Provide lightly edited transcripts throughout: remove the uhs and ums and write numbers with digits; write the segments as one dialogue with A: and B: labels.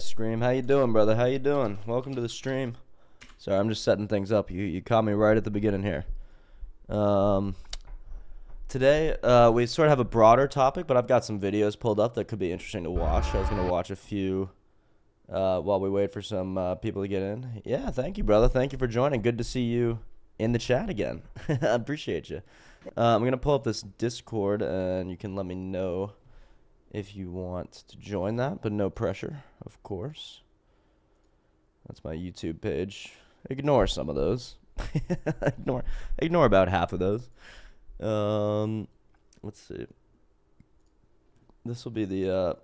A: Scream, how you doing, brother? How you doing? Welcome to the stream. Sorry, I'm just setting things up. You caught me right at the beginning here. Um, Today we sort of have a broader topic, but I've got some videos pulled up that could be interesting to watch. I was gonna watch a few while we wait for some people to get in. Yeah, thank you, brother. Thank you for joining. Good to see you in the chat again. I appreciate you. I'm gonna pull up this Discord, and you can let me know if you want to join that, but no pressure, of course. That's my YouTube page. Ignore some of those. ignore about half of those. Let's see. This will be the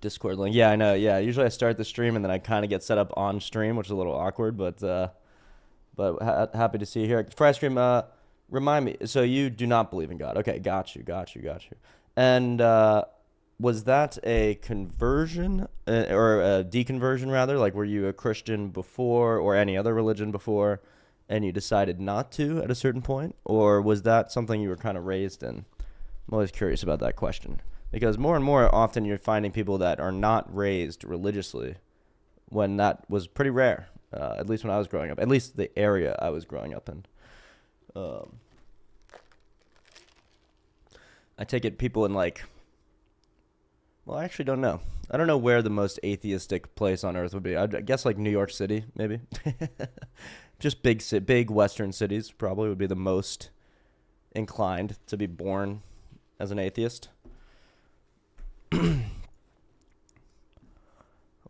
A: Discord link. Yeah, I know. Yeah, usually I start the stream and then I kind of get set up on stream, which is a little awkward, but happy to see you here. Fry Stream, remind me. So you do not believe in God? Okay, got you. And was that a conversion or a deconversion rather? Like, were you a Christian before or any other religion before, and you decided not to at a certain point? Or was that something you were kind of raised in? I'm always curious about that question, because more and more often you're finding people that are not raised religiously when that was pretty rare, at least when I was growing up, at least the area I was growing up in. I take it people in like, well, I actually don't know. I don't know where the most atheistic place on earth would be. I guess like New York City, maybe. Just big Western cities probably would be the most inclined to be born as an atheist.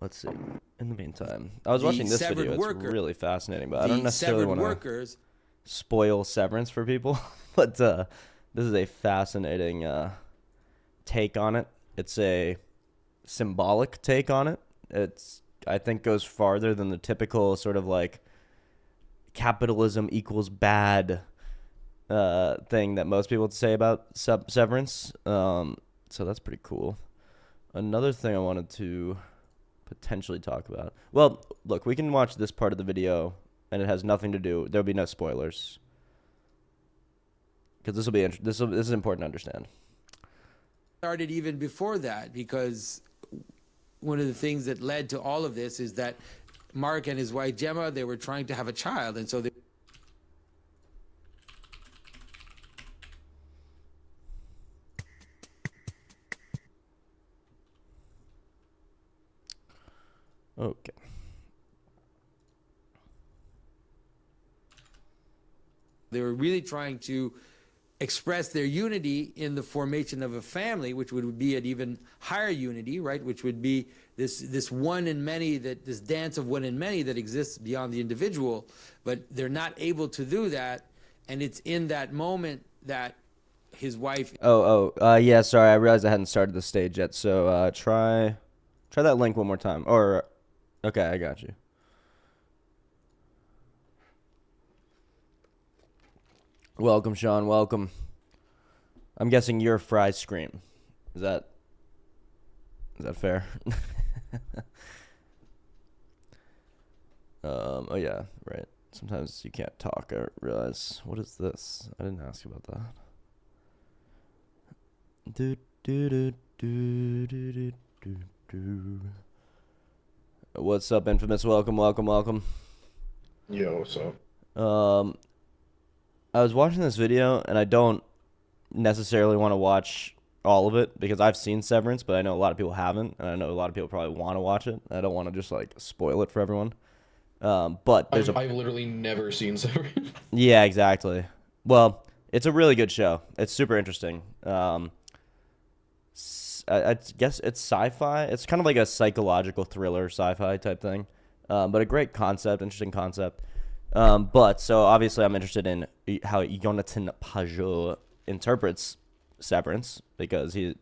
A: Let's see. In the meantime, I was watching this video. It's really fascinating, but I don't necessarily want to spoil Severance for people. But this is a fascinating take on it. It's a symbolic take on it. It's, I think, goes farther than the typical sort of like capitalism equals bad thing that most people would say about Severance. So that's pretty cool. Another thing I wanted to potentially talk about. Well, look, we can watch this part of the video, and it has nothing to do. There'll be no spoilers, because this will be this is important to understand.
B: Started even before that, because one of the things that led to all of this is that Mark and his wife Gemma, they were trying to have a child, and so they
A: Okay.
B: were really trying to express their unity in the formation of a family, which would be an even higher unity, right? Which would be this one in many, this dance of one in many that exists beyond the individual. But they're not able to do that, and it's in that moment that his wife.
A: Yeah. Sorry, I realized I hadn't started the stage yet. So try that link one more time. Or okay, I got you. Welcome, Sean. Welcome. I'm guessing you're Fry Scream. Is that fair? Oh yeah, right. Sometimes you can't talk. I realize. What is this? I didn't ask you about that. Do do do do do do do do. What's up, Infamous? Welcome.
C: Yo, what's up?
A: I was watching this video, and I don't necessarily want to watch all of it because I've seen Severance, but I know a lot of people haven't, and I know a lot of people probably want to watch it. I don't want to just like spoil it for everyone. But
C: I've literally never seen Severance.
A: Yeah, exactly. Well, it's a really good show. It's super interesting. I guess it's sci-fi. It's kind of like a psychological thriller sci-fi type thing, but a great concept, interesting concept. But so obviously I'm interested in how Nothin interprets Severance, because he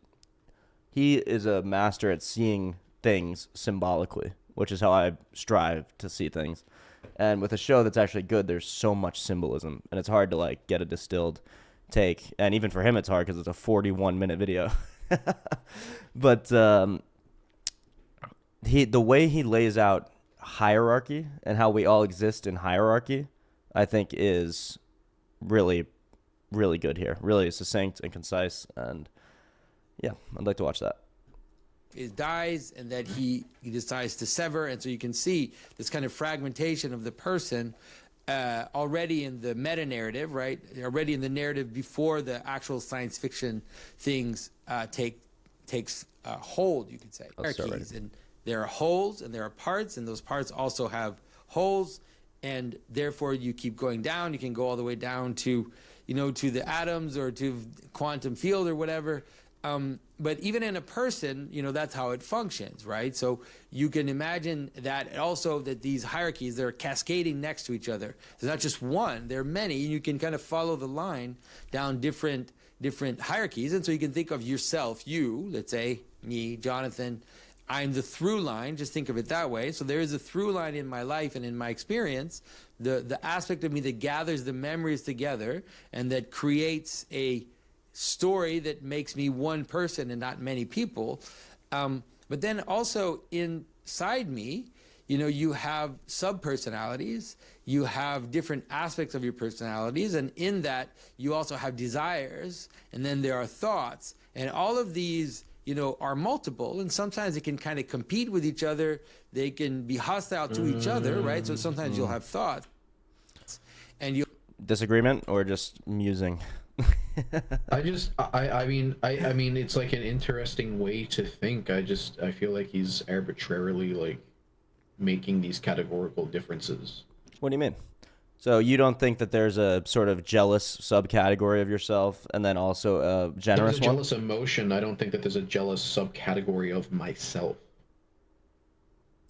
A: is a master at seeing things symbolically, which is how I strive to see things. And with a show that's actually good, there's so much symbolism, and it's hard to like get a distilled take. And even for him, it's hard because it's a 41-minute video. But the way he lays out hierarchy and how we all exist in hierarchy, I think is really, really good here. Really succinct and concise, and yeah, I'd like to watch that.
B: dies, and that he decides to sever. And so you can see this kind of fragmentation of the person already in the meta narrative, right? Already in the narrative before the actual science fiction things takes hold, you could say. Hierarchies, and there are wholes and there are parts, and those parts also have holes, and therefore you keep going down. You can go all the way down to, to the atoms or to quantum field or whatever. But even in a person, that's how it functions, right? So you can imagine that also that these hierarchies, they're cascading next to each other. There's not just one, there are many, and you can kind of follow the line down different hierarchies. And so you can think of yourself, you, let's say me, Jonathan, I'm the through line, just think of it that way. So there is a through line in my life and in my experience, the aspect of me that gathers the memories together and that creates a story that makes me one person and not many people. But then also inside me, you have sub-personalities, you have different aspects of your personalities, and in that you also have desires, and then there are thoughts, and all of these are multiple, and sometimes they can kind of compete with each other. They can be hostile to each other, right? So sometimes you'll have thoughts, and you
A: disagreement or just musing.
C: I mean, it's like an interesting way to think. I feel like he's arbitrarily like making these categorical differences.
A: What do you mean? So you don't think that there's a sort of jealous subcategory of yourself, and then also a generous
C: there's a
A: one?
C: Jealous emotion. I don't think that there's a jealous subcategory of myself.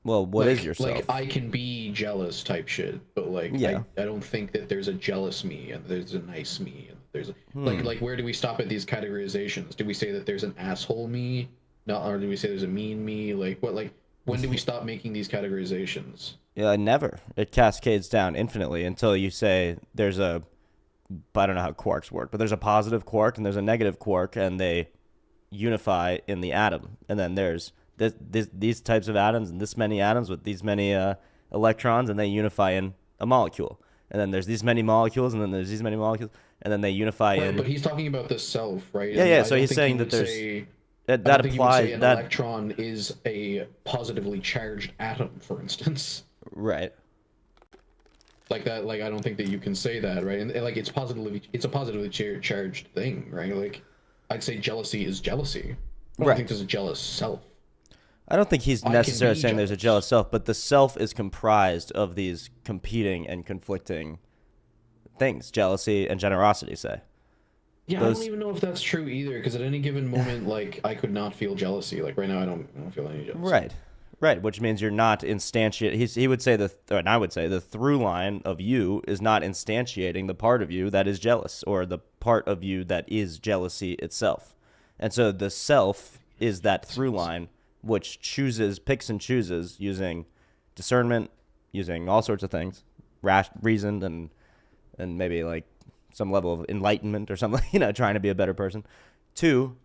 A: Well, what is yourself?
C: Like, I can be jealous type shit, but like,
A: yeah.
C: I don't think that there's a jealous me and there's a nice me and there's a, like where do we stop at these categorizations? Do we say that there's an asshole me? No, or do we say there's a mean me? Like what? Like when do we stop making these categorizations?
A: Yeah, never. It cascades down infinitely until you say there's a, I don't know how quarks work, but there's a positive quark and there's a negative quark, and they unify in the atom, and then there's these types of atoms and this many atoms with these many electrons, and they unify in a molecule. And then there's these many molecules, and then there's these many molecules, and then they unify in.
C: But he's talking about the self, right?
A: Yeah, yeah. So he's saying that there's that applies.
C: An
A: that
C: electron is a positively charged atom, for instance.
A: Right.
C: Like that. Like I don't think that you can say that, right? And like it's a positively charged thing, right? Like I'd say jealousy is jealousy. I don't think there's a jealous self.
A: I don't think he's necessarily saying there's a jealous self, but the self is comprised of these competing and conflicting things, jealousy and generosity, say.
C: Yeah, I don't even know if that's true either, because at any given moment, like, I could not feel jealousy. Like, right now, I don't feel any jealousy.
A: Right, which means you're not instantiate. He would say and I would say the through line of you is not instantiating the part of you that is jealous, or the part of you that is jealousy itself. And so the self is that through line, which picks and chooses using discernment, using all sorts of things, reasoned, and maybe like some level of enlightenment or something, trying to be a better person.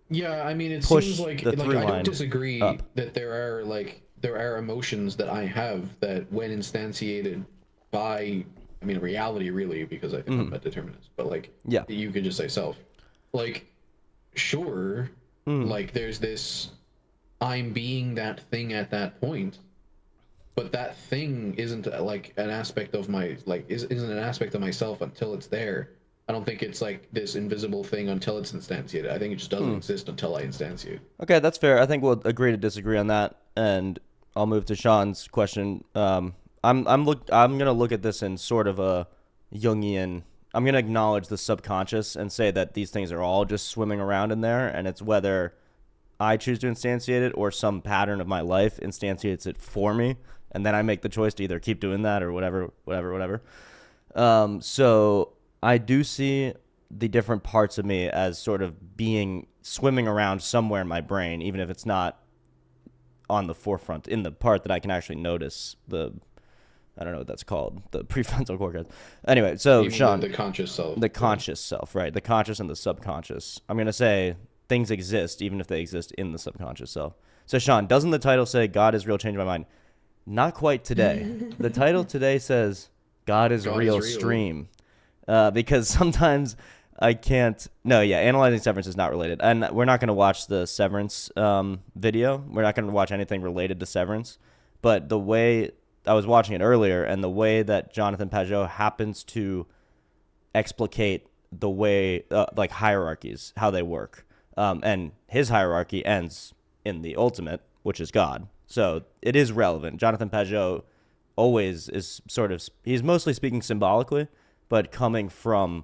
C: Yeah, I mean, it
A: push
C: seems like
A: the through
C: I
A: line
C: don't disagree
A: up.
C: that there are emotions that I have that when instantiated by, I mean, reality really, because I think I'm a determinist, but like,
A: yeah,
C: you could just say self. Like, sure, like there's this, I'm being that thing at that point, but that thing isn't like an aspect of my, like, isn't an aspect of myself until it's there. I don't think it's like this invisible thing until it's instantiated. I think it just doesn't exist until I instantiate.
A: Okay, that's fair. I think we'll agree to disagree on that, and I'll move to Sean's question. I'm gonna look at this in sort of a Jungian. I'm gonna acknowledge the subconscious and say that these things are all just swimming around in there, and it's whether I choose to instantiate it or some pattern of my life instantiates it for me, and then I make the choice to either keep doing that or whatever. So I do see the different parts of me as sort of swimming around somewhere in my brain, even if it's not on the forefront, in the part that I can actually notice. I don't know what that's called, the prefrontal cortex. Anyway, so Sean,
C: the conscious self.
A: The conscious self, right? The conscious and the subconscious. I'm going to say things exist even if they exist in the subconscious self. So Sean, doesn't the title say God is real, change my mind? Not quite today. The title today says God is real, stream. Because sometimes I can't. No, yeah, analyzing Severance is not related, and we're not going to watch the Severance video. We're not going to watch anything related to Severance. But the way I was watching it earlier, and the way that Jonathan Pajot happens to explicate the way like hierarchies, how they work, and his hierarchy ends in the ultimate, which is God. So it is relevant. Jonathan Pajot always is sort of, he's mostly speaking symbolically, but coming from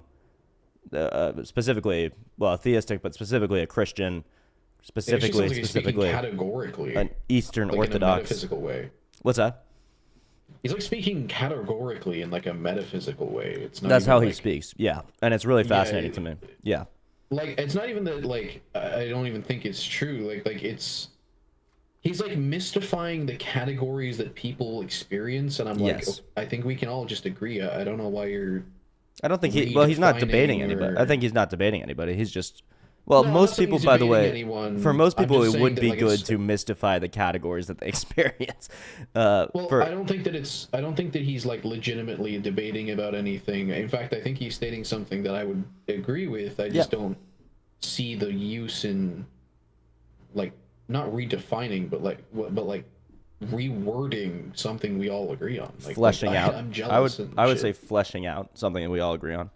A: specifically, well, theistic, but specifically a Christian, specifically
C: categorically,
A: an Eastern
C: like
A: Orthodox.
C: in a metaphysical way.
A: What's that?
C: He's like speaking categorically in like a metaphysical way. It's not.
A: That's
C: even
A: how
C: like,
A: he speaks. Yeah, and it's really fascinating to me. Yeah.
C: Like it's not even that. Like I don't even think it's true. Like it's. He's like mystifying the categories that people experience, and I'm like,
A: Yes.
C: I think we can all just agree. I don't know why you're.
A: I don't think he's not debating
C: redefining
A: anybody.
C: or-
A: I think he's not debating anybody. He's just, well,
C: No, I'm
A: most
C: not saying
A: people,
C: he's
A: by the way,
C: debating anyone.
A: for most
C: I'm
A: people,
C: just
A: it
C: saying
A: would
C: that,
A: be
C: like,
A: good
C: it's-
A: to mystify the categories that they experience.
C: Well,
A: for,
C: I don't think that he's like legitimately debating about anything. In fact, I think he's stating something that I would agree with. I just don't see the use in, like, not redefining, but like rewording something we all agree on. Like
A: fleshing out.
C: I'm jealous.
A: I would say fleshing out something that we all agree on.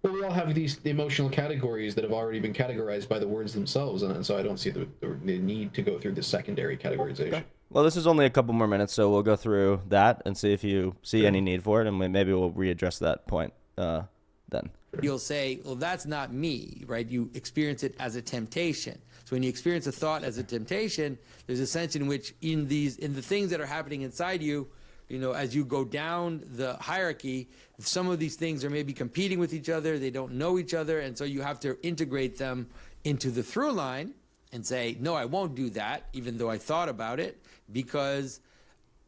C: Well, we all have these emotional categories that have already been categorized by the words themselves, and so I don't see the need to go through the secondary categorization.
A: Okay. Well, this is only a couple more minutes, so we'll go through that and see if you see any need for it, and maybe we'll readdress that point then.
B: You'll say, well, that's not me, right? You experience it as a temptation. So when you experience a thought as a temptation, there's a sense in which in the things that are happening inside you, as you go down the hierarchy, some of these things are maybe competing with each other. They don't know each other. And so you have to integrate them into the through line and say, no, I won't do that, even though I thought about it, because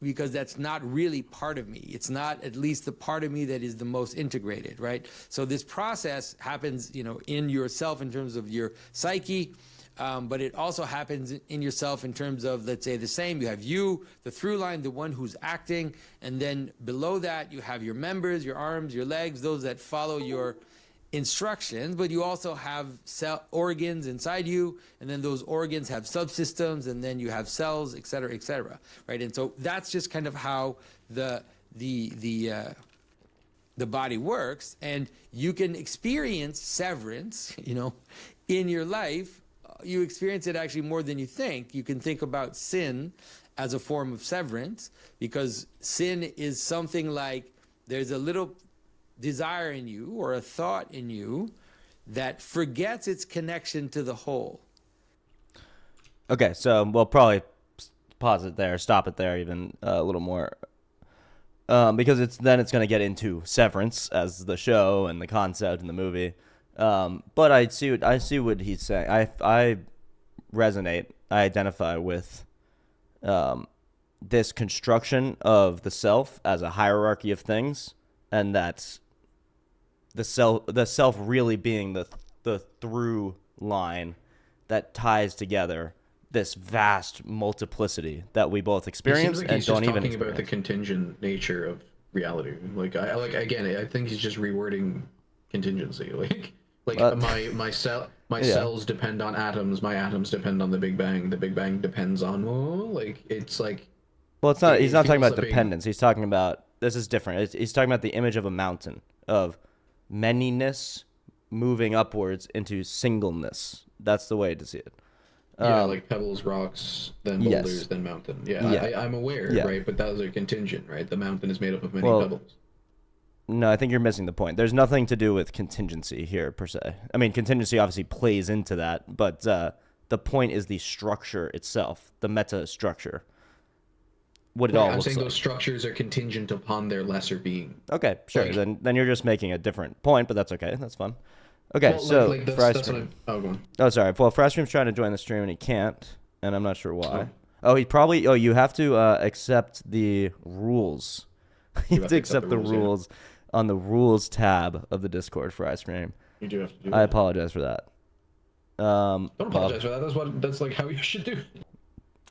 B: that's not really part of me. It's not at least the part of me that is the most integrated, right? So this process happens, in yourself in terms of your psyche, but it also happens in yourself in terms of, let's say, the same. You have you, the through line, the one who's acting, and then below that you have your members, your arms, your legs, those that follow your instructions, but you also have cell organs inside you, and then those organs have subsystems, and then you have cells, et cetera, right? And so that's just kind of how the body works, and you can experience severance, in your life. You experience it actually more than you think. You can think about sin as a form of severance, because sin is something like there's a little desire in you or a thought in you that forgets its connection to the whole.
A: Okay, so we'll probably pause it there, stop it there even a little more, because it's going to get into Severance as the show and the concept and the movie. But I see what he's saying. I resonate. I identify with this construction of the self as a hierarchy of things, and that's the self really being the through line that ties together this vast multiplicity that we both experience
C: like
A: and don't even
C: talking
A: experience.
C: about the contingent nature of reality. Like I think he's just rewording contingency. Like my cells depend on atoms. My atoms depend on the Big Bang. The Big Bang depends on it's like.
A: Well, it's not. He's not talking
C: feels
A: about
C: like
A: dependence. He's talking about, this is different. He's talking about the image of a mountain, of manyness moving upwards into singleness. That's the way to see it.
C: Yeah, like pebbles, rocks, then boulders,
A: yes.
C: then mountain. Yeah,
A: Yeah.
C: I'm aware,
A: Yeah.
C: right? But those are contingent, right? The mountain is made up of many
A: Well,
C: pebbles.
A: No, I think you're missing the point. There's nothing to do with contingency here, per se. I mean, contingency obviously plays into that, but the point is the structure itself, the meta structure. What it all
C: I'm
A: looks
C: saying
A: like.
C: those structures are contingent upon their lesser being.
A: Okay, sure.
C: like-
A: Then you're just making a different point, but that's okay. That's fun. Okay,
C: Well,
A: so
C: that's
A: Fry
C: what
A: Stream.
C: Oh, go on.
A: Oh, sorry. Well, Fry Stream's trying to join the stream and he can't, and I'm not sure why. Oh, he probably. Oh, you have to accept the rules. You have to accept the rules on the rules tab of the Discord, Fry Stream.
C: You do have to do
A: I
C: that.
A: apologize for that.
C: Don't apologize for that. That's like how you should do.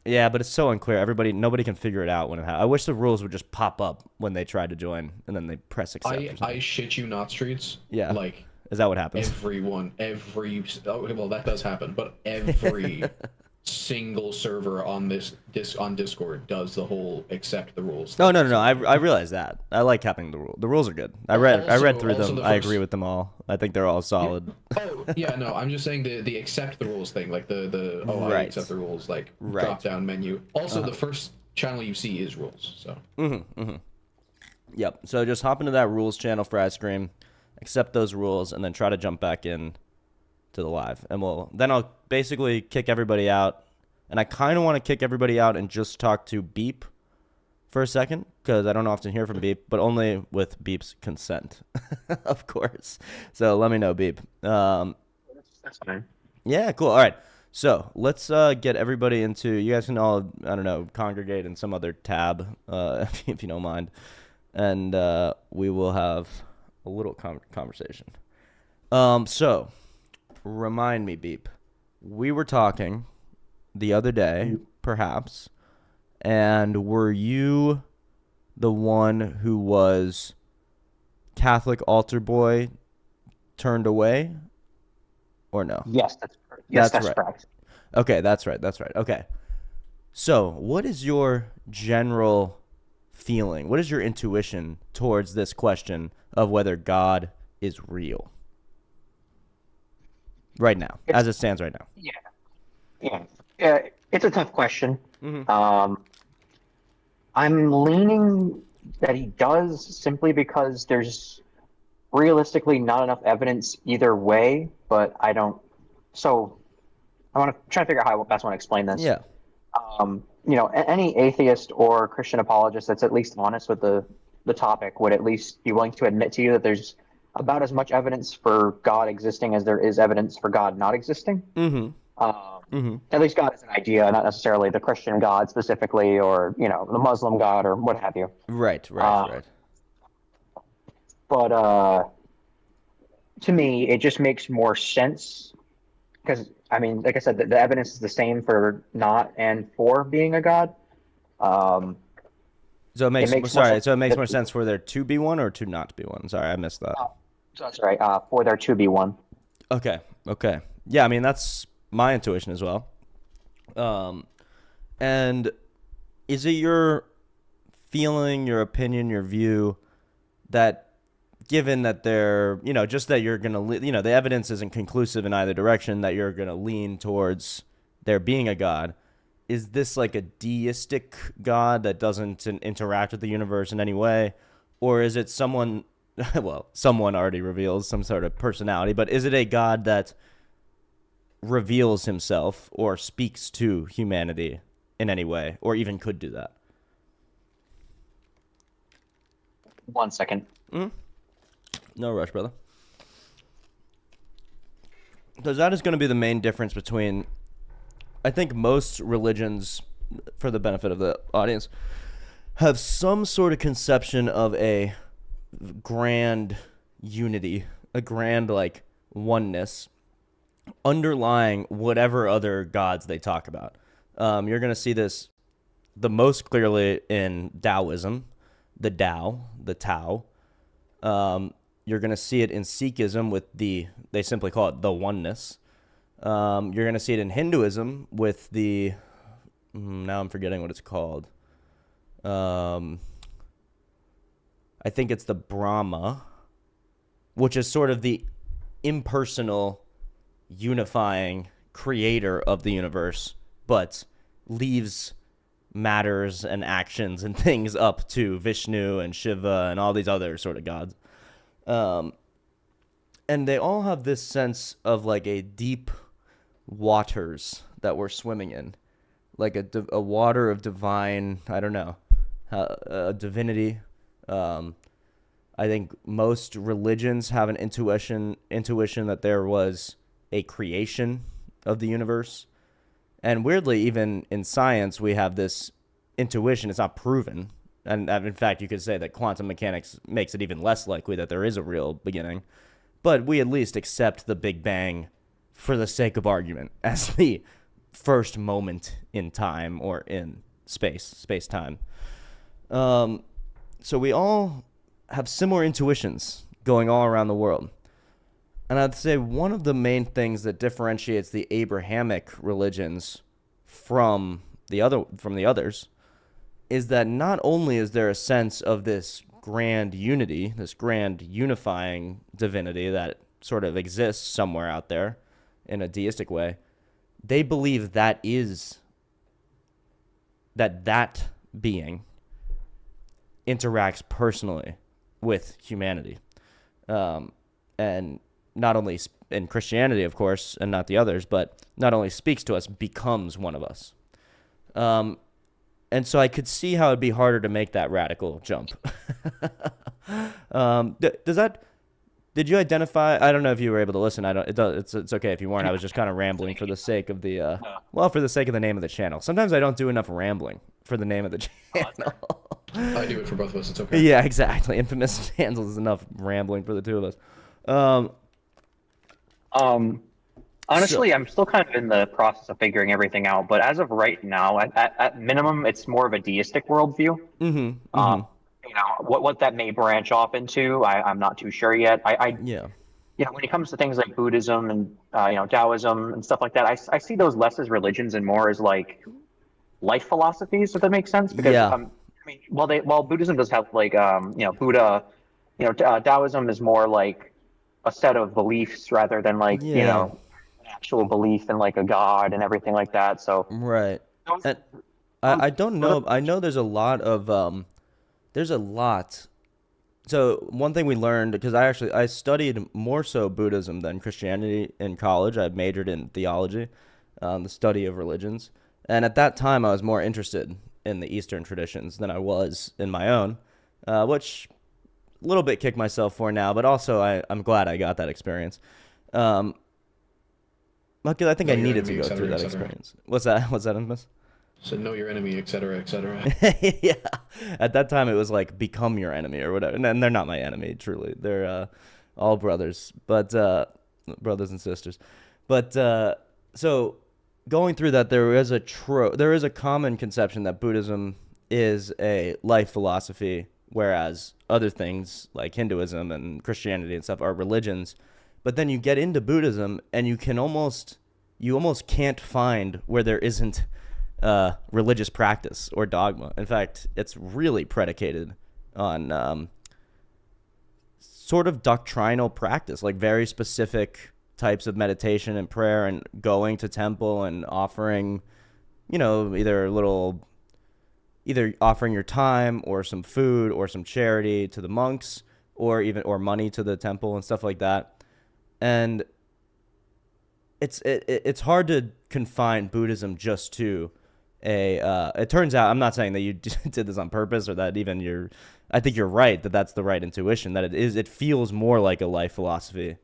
A: Yeah, but it's so unclear. Nobody can figure it out when it happens. I wish the rules would just pop up when they try to join, and then they press accept. Or
C: I
A: something.
C: shit you not, streets.
A: Yeah.
C: Like
A: Is that what happens?
C: Well, that does happen, but every single server on on Discord does the whole accept the rules
A: Oh
C: thing.
A: no. I realize that. I like having the rule. The rules are good. I read through them. I agree with them all. I think they're all solid.
C: Oh yeah, no, I'm just saying the accept the rules thing, like the I
A: Right.
C: accept the rules, like
A: Right.
C: drop down menu. Also, the first channel you see is rules. So
A: Yep. So just hop into that rules channel for ice cream, accept those rules, and then try to jump back in to the live. And I'll basically kick everybody out. And I kind of want to kick everybody out and just talk to Beep for a second, because I don't often hear from Beep, but only with Beep's consent, of course. So let me know, Beep.
D: That's fine.
A: Yeah, cool. All right. So let's get everybody into. You guys can all, I don't know, congregate in some other tab, if you don't mind, and we will have a little conversation. So remind me, Beep. We were talking the other day, perhaps, and were you the one who was Catholic altar boy turned away, or no?
D: Yes, that's
A: That's right.
D: correct.
A: Okay, that's right. Okay. So, what is your general feeling? What is your intuition towards this question of whether God is real? Right now, as it stands right now.
D: Yeah. It's a tough question.
A: Mm-hmm.
D: I'm leaning that he does, simply because there's realistically not enough evidence either way, but I don't. So I want to try to figure out how I best want to explain this.
A: Yeah.
D: Any atheist or Christian apologist that's at least honest with the topic would at least be willing to admit to you that there's about as much evidence for God existing as there is evidence for God not existing.
A: Mm-hmm.
D: At least God is an idea, not necessarily the Christian God specifically, or the Muslim God, or what have you.
A: Right.
D: But to me, it just makes more sense because, I mean, like I said, the evidence is the same for not and for being a God.
A: So it makes
D: more sense
A: more sense for there to be one or to not be one. Sorry, I missed that.
D: So that's right. For there to be one.
A: Okay. Yeah, I mean, that's my intuition as well. And is it your feeling, your opinion, your view that given that they're, just that you're going to, the evidence isn't conclusive in either direction, that you're going to lean towards there being a God, is this like a deistic God that doesn't interact with the universe in any way? Or is it someone already reveals some sort of personality, but is it a God that reveals himself or speaks to humanity in any way, or even could do that?
D: 1 second.
A: No rush, brother. Because that is going to be the main difference between, I think, most religions, for the benefit of the audience, have some sort of conception of a grand unity, a grand, like, oneness underlying whatever other gods they talk about. You're going to see this the most clearly in Taoism, the Tao. You're going to see it in Sikhism with they simply call it the oneness. You're going to see it in Hinduism with now I'm forgetting what it's called. I think it's the Brahma, which is sort of the impersonal, unifying creator of the universe, but leaves matters and actions and things up to Vishnu and Shiva and all these other sort of gods. And they all have this sense of like a deep waters that we're swimming in, like a water of divine, I don't know, divinity. I think most religions have an intuition that there was a creation of the universe. And weirdly, even in science, we have this intuition. It's not proven. And in fact, you could say that quantum mechanics makes it even less likely that there is a real beginning. But we at least accept the Big Bang for the sake of argument as the first moment in time or in space-time. So we all have similar intuitions going all around the world. And I'd say one of the main things that differentiates the Abrahamic religions from the others is that not only is there a sense of this grand unity, this grand unifying divinity that sort of exists somewhere out there in a deistic way, they believe that being interacts personally with humanity. And not only in Christianity, of course, and not the others, but not only speaks to us, becomes one of us. And so I could see how it'd be harder to make that radical jump. Did you identify? I don't know if you were able to listen. It's okay if you weren't. I was just kind of rambling for the sake of the, for the sake of the name of the channel. Sometimes I don't do enough rambling for the name of the channel.
C: I do it for both of us. It's okay.
A: Yeah, exactly. Infamous handles enough rambling for the two of us.
D: Honestly, I'm still kind of in the process of figuring everything out, but as of right now, at minimum, it's more of a deistic worldview. You know, what that may branch off into, I'm not too sure yet.
A: Yeah.
D: You know, when it comes to things like Buddhism and you know, Taoism and stuff like that, I see those less as religions and more as like life philosophies, if that makes sense. Because
A: Yeah.
D: I mean, while Buddhism does have like you know, Buddha, you know, Taoism is more like a set of beliefs rather than like you
A: Yeah.
D: know, an actual belief in like a god and everything like that. So
A: Right. And I don't know. I know there's a lot of So one thing we learned, because I studied more so Buddhism than Christianity in college. I majored in theology, the study of religions, and at that time I was more interested in the Eastern traditions than I was in my own, which a little bit kick myself for now, but also I'm glad I got that experience. Because I think
C: Know
A: I
C: your
A: needed to
C: enemy,
A: go
C: et
A: through
C: cetera,
A: that
C: et cetera.
A: experience. What's that, Infamous?
C: So know your enemy, etc., etc.
A: Yeah. At that time, it was like become your enemy or whatever. And they're not my enemy, truly. They're all brothers, but brothers and sisters. But so going through that, there is a common conception that Buddhism is a life philosophy, whereas other things like Hinduism and Christianity and stuff are religions. But then you get into Buddhism, and you almost can't find where there isn't religious practice or dogma. In fact, it's really predicated on sort of doctrinal practice, like very specific types of meditation and prayer and going to temple and offering, you know, either offering your time or some food or some charity to the monks or money to the temple and stuff like that. And it's hard to confine Buddhism just to it turns out, I'm not saying that you did this on purpose or that even I think you're right that that's the right intuition, that it feels more like a life philosophy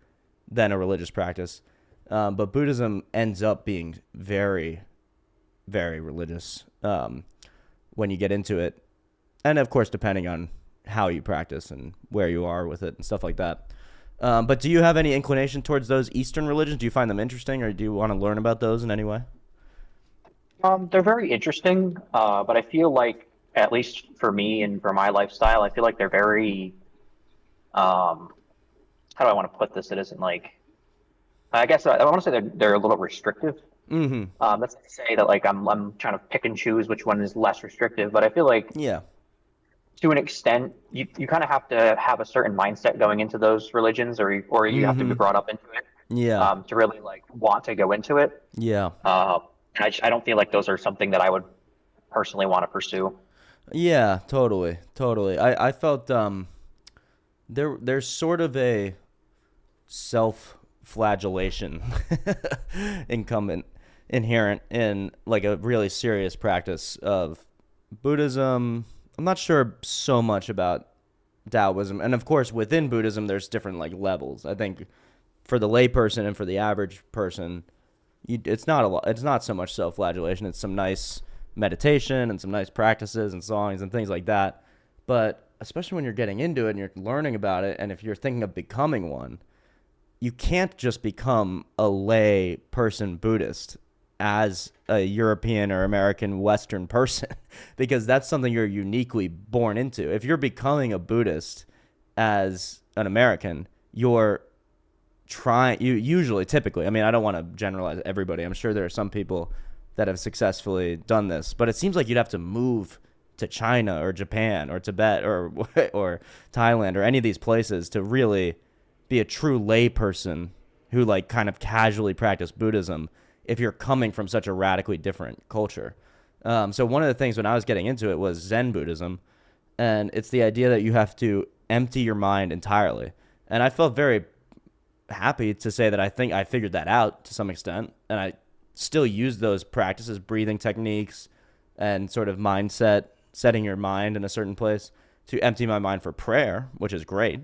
A: than a religious practice. But Buddhism ends up being very, very religious when you get into it. And of course, depending on how you practice and where you are with it and stuff like that. But do you have any inclination towards those Eastern religions? Do you find them interesting, or do you want to learn about those in any way?
D: they're very interesting, but I feel like, at least for me and for my lifestyle, I feel like they're very, how do I want to put this? It isn't like, I guess I want to say they're a little restrictive. That's not to say that like I'm trying to pick and choose which one is less restrictive, but I feel like
A: Yeah.
D: to an extent, you kind of have to have a certain mindset going into those religions, or you have to be brought up into it,
A: Yeah.
D: to really like want to go into it.
A: Yeah.
D: I don't feel like those are something that I would personally want to pursue.
A: Yeah, totally. I felt there's sort of a self-flagellation inherent in like a really serious practice of Buddhism. I'm not sure so much about Taoism, and of course within Buddhism there's different like levels. I think for the layperson and for the average person, it's not so much self-flagellation. It's some nice meditation and some nice practices and songs and things like that. But especially when you're getting into it and you're learning about it, and if you're thinking of becoming one, you can't just become a lay person Buddhist as a European or American Western person, because that's something you're uniquely born into. If you're becoming a Buddhist as an American, you're typically, I mean, I don't want to generalize everybody. I'm sure there are some people that have successfully done this, but it seems like you'd have to move to China or Japan or Tibet or or Thailand or any of these places to really be a true lay person who like kind of casually practice Buddhism if you're coming from such a radically different culture. So one of the things when I was getting into it was Zen Buddhism, and it's the idea that you have to empty your mind entirely. And I felt very happy to say that I think I figured that out to some extent, and I still use those practices, breathing techniques, and sort of mindset, setting your mind in a certain place to empty my mind for prayer, which is great.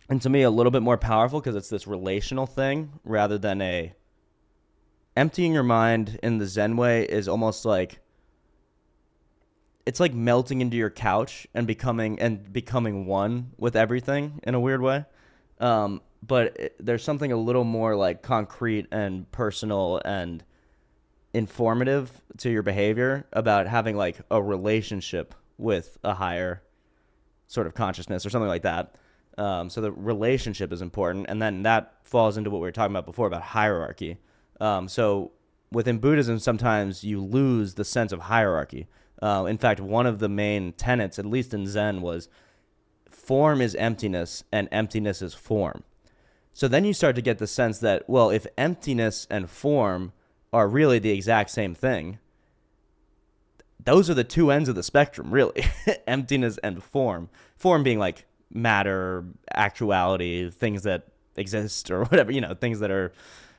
A: And to me, a little bit more powerful because it's this relational thing rather than a emptying your mind in the Zen way is almost like it's like melting into your couch and becoming one with everything in a weird way. There's something a little more like concrete and personal and informative to your behavior about having like a relationship with a higher sort of consciousness or something like that. So the relationship is important, and then that falls into what we were talking about before about hierarchy. So within Buddhism, sometimes you lose the sense of hierarchy. In fact, one of the main tenets, at least in Zen, was form is emptiness and emptiness is form. So then you start to get the sense that, well, if emptiness and form are really the exact same thing, those are the two ends of the spectrum, really. Emptiness and form. Form being like matter, actuality, things that exist or whatever, things that are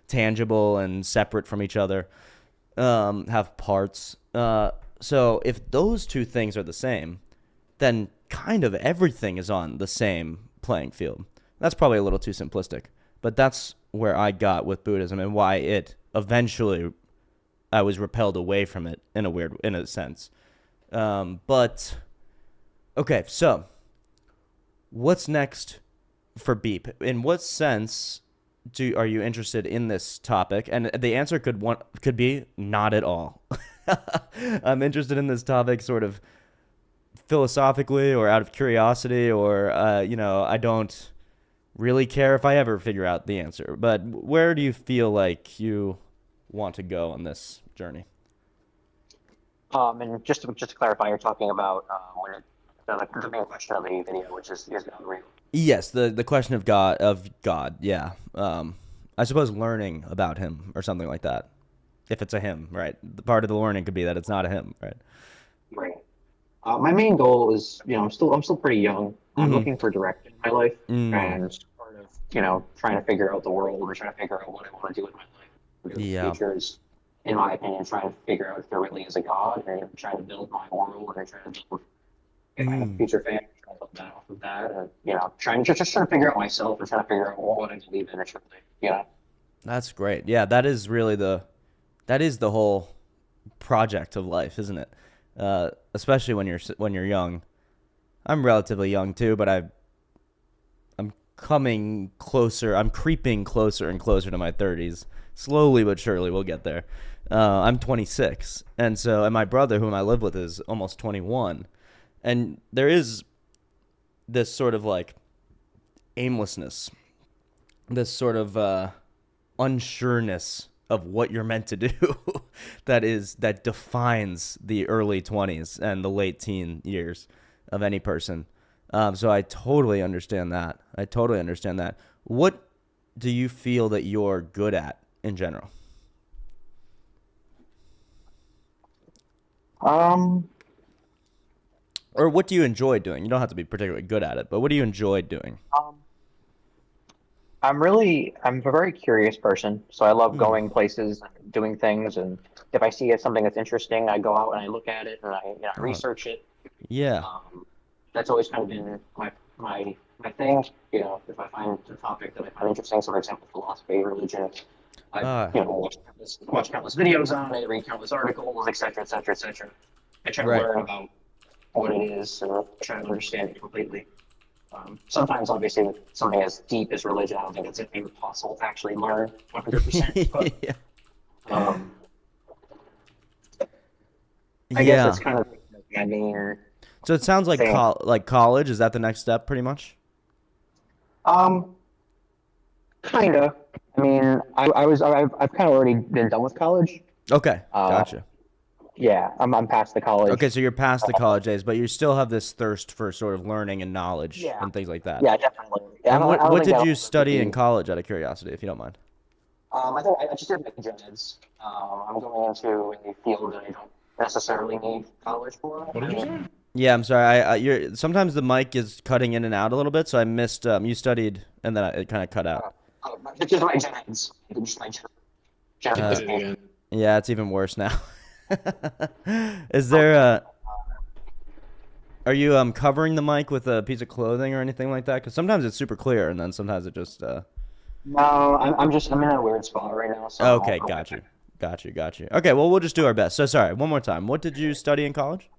A: tangible and separate from each other, have parts. So if those two things are the same, then kind of everything is on the same playing field. That's probably a little too simplistic, but that's where I got with Buddhism and why it eventually I was repelled away from it in a sense. But okay, so what's next for Beep? In what sense are you interested in this topic? And the answer could be not at all. I'm interested in this topic sort of philosophically or out of curiosity, or I don't really care if I ever figure out the answer. But where do you feel like you want to go on this journey?
D: And just to clarify, you're talking about the main question of the video, which is God real?
A: Yes, the question of God, yeah. I suppose learning about him or something like that. If it's a him, right? The part of the learning could be that it's not a him, right?
D: Right. My main goal is, I'm still pretty young. I'm looking for direction in my life, and part of, trying to figure out the world or trying to figure out what I want to do with my life. Because the future is, in my opinion, trying to figure out if there really is a God, and trying to build my world, and trying to build if I have a future family, trying to build that off of that, and trying to figure out myself and trying to figure out what I believe in,
A: That's great. Yeah, that is the whole project of life, isn't it? Especially when you're young. I'm relatively young too, but I'm coming closer. I'm creeping closer and closer to my 30s. Slowly but surely, we'll get there. I'm 26, and my brother, whom I live with, is almost 21, and there is this sort of like aimlessness, this sort of unsureness of what you're meant to do that defines the early 20s and the late teen years of any person. So I totally understand that. What do you feel that you're good at in general? Or what do you enjoy doing? You don't have to be particularly good at it, but what do you enjoy doing?
D: I'm a very curious person, so I love going places, and doing things, and if I see something that's interesting, I go out and I look at it and I research it.
A: Yeah.
D: That's always kind of been my thing. If I find a topic that I find interesting, so for example, philosophy, religion, I watch countless videos on it, read countless articles, etc., etc., etc. I try to learn about what it is and try to understand it completely. Sometimes, obviously, with something as deep as religion, I don't think it's even possible to actually learn 100%. But, I guess that's kind of my main.
A: So it sounds like college. Is that the next step, pretty much?
D: Kinda. I mean, I've kind of already been done with college.
A: Okay,
D: Uh,
A: gotcha.
D: yeah, I'm past the
A: Okay,
D: college.
A: so you're past the college days, but you still have this thirst for sort of learning and knowledge
D: Yeah,
A: and things like that.
D: yeah, definitely. Yeah,
A: And what
D: I don't
A: what
D: think
A: did
D: that'll
A: you
D: ever
A: study in
D: be.
A: college, out of curiosity, if you don't mind?
D: I think I just did my genetics. I'm going into a field that I don't necessarily need college for.
C: What
D: I
C: did you
D: mean,
C: say?
A: Yeah, I'm sorry. You're sometimes the mic is cutting in and out a little bit, so I missed. You studied, and then it kind of cut out.
D: it's just my genetics. Just my
C: It did
A: Uh,
C: it again.
A: yeah, it's even worse now. Is there Are you covering the mic with a piece of clothing or anything like that? Because sometimes it's super clear, and then sometimes it just.
D: No, I'm in a weird spot right now, so
A: Okay, got you, got you, got you. Okay, well we'll just do our best. So sorry, one more time. What did you study in college?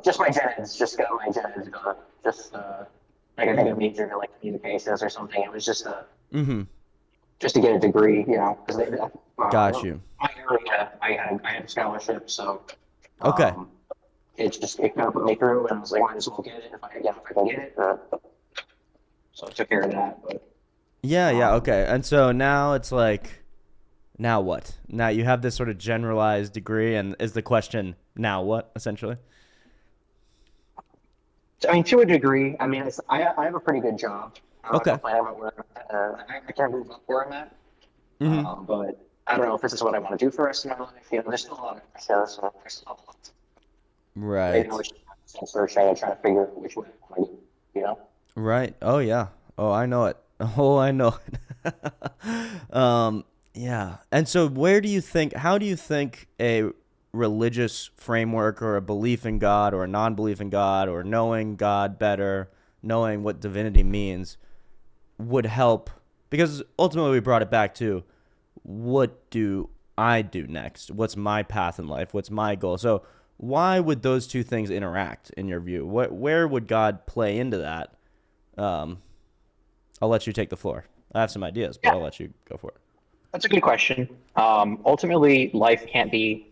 D: just my genetics. Just got my genetics done. Just like I think I majored in like communications or something. It was
A: Mm-hmm.
D: just to get a degree, you know, because
A: Got you.
D: my area I had a scholarship, so
A: Okay.
D: um, it kind of put me through, and I was like, might as well get it if I can get it. So I took care of that. But
A: Yeah, yeah,
D: um,
A: okay. And so now it's like, now what? Now you have this sort of generalized degree, and is the question, now what, essentially?
D: I mean, to a degree, I mean, I have a pretty good job. I'm not
A: Okay.
D: complaining about where I'm at. I can't move up where I'm at.
A: Mm-hmm.
D: But I don't know if this is what I want to do for the rest of my life. You know, there's still a lot of questions. So there's still a lot. Maybe
A: Right.
D: I was searching and trying to figure out which way I want to go. You know?
A: Right. Oh yeah. Oh, I know it. Oh, I know it. Yeah. And so how do you think a religious framework or a belief in God or a non-belief in God or knowing God better, knowing what divinity means would help? Because ultimately we brought it back to, what do I do next? What's my path in life? What's my goal? So why would those two things interact in your view? Where would God play into that? Um, I'll let you take the floor. I have some ideas, but
D: Yeah,
A: I'll let you go for it.
D: that's a good question. Ultimately, life can't be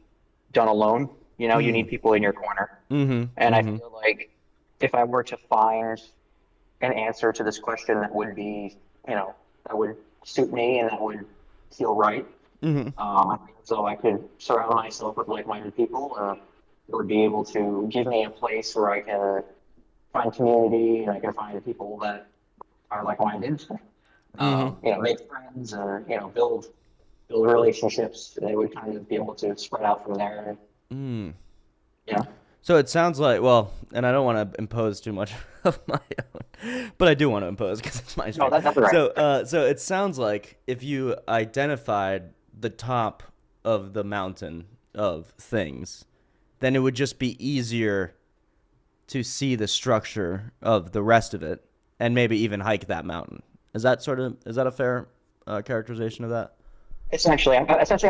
D: done alone. You know, you need people in your corner.
A: Mm-hmm.
D: And I
A: Mm-hmm.
D: feel like if I were to find an answer to this question that would be, you know, that would suit me and that would feel right,
A: Mm-hmm.
D: so I could surround myself with like-minded people. It would be able to give me a place where I can find community and I can find people that are like-minded.
A: Mm-hmm.
D: You know, make friends and you know build relationships. They would kind of be able to spread out from there.
A: Mm.
D: You know,
A: So it sounds like, well, and I don't want to impose too much of my own, but I do want to impose because it's my
D: no,
A: stream.
D: that's right.
A: So it sounds like if you identified the top of the mountain of things, then it would just be easier to see the structure of the rest of it and maybe even hike that mountain. Is that a fair characterization of that?
D: Essentially, I'm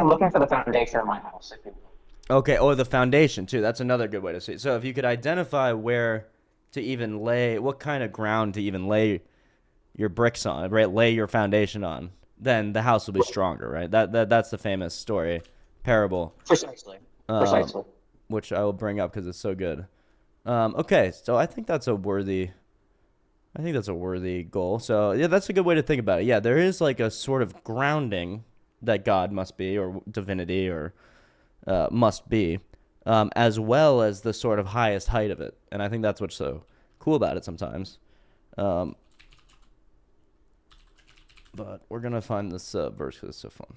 D: looking for the foundation of my house. If you will.
A: Okay, or the foundation too. That's another good way to see it. So if you could identify where to even lay, what kind of ground to even lay your bricks on, right? Lay your foundation on, then the house will be stronger, right? That's the famous story, parable,
D: Precisely.
A: um,
D: Precisely.
A: which I will bring up because it's so good. Okay, so I think that's a worthy goal. So yeah, that's a good way to think about it. Yeah, there is like a sort of grounding that God must be, or divinity, or must be, as well as the sort of highest height of it. And I think that's what's so cool about it sometimes. Um, but we're going to find this verse because it's so fun.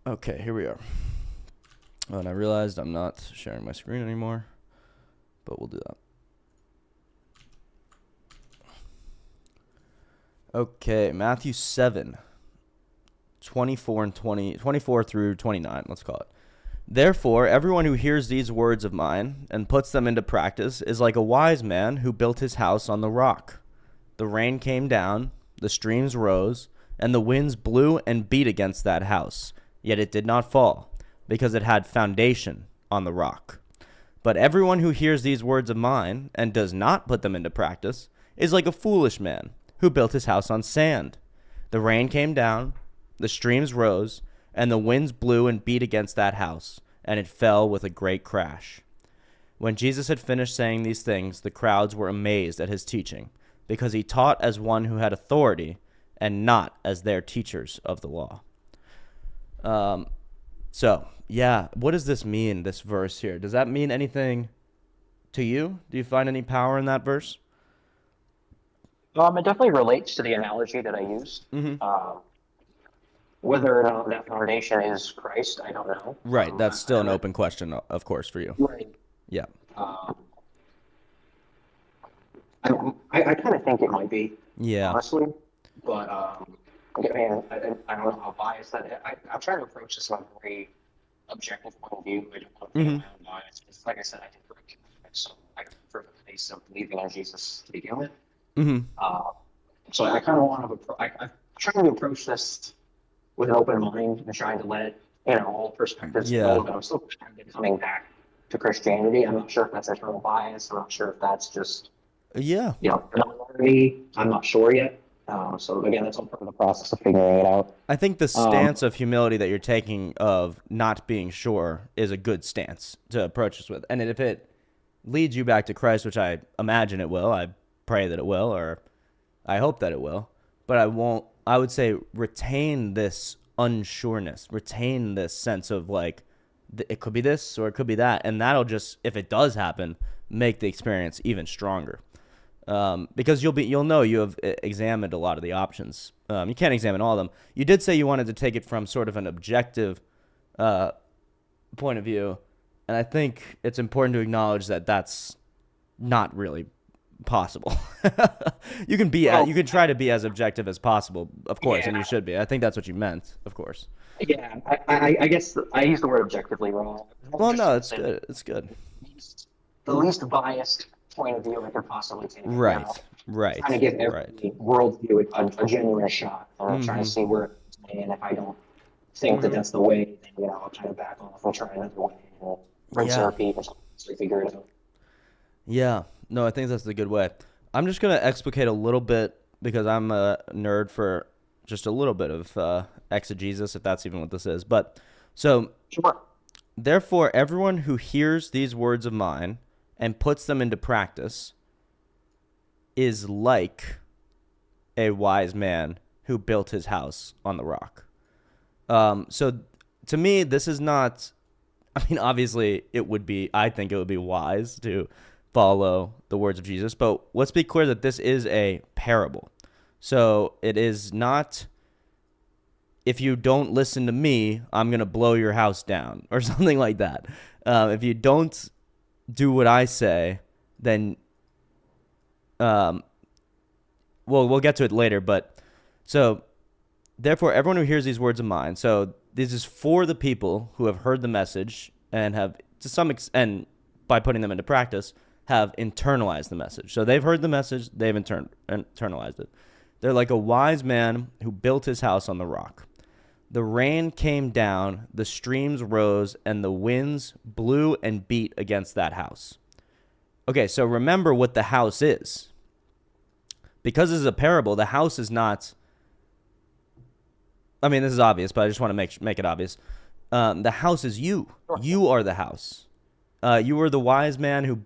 A: Okay, here we are. Oh, and I realized I'm not sharing my screen anymore, but we'll do that. Okay, Matthew 7, 24 through 29, let's call it. Therefore, everyone who hears these words of mine and puts them into practice is like a wise man who built his house on the rock. The rain came down, the streams rose, and the winds blew and beat against that house. Yet it did not fall, because it had foundation on the rock. But everyone who hears these words of mine and does not put them into practice is like a foolish man who built his house on sand. The rain came down, the streams rose, and the winds blew and beat against that house, and it fell with a great crash. When Jesus had finished saying these things, the crowds were amazed at his teaching, because he taught as one who had authority and not as their teachers of the law. So, yeah, what does this mean, this verse here? Does that mean anything to you? Do you find any power in that verse?
D: It definitely relates to the analogy that I used. Whether or not that foundation is Christ, I don't know.
A: Right, that's still an open question, of course, for you.
D: Right.
A: Yeah.
D: I kind of think it might be,
A: Yeah.
D: honestly, but I don't know how biased that is. I'm trying to approach this from a very objective point of view. I don't want to put my own bias. Because like I said, I think we're Catholic, so I prefer the place of believing in Jesus to begin with. So I kind of want to, I'm trying to approach this with an open mind and trying to let, all perspectives go, but I'm still kind of coming back to Christianity. I'm not sure if that's eternal bias. I'm not sure if that's just, me. I'm not sure yet. So again, that's all part of the process of figuring it out.
A: I think the stance of humility that you're taking of not being sure is a good stance to approach this with. And if it leads you back to Christ, which I imagine it will, I pray that it will, or I hope that it will, but I would say retain this unsureness, retain this sense of like, it could be this or it could be that. And that'll just, if it does happen, make the experience even stronger. Because you'll know you have examined a lot of the options. You can't examine all of them. You did say you wanted to take it from sort of an objective point of view, and I think it's important to acknowledge that that's not really possible. You can try to be as objective as possible, of course, and you should be. I think that's what you meant, of course.
D: Yeah, I guess I used the word objectively wrong.
A: Well, no, it's good. It's good.
D: The least biased point of view I could possibly take.
A: Right. Right.
D: Trying to give every worldview a genuine shot. I'm trying to see where it's going, and if I don't think that that's the way, then I'll try to back off and try another way, rinse and repeat, or something, so we figure it out.
A: Yeah. No, I think that's the good way. I'm just gonna explicate a little bit because I'm a nerd for just a little bit of exegesis, if that's even what this is. But so,
D: sure.
A: Therefore, everyone who hears these words of mine and puts them into practice is like a wise man who built his house on the rock. So to me, this is not, obviously I think it would be wise to follow the words of Jesus, but let's be clear that this is a parable. So it is not, if you don't listen to me, I'm going to blow your house down or something like that. If you don't do what I say, then, we'll get to it later, but so therefore everyone who hears these words of mine, so this is for the people who have heard the message and have to some extent, by putting them into practice, have internalized the message. So they've heard the message, they've internalized it. They're like a wise man who built his house on the rock. The rain came down, the streams rose, and the winds blew and beat against that house. Okay, so remember what the house is. Because this is a parable, the house is not... this is obvious, but I just want to make it obvious. The house is you. You are the house. You are the wise man who...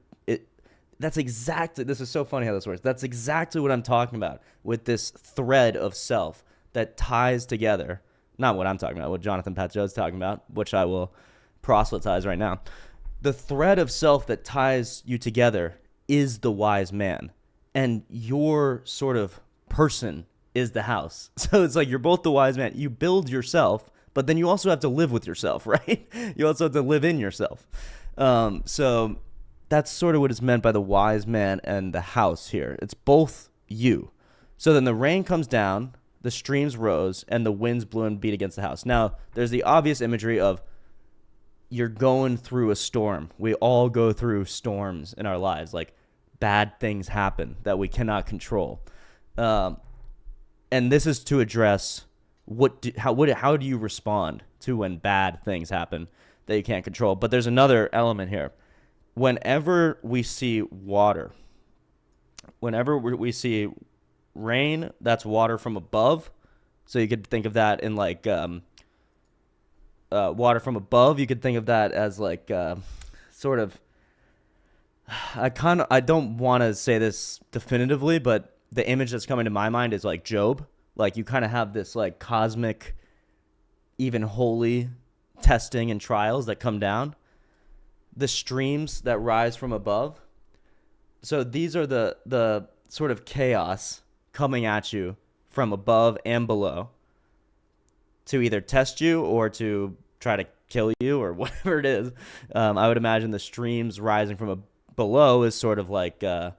A: This is so funny how this works. That's exactly what I'm talking about with this thread of self that ties together. Not what I'm talking about, what Jonathan Patjo's talking about, which I will proselytize right now. The thread of self that ties you together is the wise man. And your sort of person is the house. So it's like you're both the wise man. You build yourself, but then you also have to live with yourself, right? You also have to live in yourself. So that's sort of what is meant by the wise man and the house here. It's both you. So then the rain comes down, the streams rose, and the winds blew and beat against the house. Now, there's the obvious imagery of you're going through a storm. We all go through storms in our lives. Like, bad things happen that we cannot control. And this is to address how do you respond to when bad things happen that you can't control. But there's another element here. Whenever we see water, whenever we see rain, that's water from above. So you could think of that in like water from above. You could think of that as like sort of, I don't want to say this definitively, but the image that's coming to my mind is like Job. Like you kind of have this like cosmic, even holy testing and trials that come down. The streams that rise from above. So these are the sort of chaos coming at you from above and below to either test you or to try to kill you or whatever it is. I would imagine the streams rising from below is sort of like a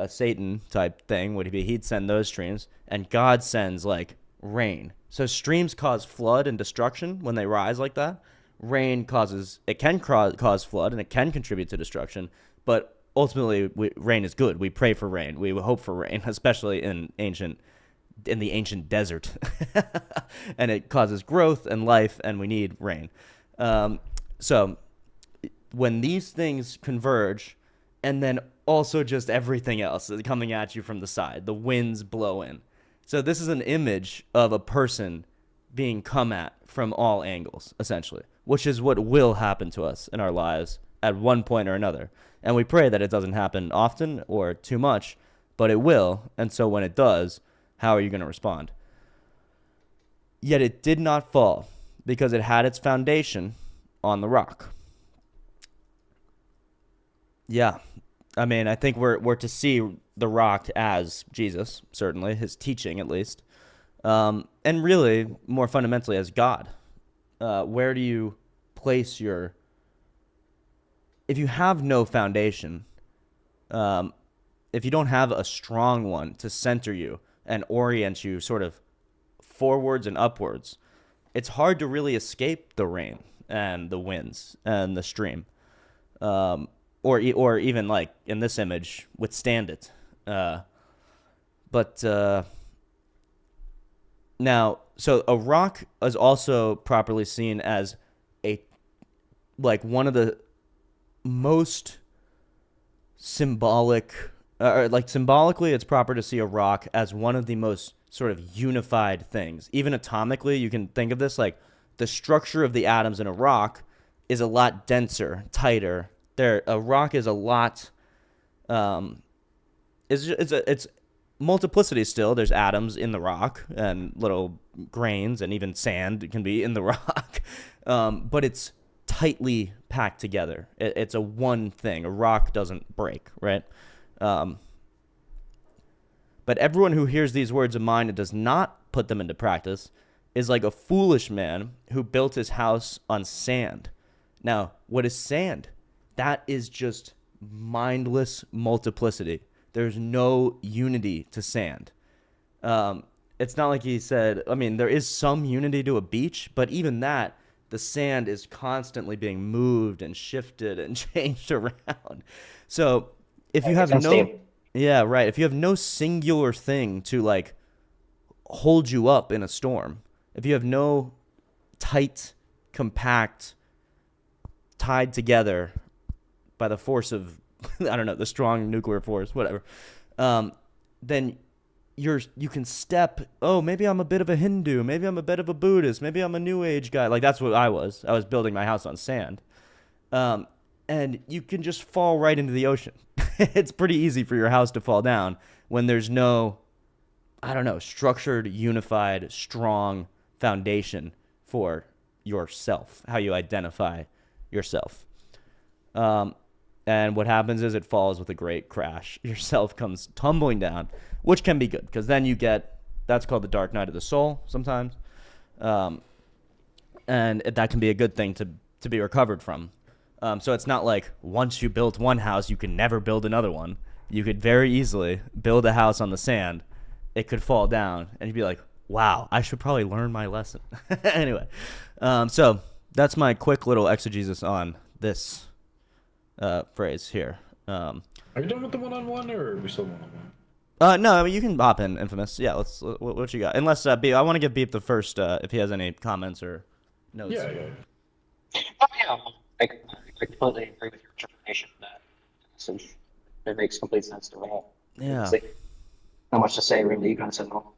A: Satan type thing. Would be he'd send those streams, and God sends like rain. So streams cause flood and destruction when they rise like that. Rain can cause flood and it can contribute to destruction, but ultimately rain is good. We pray for rain. We hope for rain, especially in the ancient desert. And it causes growth and life, and we need rain. So when these things converge, and then also just everything else is coming at you from the side, the winds blow in. So this is an image of a person being come at from all angles, essentially, which is what will happen to us in our lives at one point or another. And we pray that it doesn't happen often or too much, but it will. And so when it does, how are you going to respond? Yet it did not fall because it had its foundation on the rock. Yeah. I mean, I think we're to see the rock as Jesus, certainly, his teaching at least. And really, more fundamentally, as God. Where do you place if you have no foundation, if you don't have a strong one to center you and orient you sort of forwards and upwards, it's hard to really escape the rain and the winds and the stream, or even like in this image, withstand it. But now, so a rock is also properly seen as one of the most symbolic, symbolically, it's proper to see a rock as one of the most sort of unified things. Even atomically, you can think of this like the structure of the atoms in a rock is a lot denser, tighter. A rock is a lot. It's multiplicity still. There's atoms in the rock and little grains and even sand can be in the rock, but it's tightly packed together. It's a one thing. A rock doesn't break, right? But everyone who hears these words of mine and does not put them into practice is like a foolish man who built his house on sand. Now, what is sand? That is just mindless multiplicity. There's no unity to sand. It's not like he said, I mean, there is some unity to a beach, but even that, the sand is constantly being moved and shifted and changed around. So if you have yeah, right. If you have no singular thing to like hold you up in a storm, if you have no tight, compact, tied together by the force of, I don't know, the strong nuclear force, whatever, then you can step, oh, maybe I'm a bit of a Hindu, maybe I'm a bit of a Buddhist, maybe I'm a New Age guy. Like that's what I was. I was building my house on sand. And you can just fall right into the ocean. It's pretty easy for your house to fall down when there's no, I don't know, structured, unified, strong foundation for yourself, how you identify yourself. And what happens is it falls with a great crash. Yourself comes tumbling down, which can be good because then you get, that's called the dark night of the soul sometimes. And that can be a good thing to be recovered from. So it's not like once you built one house, you can never build another one. You could very easily build a house on the sand. It could fall down and you'd be like, wow, I should probably learn my lesson. Anyway, so that's my quick little exegesis on this phrase here.
C: Are you done with the one-on-one, or are we still one-on-one?
A: No, I mean, you can hop in, Infamous. Yeah, what you got? Unless Beep, I want to give Beep the first if he has any comments or notes.
C: Yeah.
D: Oh, yeah. I completely agree with your interpretation of that. So it makes complete sense to me.
A: Yeah.
D: Not much to say, really. You kind of said it all.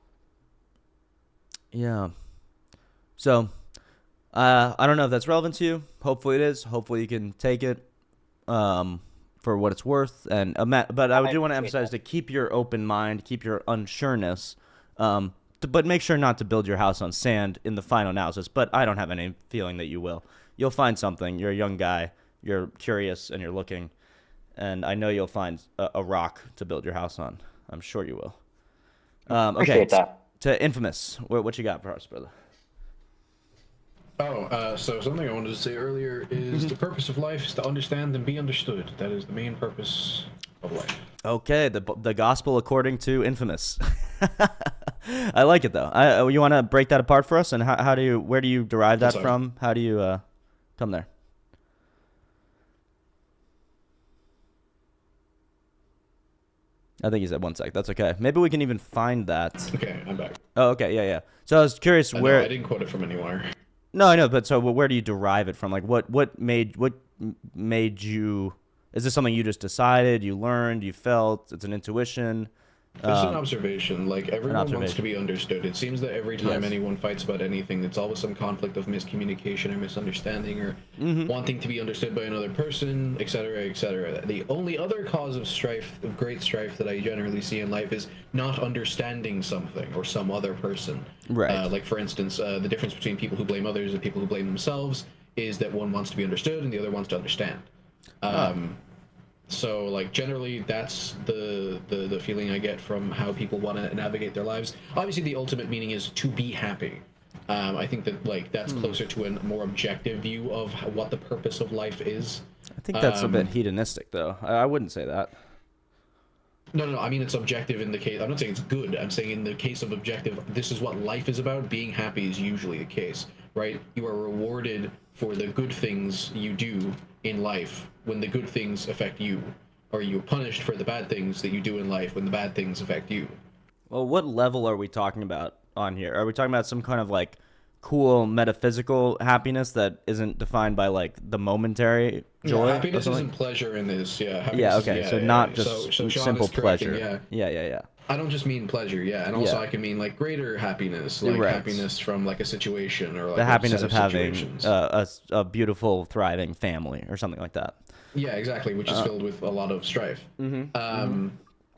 A: Yeah. So, I don't know if that's relevant to you. Hopefully it is. Hopefully you can take it. for what it's worth. And but I do want to
D: appreciate
A: emphasize
D: that.
A: to keep your open mind, keep your unsureness, but make sure not to build your house on sand in the final analysis. But I don't have any feeling that you will. You'll find something. You're a young guy. You're curious and you're looking, and I know you'll find a rock to build your house on. I'm sure you will. Okay,
D: Appreciate that.
A: to Infamous. What you got for us, brother?
C: So something I wanted to say earlier is the purpose of life is to understand and be understood. That is the main purpose of life.
A: Okay, the gospel according to Infamous. I like it though. You want to break that apart for us, and where do you derive that
C: Sorry.
A: from? How do you come there? I think he said 1 sec. That's okay. Maybe we can even find that.
C: Okay, I'm back.
A: Oh, okay, yeah. So I was curious
C: I know,
A: where.
C: I didn't quote it from anywhere.
A: No, I know, but so where do you derive it from? Like, what made you? Is this something you just decided, you learned, you felt? It's an intuition.
C: It's an observation. Like, everyone wants to
A: observation.
C: be understood. It seems that every time
A: Yes.
C: anyone fights about anything, it's always some conflict of miscommunication or misunderstanding or wanting to be understood by another person, etc., etc. The only other cause of strife, of great strife, that I generally see in life is not understanding something or some other person.
A: Right.
C: Like, for instance, the difference between people who blame others and people who blame themselves is that one wants to be understood and the other wants to understand. So, like, generally, that's the feeling I get from how people want to navigate their lives. Obviously, the ultimate meaning is to be happy. I think that, like, that's closer to a more objective view of what the purpose of life is.
A: I think that's a bit hedonistic, though. I wouldn't say that.
C: No. I mean, it's objective in the case. I'm not saying it's good. I'm saying in the case of objective, this is what life is about. Being happy is usually the case, right? You are rewarded for the good things you do in life when the good things affect you, or you're punished for the bad things that you do in life when the bad things affect you.
A: Well, what level are we talking about on here? Are we talking about some kind of like cool metaphysical happiness that isn't defined by like the momentary joy?
C: Yeah,
A: or
C: happiness
A: something?
C: isn't pleasure in this. Yeah. Happiness
A: Yeah.
C: is-
A: Okay. So not just
C: So Sean
A: simple
C: is correct,
A: pleasure. Yeah.
C: I don't just mean pleasure, and also
A: Yeah.
C: I can mean like greater happiness, like
A: Right.
C: happiness from like a situation or like
A: The
C: a
A: happiness
C: set
A: of having
C: situations.
A: a beautiful, thriving family or something like that.
C: Yeah, exactly, which is filled with a lot of strife.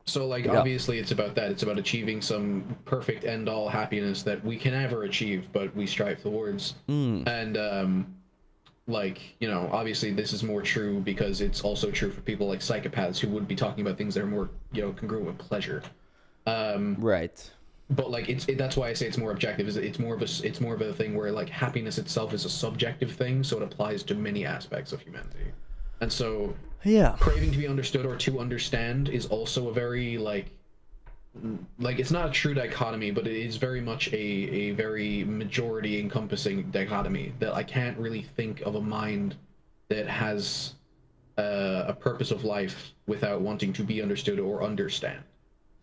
C: So, like, obviously it's about that. It's about achieving some perfect end-all happiness that we can never achieve, but we strive towards. And, like, you know, obviously this is more true because it's also true for people like psychopaths who would be talking about things that are more, you know, congruent with pleasure.
A: Right.
C: But like that's why I say it's more objective. Is it's more of a thing where like happiness itself is a subjective thing, so it applies to many aspects of humanity. And so
A: Yeah.
C: craving to be understood or to understand is also a very like it's not a true dichotomy, but it is very much a very majority encompassing dichotomy that I can't really think of a mind that has a purpose of life without wanting to be understood or understand.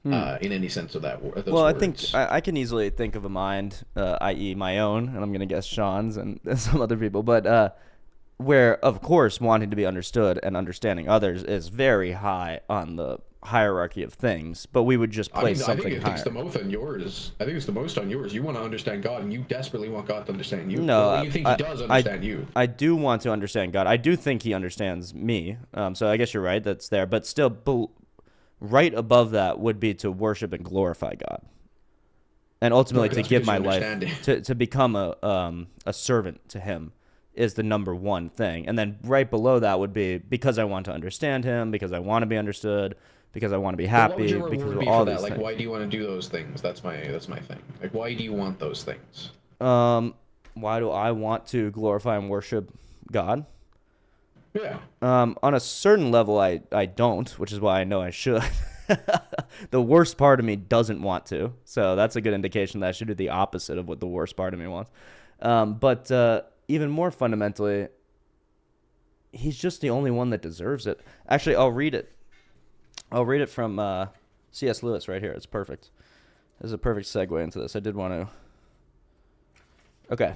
C: In any sense of that those
A: Well,
C: words.
A: I think I can easily think of a mind, i.e., my own, and I'm going to guess Sean's and some other people, but where, of course, wanting to be understood and understanding others is very high on the hierarchy of things, but we would just place
C: I
A: something
C: think it
A: higher.
C: takes the most on yours. I think it's the most on yours. You want to understand God, and you desperately want God to understand you.
A: No,
C: Well, you think He does understand you.
A: I do want to understand God. I do think He understands me. So I guess you're right. That's there, but still, right above that would be to worship and glorify God, and ultimately
C: No,
A: to
C: that's
A: give
C: because
A: my
C: you
A: life
C: understand
A: to become a servant to Him is the number one thing, and then right below that would be because I want to understand Him, because I want to be understood, because I want to be
C: But what would
A: happy,
C: your
A: because
C: reward
A: of
C: be
A: all
C: for
A: these
C: that? Like,
A: things.
C: why do you want to do those things? That's my thing. Like, why do you want those things?
A: Why do I want to glorify and worship God?
C: Yeah.
A: On a certain level, I don't, which is why I know I should. The worst part of me doesn't want to, so that's a good indication that I should do the opposite of what the worst part of me wants. But even more fundamentally, He's just the only one that deserves it. Actually, I'll read it. I'll read it from C.S. Lewis right here. It's perfect. This is a perfect segue into this. I did want to... Okay.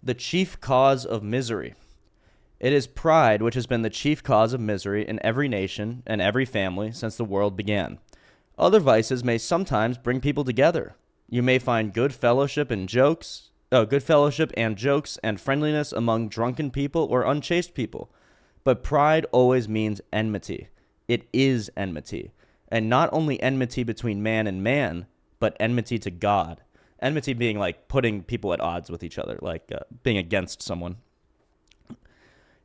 A: The chief cause of misery. It is pride which has been the chief cause of misery in every nation and every family since the world began. Other vices may sometimes bring people together. You may find good fellowship and jokes and friendliness among drunken people or unchaste people. But pride always means enmity. It is enmity. And not only enmity between man and man, but enmity to God. Enmity being like putting people at odds with each other, like being against someone.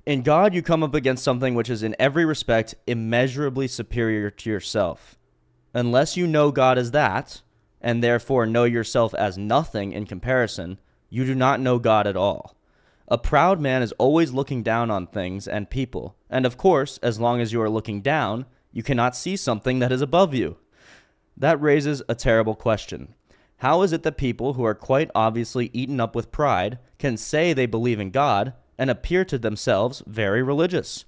A: In God, you come up against something which is in every respect immeasurably superior to yourself. Unless you know God as that, and therefore know yourself as nothing in comparison, you do not know God at all. A proud man is always looking down on things and people, and of course, as long as you are looking down, you cannot see something that is above you. That raises a terrible question. How is it that people who are quite obviously eaten up with pride can say they believe in God and appear to themselves very religious?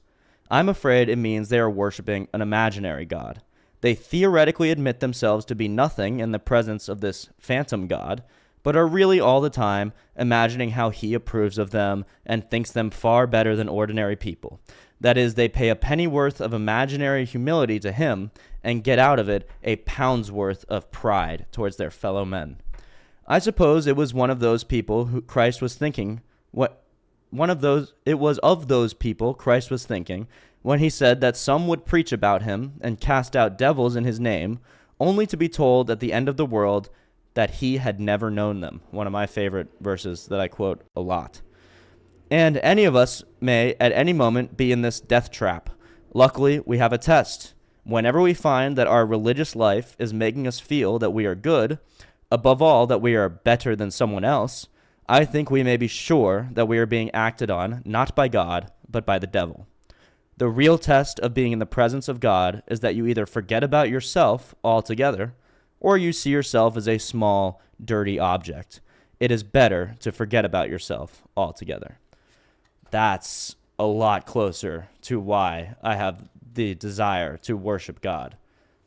A: I'm afraid it means they are worshiping an imaginary God. They theoretically admit themselves to be nothing in the presence of this phantom God, but are really all the time imagining how he approves of them and thinks them far better than ordinary people. That is, they pay a pennyworth of imaginary humility to him and get out of it a pound's worth of pride towards their fellow men. I suppose it was one of those people who Christ was thinking it was of those people Christ was thinking when he said that some would preach about him and cast out devils in his name, only to be told at the end of the world that he had never known them. One of my favorite verses that I quote a lot. And any of us may at any moment be in this death trap. Luckily, we have a test. Whenever we find that our religious life is making us feel that we are good, above all that we are better than someone else, I think we may be sure that we are being acted on not by God, but by the devil. The real test of being in the presence of God is that you either forget about yourself altogether, or you see yourself as a small, dirty object. It is better to forget about yourself altogether. That's a lot closer to why I have the desire to worship God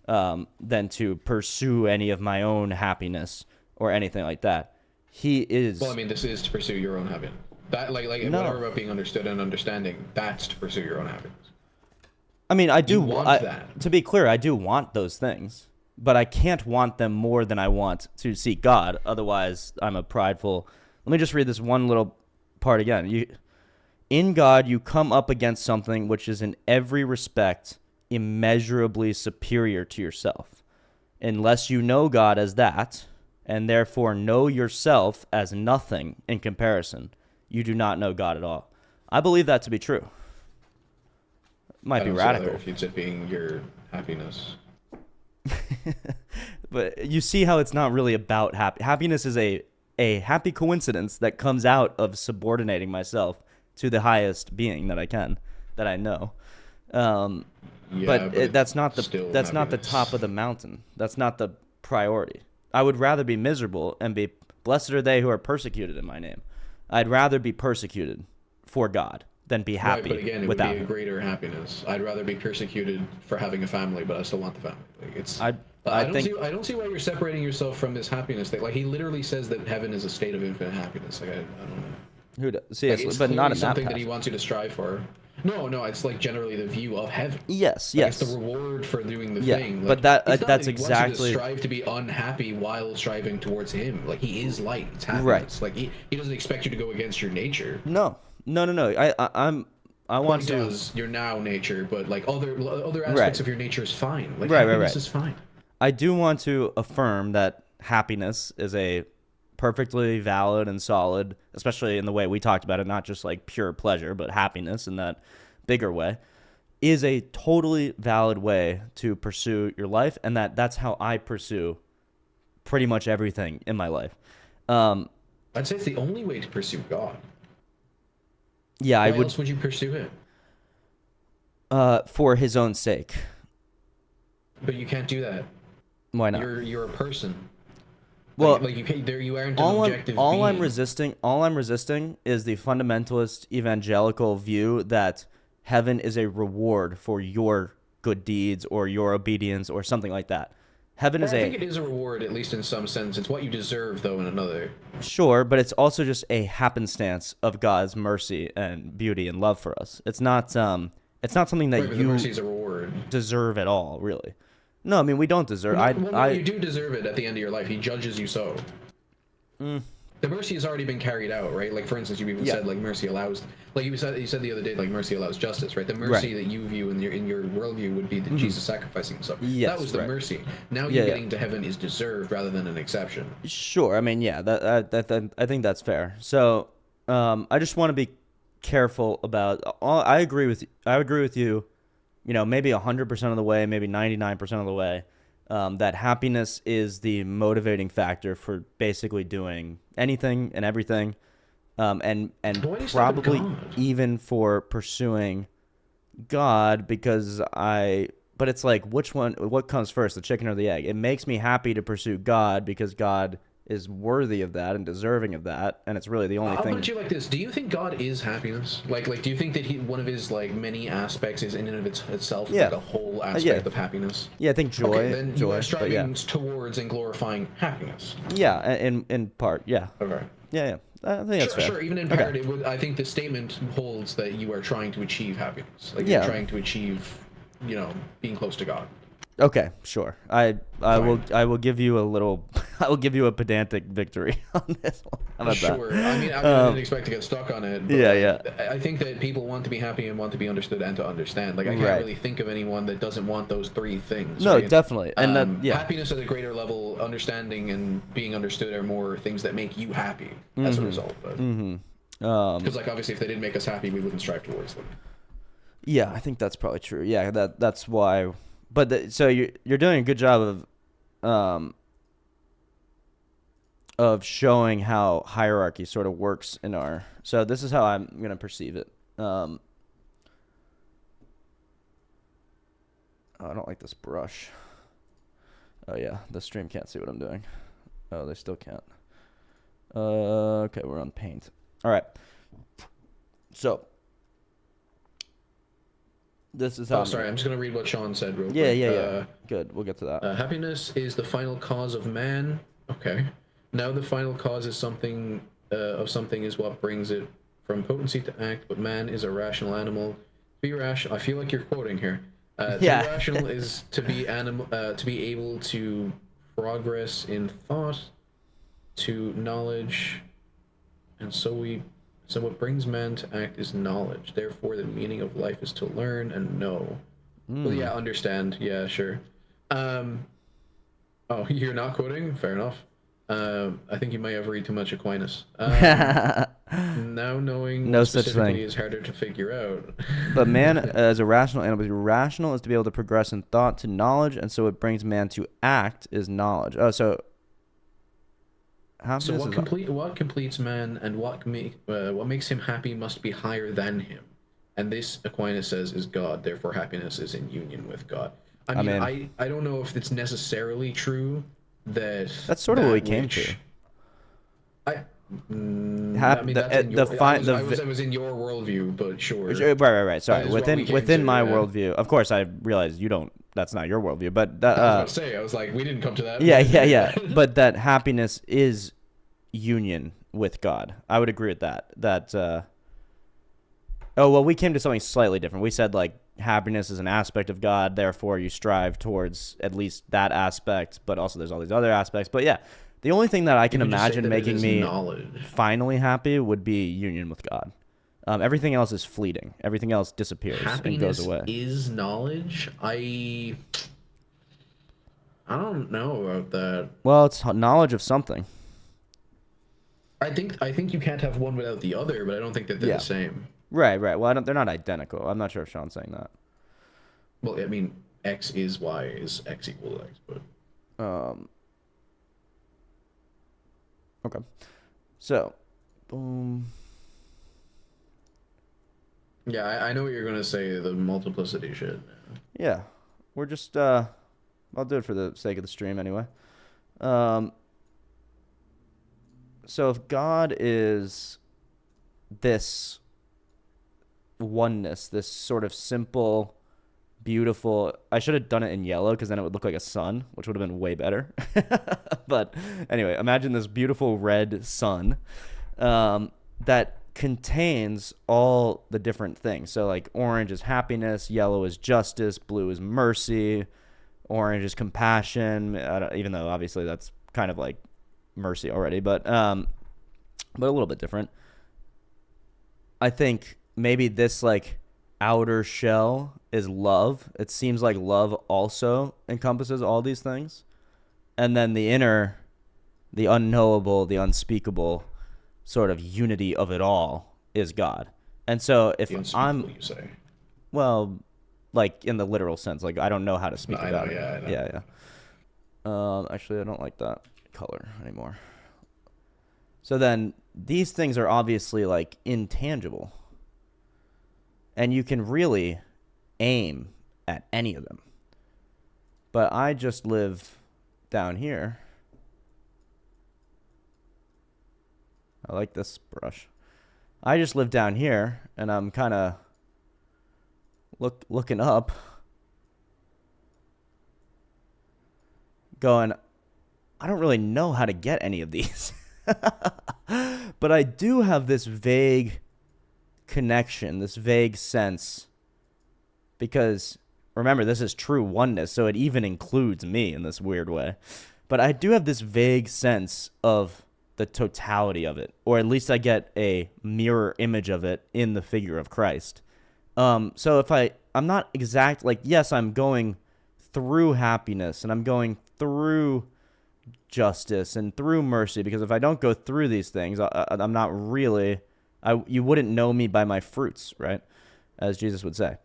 A: than to pursue any of my own happiness or anything like that. He is...
C: Well, I mean, this is to pursue your own happiness. That, like
A: No.
C: whatever about being understood and understanding, that's to pursue your own happiness.
A: I mean, I do
C: You want that.
A: To be clear, I do want those things, but I can't want them more than I want to seek God. Otherwise, I'm a prideful... Let me just read this one little part again. In God, you come up against something which is in every respect immeasurably superior to yourself. Unless you know God as that, and therefore know yourself as nothing in comparison, you do not know God at all. I believe that to be true. Might be radical.
C: If it's it being your happiness.
A: But you see how it's not really about happiness is a happy coincidence that comes out of subordinating myself to the highest being that I know. That's not the top of the mountain. That's not the priority. I would rather be miserable and be blessed are they who are persecuted in my name. I'd rather be persecuted for God than be happy
C: but again, it
A: without
C: would be a
A: him.
C: greater happiness. I'd rather be persecuted for having a family, but I still want the family. Like it's.
A: I
C: don't see why you're separating yourself from this happiness thing. Like he literally says that heaven is a state of infinite happiness. Like I don't know.
A: Seriously, but not in that
C: something that
A: passage.
C: he wants you to strive for. No, it's like generally the view of heaven.
A: Yes.
C: It's the reward for doing the thing.
A: Like, but that's exactly.
C: He wants you to strive to be unhappy while striving towards him. Like he is light. It's happiness.
A: Right.
C: Like he doesn't expect you to go against your nature.
A: No. I want to.
C: Does your now nature, but like other aspects of your nature is fine. Like happiness is fine.
A: I do want to affirm that happiness is a perfectly valid and solid, especially in the way we talked about it, not just like pure pleasure, but happiness in that bigger way, is a totally valid way to pursue your life, and that's how I pursue pretty much everything in my life.
C: I'd say it's the only way to pursue God.
A: Yeah,
C: Why else would you pursue him?
A: For his own sake.
C: But you can't do that.
A: Why not?
C: You're a person.
A: Well,
C: like you aren't an objective being.
A: All I'm resisting is the fundamentalist evangelical view that heaven is a reward for your good deeds or your obedience or something like that. Heaven is
C: I think it is a reward, at least in some sense. It's what you deserve, though, in another.
A: Sure, but it's also just a happenstance of God's mercy and beauty and love for us. It's not something that you
C: mercy is a reward.
A: Deserve at all, really. No, I mean we don't deserve.
C: You do deserve it at the end of your life. He judges you so. the mercy has already been carried out, right? Like, for instance, you even
A: Yeah.
C: said like mercy allows, like you said the other day, like mercy allows justice, right? The mercy
A: Right.
C: that you view in your worldview would be the Jesus sacrificing himself. That
A: Yes,
C: was the
A: right.
C: mercy. Now you
A: Yeah, yeah.
C: getting to heaven is deserved rather than an exception.
A: Sure. I mean, yeah, that I think that's fair. So, I just want to be careful about. I agree with. I agree with you. You know, maybe 100% of the way, maybe 99% of the way. That happiness is the motivating factor for basically doing anything and everything, and
C: Why do you stop at
A: probably
C: God?
A: even for pursuing God because but it's like what comes first, the chicken or the egg? It makes me happy to pursue God because God is worthy of that and deserving of that, and it's really the only
C: I'll put it
A: thing.
C: to you like this: do you think God is happiness? Like, do you think that one of his like many aspects is in and of itself
A: Yeah.
C: like a whole
A: Yeah.
C: aspect of happiness?
A: Yeah, I think
C: Okay,
A: joy,
C: then you are
A: but yeah.
C: striving towards and glorifying happiness.
A: Yeah, in part, yeah.
C: Okay.
A: Yeah, yeah. I think that's
C: Sure,
A: fair.
C: sure. Even in
A: Okay.
C: part, I think the statement holds that you are trying to achieve happiness. Like you're
A: Yeah.
C: trying to achieve, being close to God.
A: Okay, sure.
C: Fine.
A: I will give you a little I will give you a pedantic victory on this one. How about
C: Sure.
A: that?
C: I didn't expect to get stuck on it. But
A: Yeah,
C: like,
A: yeah.
C: I think that people want to be happy and want to be understood and to understand. Like I can't
A: Right.
C: really think of anyone that doesn't want those three things.
A: No,
C: Right?
A: definitely. And that yeah.
C: Happiness at a greater level, understanding and being understood are more things that make you happy as a result. But because like obviously, if they didn't make us happy, we wouldn't strive towards them.
A: Yeah, I think that's probably true. Yeah, that's why. But so you're doing a good job of showing how hierarchy sort of works in our. So this is how I'm gonna perceive it. Oh, I don't like this brush. Oh yeah, the stream can't see what I'm doing. Oh, they still can't. Okay, we're on paint. All right. So this is how.
C: Oh, sorry. I'm just gonna read what Sean said real
A: Yeah,
C: quick.
A: yeah. Good. We'll get to that.
C: Happiness is the final cause of man. Okay. Now the final cause is something of something is what brings it from potency to act. But man is a rational animal. Be rational. I feel like you're quoting here. To
A: Yeah.
C: be rational is to be to be able to progress in thought, to knowledge, and so what brings man to act is knowledge. Therefore, the meaning of life is to learn and know. Well, yeah, understand. Yeah, sure. Oh, you're not quoting? Fair enough. I think you might have read too much Aquinas. Now knowing
A: No
C: what
A: such
C: specifically
A: thing.
C: is harder to figure out.
A: But man, as a rational animal, rational is to be able to progress in thought to knowledge, and so what brings man to act is knowledge. Oh, so
C: So what completes man and what makes him happy must be higher than him. And this, Aquinas says, is God. Therefore, happiness is in union with God. I mean, I don't know if it's necessarily true that
A: that's sort of what we came to.
C: I mean, that's in your, I was in your worldview, but sure.
A: Right. Sorry, within my worldview. Of course, I realize you don't. That's not your worldview, but that,
C: I was about to say, I was like, we didn't come to that.
A: Yeah. But that happiness is union with God. I would agree with that. We came to something slightly different. We said like happiness is an aspect of God, therefore you strive towards at least that aspect, but also there's all these other aspects. But yeah, the only thing that I can imagine making me finally happy would be union with God. Everything else is fleeting. Everything else disappears and goes away.
C: Is knowledge? I don't know about that.
A: Well, it's knowledge of something.
C: I think you can't have one without the other, but I don't think that they're the same.
A: Right. Well, they're not identical. I'm not sure if Sean's saying that.
C: Well, I mean, X is Y is X equal to X, but
A: okay. So, boom.
C: Yeah, I know what you're gonna say. The multiplicity shit.
A: Yeah, we're just I'll do it for the sake of the stream anyway. So if God is this oneness, this sort of simple, beautiful. I should have done it in yellow because then it would look like a sun, which would have been way better. But anyway, imagine this beautiful red sun that contains all the different things. So like orange is happiness, yellow is justice, blue is mercy, orange is compassion, even though obviously that's kind of like mercy already. But but a little bit different. I think maybe this like outer shell is love. It seems like love also encompasses all these things. And then the inner, the unknowable, the unspeakable sort of unity of it all is God. And so if I'm,
C: you say.
A: well, like in the literal sense, like I don't know how to speak
C: No,
A: about
C: I know,
A: it.
C: yeah, I know.
A: Yeah, yeah. Actually, I don't like that color anymore. So then these things are obviously like intangible. And you can really aim at any of them. But I just live down here. I like this brush. I just live down here, and I'm kind of looking up, going, I don't really know how to get any of these. But I do have this vague connection, this vague sense, because remember, this is true oneness, so it even includes me in this weird way. But I do have this vague sense of the totality of it, or at least I get a mirror image of it in the figure of Christ. So if I'm not exact, like, yes, I'm going through happiness and I'm going through justice and through mercy, because if I don't go through these things, I'm not really, you wouldn't know me by my fruits, right? As Jesus would say.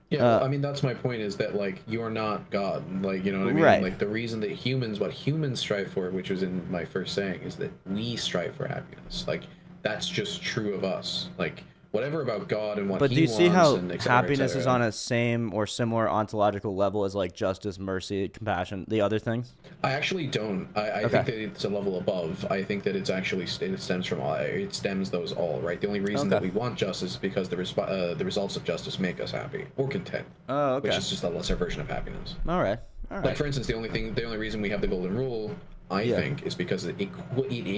C: Yeah, well, I mean, that's my point, is that, like, you're not God. Like, you know what I mean?
A: Right.
C: Like, the reason that what humans strive for, which was in my first saying, is that we strive for happiness. Like, that's just true of us. Like, whatever about God and what
A: But
C: he
A: do you
C: wants,
A: see how
C: and et cetera,
A: happiness is on a same or similar ontological level as like justice, mercy, compassion, the other things?
C: I actually don't. I think that it's a level above. I think that it's actually, it stems from it stems those all, right? The only reason that we want justice is because the results of justice make us happy or content.
A: Oh, okay.
C: Which is just a lesser version of happiness.
A: All right.
C: Like, for instance, the only reason we have the golden rule, I think, is because it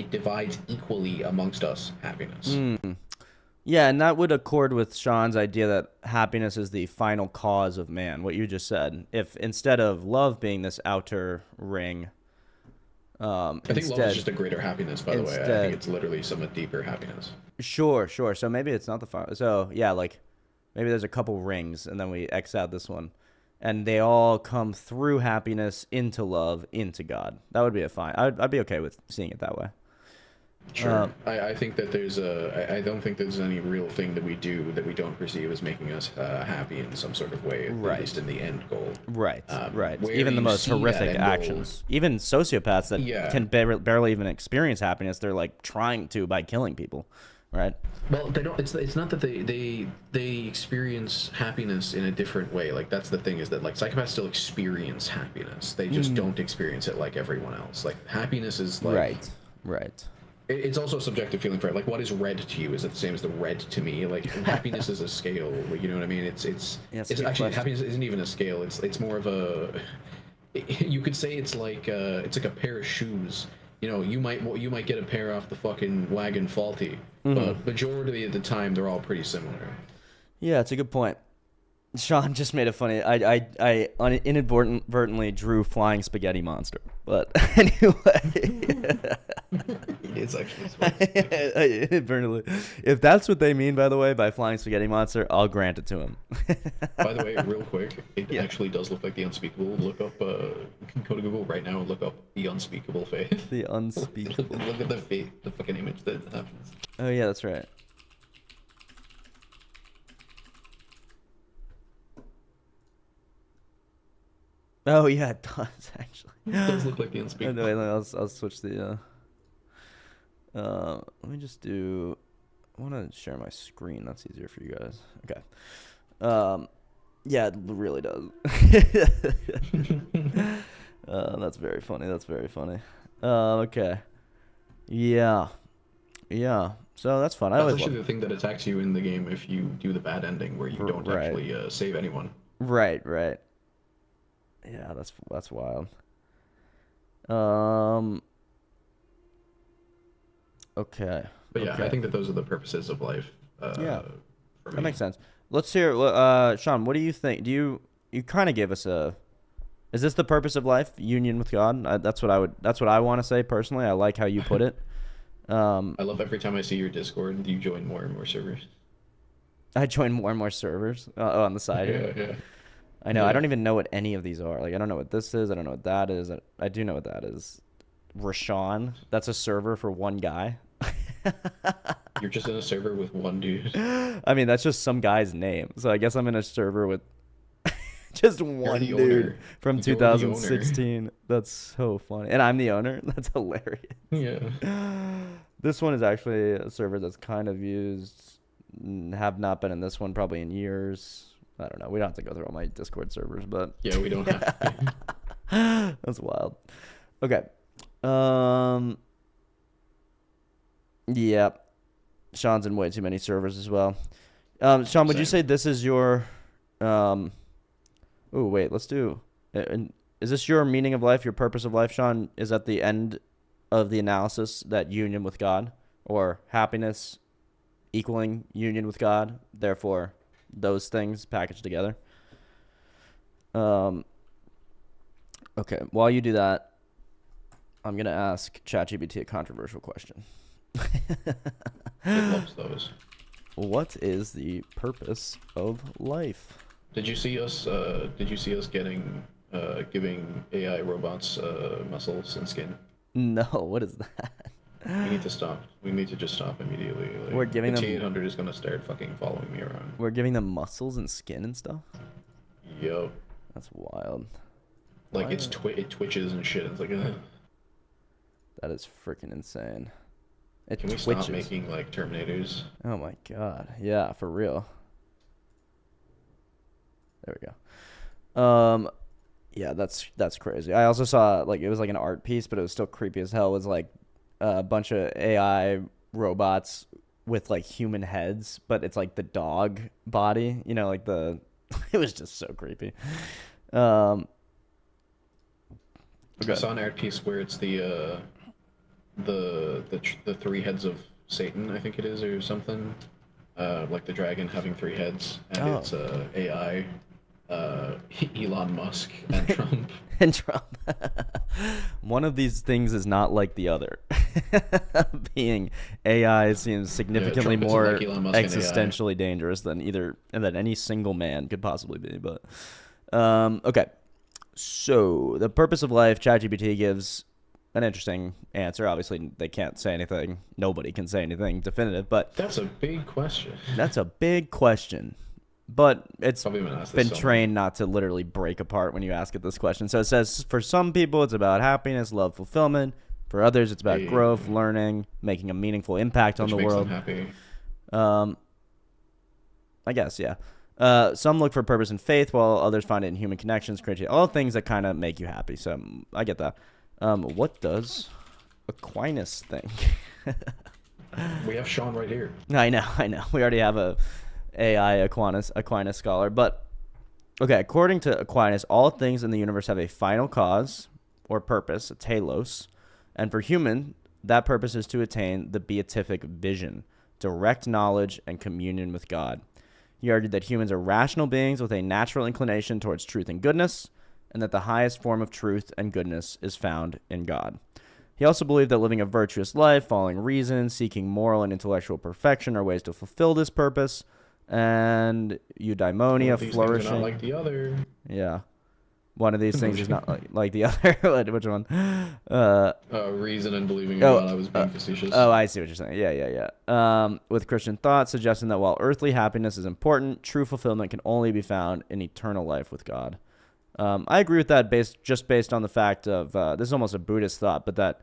C: divides equally amongst us happiness.
A: Yeah, and that would accord with Sean's idea that happiness is the final cause of man, what you just said. If instead of love being this outer ring,
C: I think love is just a greater happiness, by the way. I think it's literally some deeper happiness.
A: Sure. So maybe it's not the final. So, yeah, like, maybe there's a couple rings, and then we X out this one. And they all come through happiness into love, into God. That would be a fine. I'd be okay with seeing it that way.
C: Sure. I think that I don't think there's any real thing that we do that we don't perceive as making us happy in some sort of way, at least in the end goal.
A: Right. Even the most horrific actions. Even sociopaths that can barely even experience happiness, they're like trying to by killing people, right?
C: Well, they don't. It's not that they experience happiness in a different way. Like, that's the thing, is that, like, psychopaths still experience happiness. They just don't experience it like everyone else. Like, happiness is like
A: right.
C: It's also a subjective feeling for it. Like, what is red to you? Is it the same as the red to me? Like, happiness is a scale. You know what I mean? It's actually, happiness isn't even a scale. It's more of a. You could say it's like a pair of shoes. You know, you might get a pair off the fucking wagon faulty, but majority of the time they're all pretty similar.
A: Yeah, it's a good point. Sean just made it funny. I inadvertently drew flying spaghetti monster, but anyway.
C: It's actually
A: inadvertently. If that's what they mean, by the way, by flying spaghetti monster, I'll grant it to him.
C: By the way, real quick, it actually does look like the unspeakable. Look up. You can go to Google right now and look up the unspeakable faith.
A: The unspeakable.
C: Look at the fucking image that happens.
A: Oh yeah, that's right. Oh yeah, it does actually.
C: It does look like the unspeakable.
A: Anyway, I'll switch the. Let me just do. I want to share my screen. That's easier for you guys. Okay. Yeah, it really does. That's very funny. Okay. Yeah. So that's fun.
C: That's actually the thing that attacks you in the game if you do the bad ending, where you don't actually save anyone.
A: Right. Yeah, that's wild. Okay.
C: But yeah, I think that those are the purposes of life.
A: Yeah,
C: for me.
A: that makes sense. Let's hear, Sean. What do you think? You kind of gave us a. Is this the purpose of life? Union with God. That's what I want to say personally. I like how you put it.
C: I love every time I see your Discord, you join more and more servers.
A: I join more and more servers on the side here.
C: Yeah.
A: I know. I
C: Yeah.
A: don't even know what any of these are. Like, I don't know what this is. I don't know what that is. I do know what that is. Rashawn. That's a server for one guy.
C: You're just in a server with one dude.
A: I mean, that's just some guy's name. So I guess I'm in a server with just one
C: the
A: dude
C: owner.
A: from
C: You're the owner.
A: 2016. That's so funny. And I'm the owner. That's hilarious.
C: Yeah.
A: This one is actually a server that's kind of used. Have not been in this one probably in years. I don't know. We don't have to go through all my Discord servers, but
C: Yeah, we don't have to.
A: that's wild. Okay. Yeah. Sean's in way too many servers as well. Sean, would you say
C: Same.
A: this is your oh wait, let's do is this your meaning of life, your purpose of life, Sean? Is at the end of the analysis that union with God or happiness equaling union with God, therefore those things packaged together? Okay, while you do that, I'm going to ask ChatGPT a controversial question.
C: It loves those.
A: What is the purpose of life?
C: Did you see us? Getting giving AI robots muscles and skin?
A: No, what is that?
C: We need to stop. We need to just stop immediately. Like,
A: We're giving
C: the
A: them-
C: T800 is gonna start fucking following me around.
A: We're giving them muscles and skin and stuff?
C: Yo,
A: That's wild.
C: like
A: Why
C: it twitches and shit. It's like, ugh.
A: That is freaking insane. It
C: Can we
A: twitches.
C: stop making like Terminators?
A: Oh my god. Yeah, for real. There we go. Yeah, that's crazy. I also saw like it was like an art piece, but it was still creepy as hell. It was like a bunch of AI robots with like human heads, but it's like the dog body, you know, like the it was just so creepy.
C: I saw an art piece where it's the three heads of Satan, I think it is, or something. Like the dragon having three heads, and
A: Oh.
C: it's AI, Elon Musk, and Trump.
A: And Trump. One of these things is not like the other. Being AI seems significantly
C: Trump isn't
A: more
C: like Elon Musk and AI.
A: existentially dangerous than any single man could possibly be. But okay, so the purpose of life, ChatGPT gives an interesting answer. Obviously, they can't say anything. Nobody can say anything definitive, but
C: That's a big question.
A: that's a big question. But it's
C: Probably been asked this
A: been
C: so much.
A: trained not to literally break apart when you ask it this question. So it says for some people it's about happiness, love, fulfillment. For others it's about
C: Hey.
A: growth, learning, making a meaningful impact on
C: Which
A: the
C: makes
A: world.
C: them happy.
A: I guess, yeah. Some look for purpose in faith, while others find it in human connections, creativity, all things that kind of make you happy. So I get that. What does Aquinas think?
C: We have Sean right here.
A: I know. We already have a AI Aquinas scholar, but okay. According to Aquinas, all things in the universe have a final cause or purpose, a telos, and for human, that purpose is to attain the beatific vision, direct knowledge, and communion with God. He argued that humans are rational beings with a natural inclination towards truth and goodness, and that the highest form of truth and goodness is found in God. He also believed that living a virtuous life, following reason, seeking moral and intellectual perfection are ways to fulfill this purpose, and
C: One
A: eudaimonia,
C: of these things
A: flourishing.
C: are not like the other.
A: Yeah. One of these things is not like the other. Which one?
C: Reason and believing in
A: Oh,
C: God. I was being facetious.
A: Oh, I see what you're saying. Yeah. With Christian thought suggesting that while earthly happiness is important, true fulfillment can only be found in eternal life with God. I agree with that based on the fact of this is almost a Buddhist thought, but that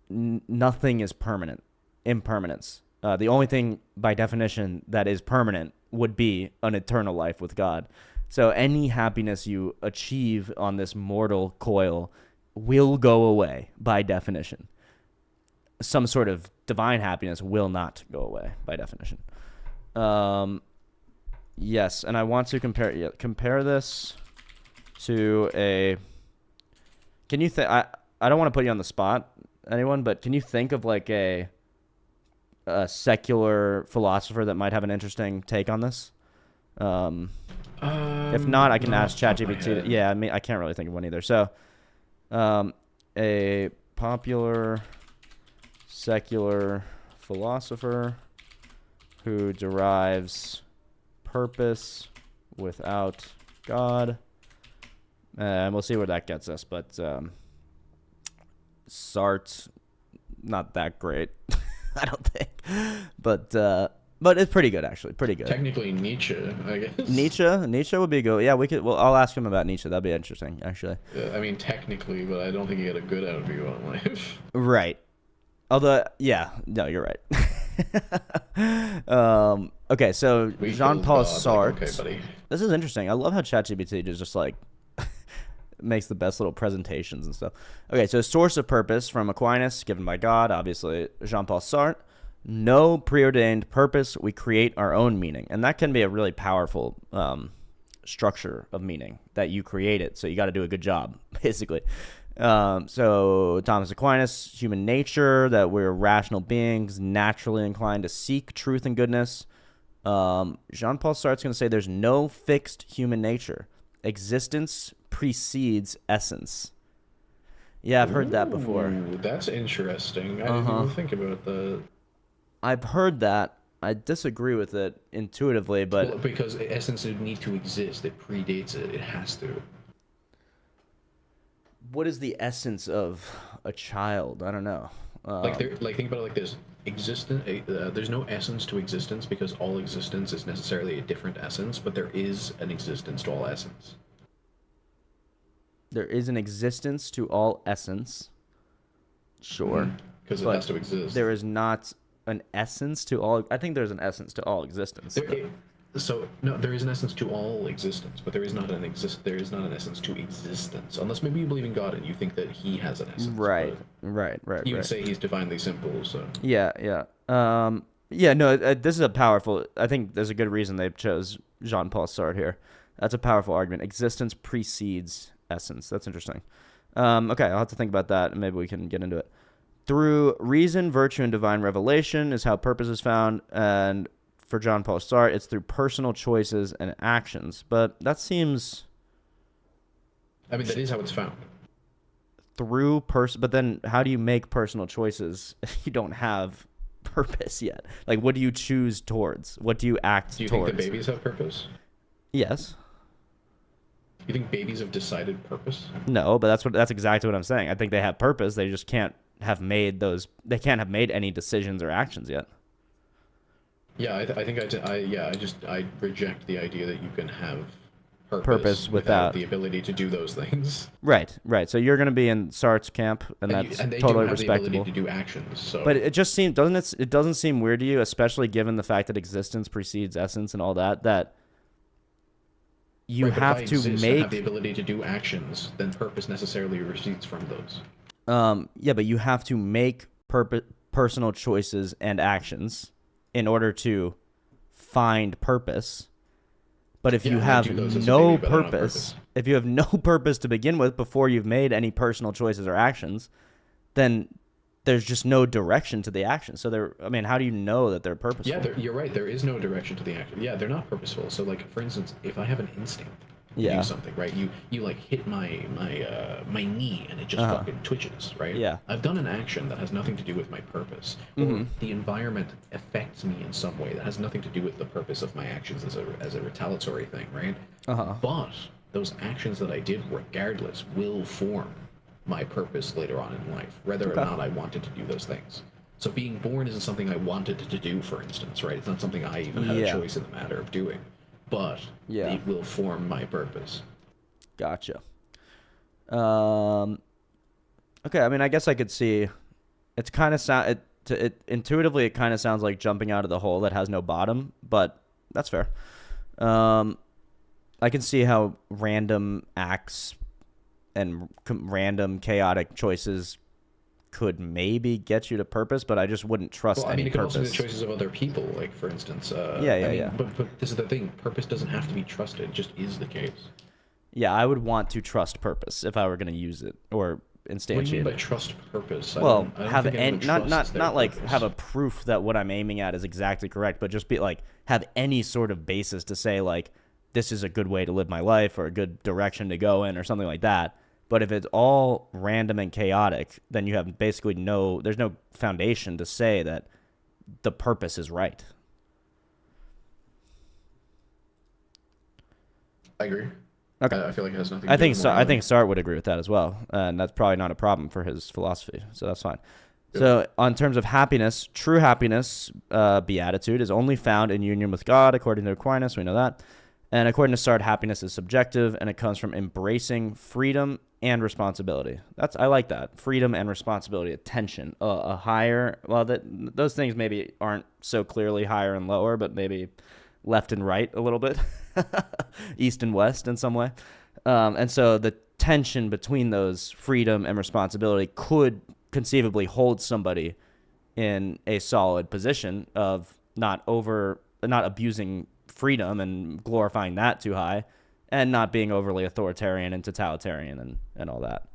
A: nothing is permanent. Impermanence. The only thing by definition that is permanent would be an eternal life with God. So any happiness you achieve on this mortal coil will go away by definition. Some sort of divine happiness will not go away by definition. Yes, and I want to compare this to a. Can you think? I don't want to put you on the spot, anyone, but can you think of like a secular philosopher that might have an interesting take on this? If not, I can
C: not
A: ask
C: off the top of my
A: ChatGPT.
C: head.
A: Yeah, I mean, I can't really think of one either. So, a popular secular philosopher who derives purpose without God. And we'll see where that gets us, but Sartre, not that great, I don't think. But it's pretty good, actually. Pretty good.
C: Technically Nietzsche, I guess.
A: Nietzsche would be good. Yeah, we could. Well, I'll ask him about Nietzsche. That'd be interesting, actually.
C: I mean, technically, but I don't think he had a good outview on life.
A: Right. Although, yeah, no, you're right. Okay, so Jean-Paul Sartre.
C: Okay, buddy.
A: This is interesting. I love how ChatGPT just like makes the best little presentations and stuff. Okay, so source of purpose from Aquinas, given by God, obviously Jean-Paul Sartre. No preordained purpose. We create our own meaning, and that can be a really powerful structure of meaning that you create it. So you got to do a good job, basically. So Thomas Aquinas, human nature, that we're rational beings, naturally inclined to seek truth and goodness. Jean-Paul Sartre's going to say there's no fixed human nature. Existence precedes essence. Yeah, I've heard that before.
C: Ooh, that's interesting. I didn't even think about that.
A: I've heard that. I disagree with it intuitively, but...
C: Well, because essence would need to exist. It predates it. It has to.
A: What is the essence of a child? I don't know.
C: Think about it like this. There's no essence to existence because all existence is necessarily a different essence, but there is an existence to all essence.
A: There is an existence to all essence. Sure.
C: Because it has to exist.
A: There is not an essence to all... I think there's an essence to all existence.
C: There is an essence to all existence, but there is not an essence to existence. Unless maybe you believe in God and you think that he has an essence.
A: Right.
C: You would say he's divinely simple, so...
A: Yeah. This is a powerful... I think there's a good reason they chose Jean-Paul Sartre here. That's a powerful argument. Existence precedes essence. That's interesting. Okay, I'll have to think about that, and maybe we can get into it. Through reason, virtue, and divine revelation is how purpose is found, and for Jean-Paul Sartre, it's through personal choices and actions. But that seems...
C: I mean, that is how it's found.
A: But then how do you make personal choices if you don't have purpose yet? Like, what do you choose towards? What do you act towards?
C: Do you think the babies have purpose?
A: Yes.
C: You think babies have decided purpose?
A: No, but that's exactly what I'm saying. I think they have purpose. They just can't have made any decisions or actions yet.
C: Yeah, I reject the idea that you can have
A: purpose without
C: the ability to do those things.
A: Right. So you're going to be in Sartre's camp, and that's
C: and they
A: totally
C: do have
A: respectable.
C: the ability to do actions. So.
A: But it just seems it doesn't seem weird to you, especially given the fact that existence precedes essence and all that you have to
C: have the ability to do actions, then purpose necessarily recedes from those.
A: Yeah, but you have to make personal choices and actions in order to find purpose. But if you have no purpose, if you have no purpose to begin with before you've made any personal choices or actions, then there's just no direction to the action. So how do you know that they're purposeful?
C: Yeah, you're right. There is no direction to the action. Yeah, they're not purposeful. So, like, for instance, if I have an instinct to do something, right? You like hit my knee and it just fucking twitches, right?
A: Yeah.
C: I've done an action that has nothing to do with my purpose, or the environment affects me in some way that has nothing to do with the purpose of my actions as a retaliatory thing, right? But those actions that I did, regardless, will form my purpose later on in life, whether or not I wanted to do those things. So being born isn't something I wanted to do, for instance, right? It's not something I even had a choice in the matter of doing, but it will form my purpose.
A: Gotcha. Okay, I mean, I guess I could see. It's kind of intuitively, it kind of sounds like jumping out of the hole that has no bottom, but that's fair. I can see how random acts and random chaotic choices could maybe get you to purpose, but I just wouldn't trust any
C: it could
A: purpose.
C: Also be the choices of other people, like, for instance. But this is the thing. Purpose doesn't have to be trusted. It just is the case.
A: Yeah, I would want to trust purpose if I were going to use it or instantiate
C: What do you mean by
A: it.
C: trust purpose?
A: Well,
C: I don't
A: have
C: think
A: not like have a proof that what I'm aiming at is exactly correct, but just be like have any sort of basis to say like this is a good way to live my life or a good direction to go in or something like that. But if it's all random and chaotic, then you have basically there's no foundation to say that the purpose is right.
C: I agree.
A: Okay.
C: I feel like it has nothing.
A: I
C: to do
A: think
C: with
A: so. I
C: morality.
A: think Sartre would agree with that as well, and that's probably not a problem for his philosophy. So that's fine. So, on terms of happiness, true happiness, beatitude, is only found in union with God, according to Aquinas. We know that. And according to Sartre, happiness is subjective, and it comes from embracing freedom and responsibility. I like that. Freedom and responsibility, attention, a higher. Well, those things maybe aren't so clearly higher and lower, but maybe left and right a little bit, east and west in some way. And so the tension between those freedom and responsibility could conceivably hold somebody in a solid position of not abusing freedom and glorifying that too high, and not being overly authoritarian and totalitarian and all that.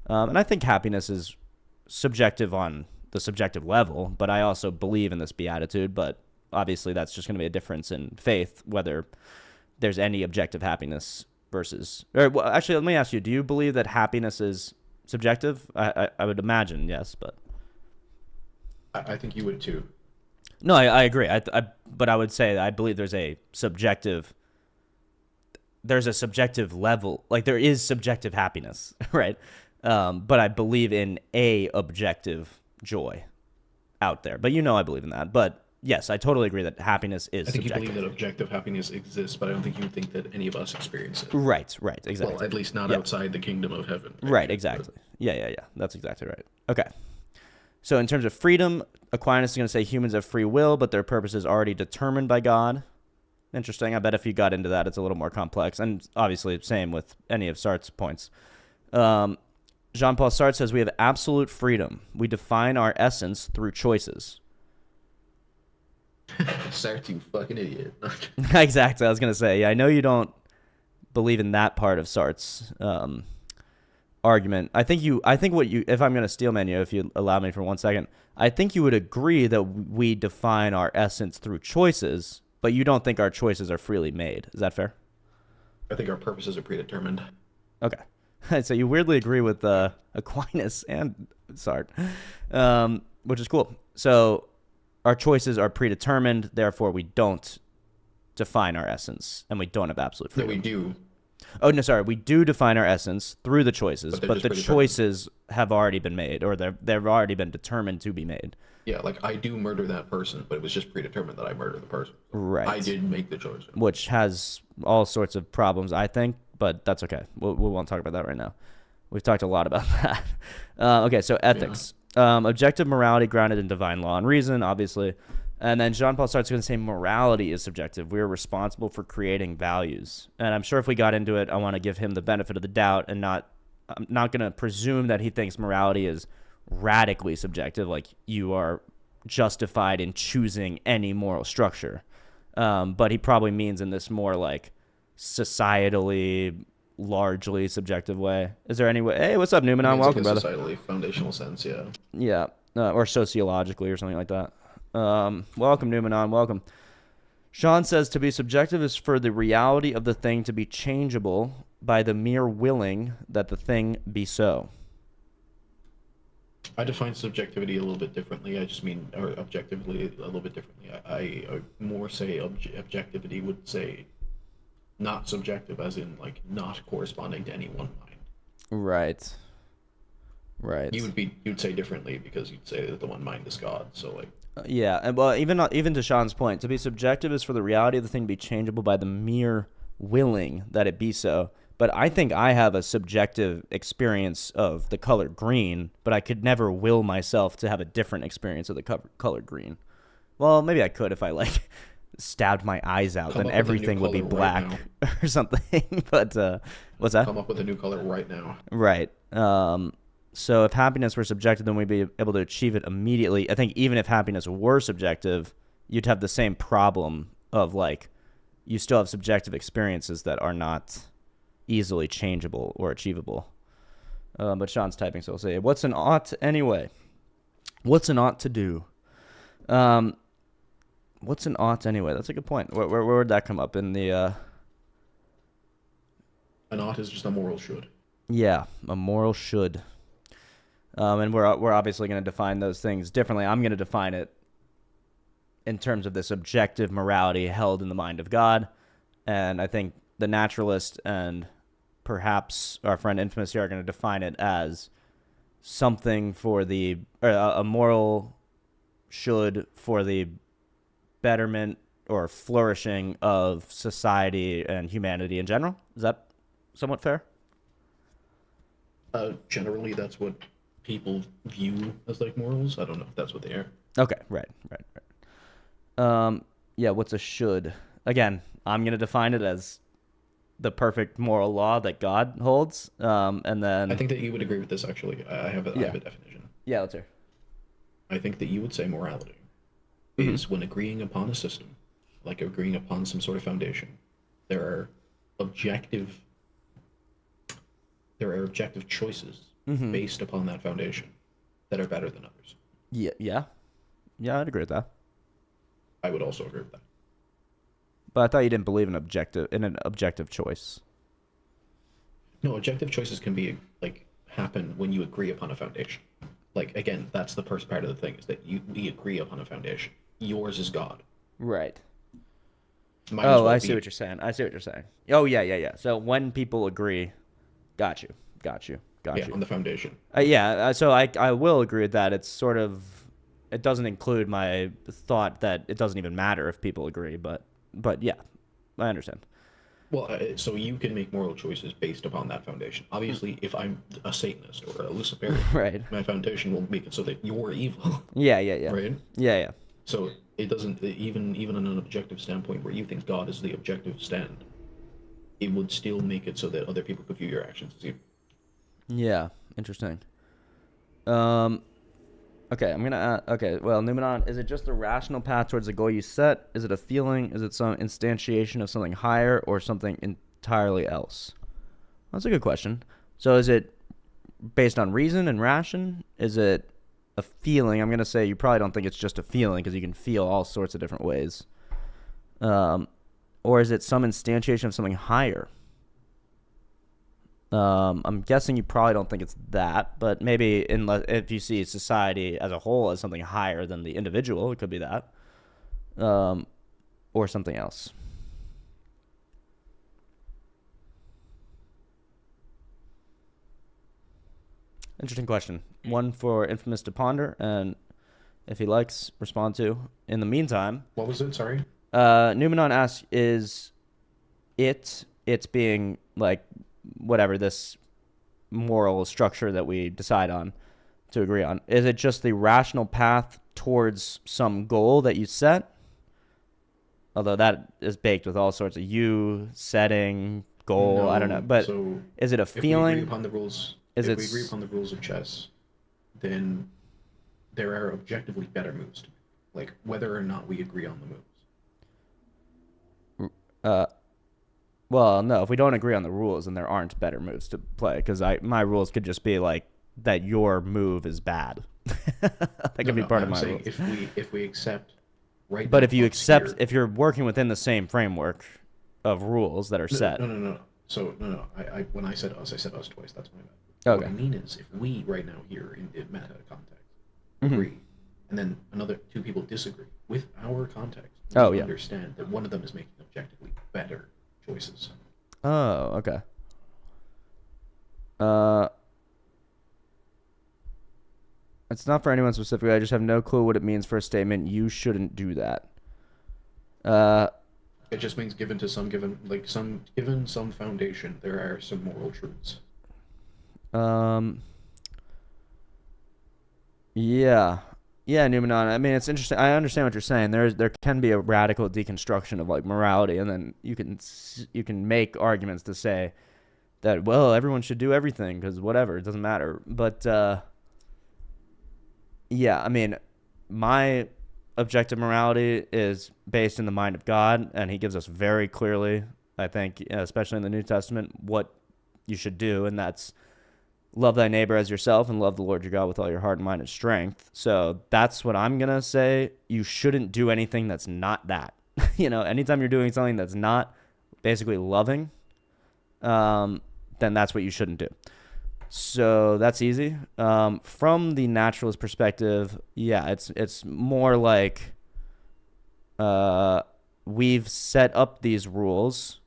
A: And I think happiness is subjective on the subjective level, but I also believe in this beatitude. But obviously that's just going to be a difference in faith, whether there's any objective happiness versus, well, actually, let me ask you, do you believe that happiness is subjective? I would imagine yes, but
C: I think you would too.
A: no, I agree. But I would say I believe there's a subjective level, like there is subjective happiness, right? But I believe in a objective joy out there. But I believe in that. But yes, I totally agree that happiness is
C: I think
A: subjective.
C: you believe that objective happiness exists, but I don't think you think that any of us experience it.
A: Right, exactly.
C: Well, at least not outside the kingdom of heaven.
A: Right, exactly. Yeah. That's exactly right. Okay. So in terms of freedom, Aquinas is going to say humans have free will, but their purpose is already determined by God. Interesting. I bet if you got into that, it's a little more complex. And obviously, same with any of Sartre's points. Jean-Paul Sartre says we have absolute freedom. We define our essence through choices.
C: Sartre, you fucking idiot.
A: Exactly. I was going to say, yeah, I know you don't believe in that part of Sartre's argument. I think if I'm going to steel man you, if you allow me for 1 second, I think you would agree that we define our essence through choices, but you don't think our choices are freely made. Is that fair?
C: I think our purposes are predetermined.
A: Okay. So you weirdly agree with Aquinas and Sartre, which is cool. So our choices are predetermined, therefore we don't define our essence, and we don't have absolute
C: No,
A: freedom.
C: we do.
A: Oh, no, sorry. We do define our essence through the choices, but the
C: predetermined.
A: choices have already been made, or they've already been determined to be made.
C: Yeah, like I do murder that person, but it was just predetermined that I murder the person.
A: Right.
C: I did make the choice.
A: Which has all sorts of problems, I think, but that's okay. We won't talk about that right now. We've talked a lot about that. Okay, so ethics. Objective morality grounded in divine law and reason, obviously. And then Jean-Paul Sartre's going to say morality is subjective. We are responsible for creating values. And I'm sure if we got into it, I want to give him the benefit of the doubt and I'm not going to presume that he thinks morality is radically subjective, like you are justified in choosing any moral structure. But he probably means in this more like societally, largely subjective way. Is there any way? Hey, what's up, Newman? Welcome, brother.
C: Societally, foundational sense, yeah.
A: Yeah, or sociologically or something like that. Welcome, Newman. Welcome. Sean says to be subjective is for the reality of the thing to be changeable by the mere willing that the thing be so.
C: I define subjectivity a little bit differently. I just mean, or objectively a little bit differently. I more say objectivity would say not subjective, as in like not corresponding to any one mind.
A: Right.
C: You'd say differently because you'd say that the one mind is God. So like.
A: Yeah, and well, even to Sean's point, to be subjective is for the reality of the thing to be changeable by the mere willing that it be so. But I think I have a subjective experience of the color green, but I could never will myself to have a different experience of the color green. Well, maybe I could if I like stabbed my eyes out, then everything would be black or something. But what's that?
C: Come up with a new color right now.
A: Right. So if happiness were subjective, then we'd be able to achieve it immediately. I think even if happiness were subjective, you'd have the same problem of like you still have subjective experiences that are not easily changeable or achievable. But Sean's typing, so I'll say, what's an ought anyway? What's an ought to do? What's an ought anyway? That's a good point. Where would that come up in the...
C: An ought is just a moral should.
A: Yeah, a moral should. And we're obviously going to define those things differently. I'm going to define it in terms of this objective morality held in the mind of God. And I think the naturalist and perhaps our friend Infamous here are going to define it as something for a moral should for the betterment or flourishing of society and humanity in general. Is that somewhat fair?
C: Generally, that's what people view as like morals. I don't know if that's what they are.
A: Okay, right. Yeah, what's a should? Again, I'm going to define it as the perfect moral law that God holds. And then
C: I think that you would agree with this, actually. I have a definition.
A: Yeah, let's hear.
C: I think that you would say morality is when agreeing upon a system, like agreeing upon some sort of foundation, there are objective choices based upon that foundation that are better than others.
A: Yeah, I'd agree with that.
C: I would also agree with that.
A: But I thought you didn't believe in an objective choice.
C: No, objective choices can be like happen when you agree upon a foundation. Like again, that's the first part of the thing is that we agree upon a foundation. Yours is God.
A: Right.
C: Might as well
A: I
C: be.
A: see what you're saying. Oh, yeah. So when people agree, got you.
C: Yeah, on the foundation.
A: So I will agree with that. It's sort of, it doesn't include my thought that it doesn't even matter if people agree, but yeah, I understand.
C: Well, so you can make moral choices based upon that foundation. Obviously, if I'm a Satanist or a Luciferian,
A: Right.
C: my foundation will make it so that you're evil.
A: Yeah.
C: Right?
A: Yeah.
C: So it doesn't even on an objective standpoint where you think God is the objective stand, it would still make it so that other people could view your actions as evil.
A: Yeah, interesting. Okay, well, Numenon, is it just the rational path towards the goal you set? Is it a feeling? Is it some instantiation of something higher or something entirely else? That's a good question. So is it based on reason and ration? Is it a feeling? I'm going to say you probably don't think it's just a feeling because you can feel all sorts of different ways. Or is it some instantiation of something higher? I'm guessing you probably don't think it's that, but maybe if you see society as a whole as something higher than the individual, it could be that, or something else. Interesting question. One for Infamous to ponder, and if he likes, respond to. In the meantime,
C: What was it? Sorry.
A: Numenon asks, is it's being like whatever this moral structure that we decide on to agree on, is it just the rational path towards some goal that you set? Although that is baked with all sorts of you setting goal.
C: No,
A: I don't know, but
C: so
A: is it a
C: if we
A: feeling?
C: agree upon the rules,
A: Is
C: if
A: it
C: we agree upon the rules of chess, then there are objectively better moves to make, like whether or not we agree on the moves.
A: Well, no, if we don't agree on the rules, then there aren't better moves to play because my rules could just be like that your move is bad. That could be part of
C: I'm
A: my
C: saying
A: rules.
C: if we accept right.
A: But
C: now
A: if you
C: what's
A: accept,
C: here-
A: if you're working within the same framework of rules that are set.
C: No. So no. I when I said us twice. That's my bad.
A: Okay.
C: What I mean is, if we right now here in meta context
A: Mm-hmm.
C: agree, and then another two people disagree with our context,
A: Oh,
C: we
A: yeah.
C: understand that one of them is making objectively better choices.
A: Oh, okay. It's not for anyone specifically. I just have no clue what it means for a statement. You shouldn't do that.
C: It just means given some foundation, there are some moral truths.
A: Yeah, Numenon. I mean, it's interesting. I understand what you're saying. There can be a radical deconstruction of like morality, and then you can make arguments to say that everyone should do everything because whatever, it doesn't matter. But yeah, I mean, my objective morality is based in the mind of God, and He gives us very clearly, I think, especially in the New Testament, what you should do, and that's love thy neighbor as yourself and love the Lord your God with all your heart and mind and strength. So that's what I'm going to say. You shouldn't do anything that's not that. Anytime you're doing something that's not basically loving, then that's what you shouldn't do. So that's easy. From the naturalist perspective, yeah, it's more like we've set up these rules,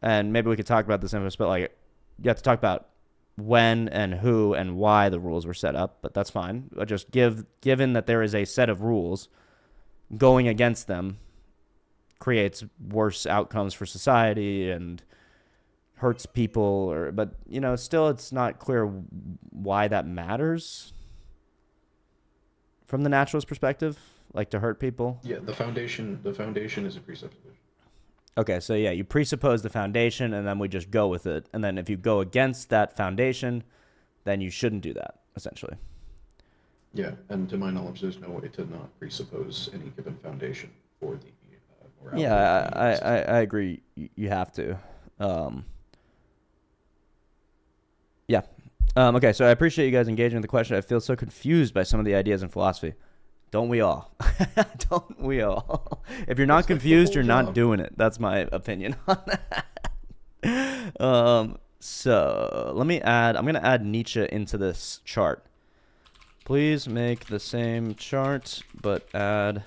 A: and maybe we could talk about this in but like you have to talk about when and who and why the rules were set up, but that's fine. Just given that there is a set of rules, going against them creates worse outcomes for society and hurts people, but still it's not clear why that matters from the naturalist perspective, like to hurt people.
C: Yeah, the foundation is a presupposition.
A: Okay, so yeah, you presuppose the foundation and then we just go with it. And then if you go against that foundation, then you shouldn't do that, essentially.
C: Yeah, and to my knowledge, there's no way to not presuppose any given foundation for the morality.
A: Yeah, I agree. You have to. Yeah. Okay, so I appreciate you guys engaging with the question. I feel so confused by some of the ideas in philosophy. Don't we all? Don't we all? If you're not confused, you're not doing it. That's my opinion on that. So I'm going to add Nietzsche into this chart. Please make the same chart, but add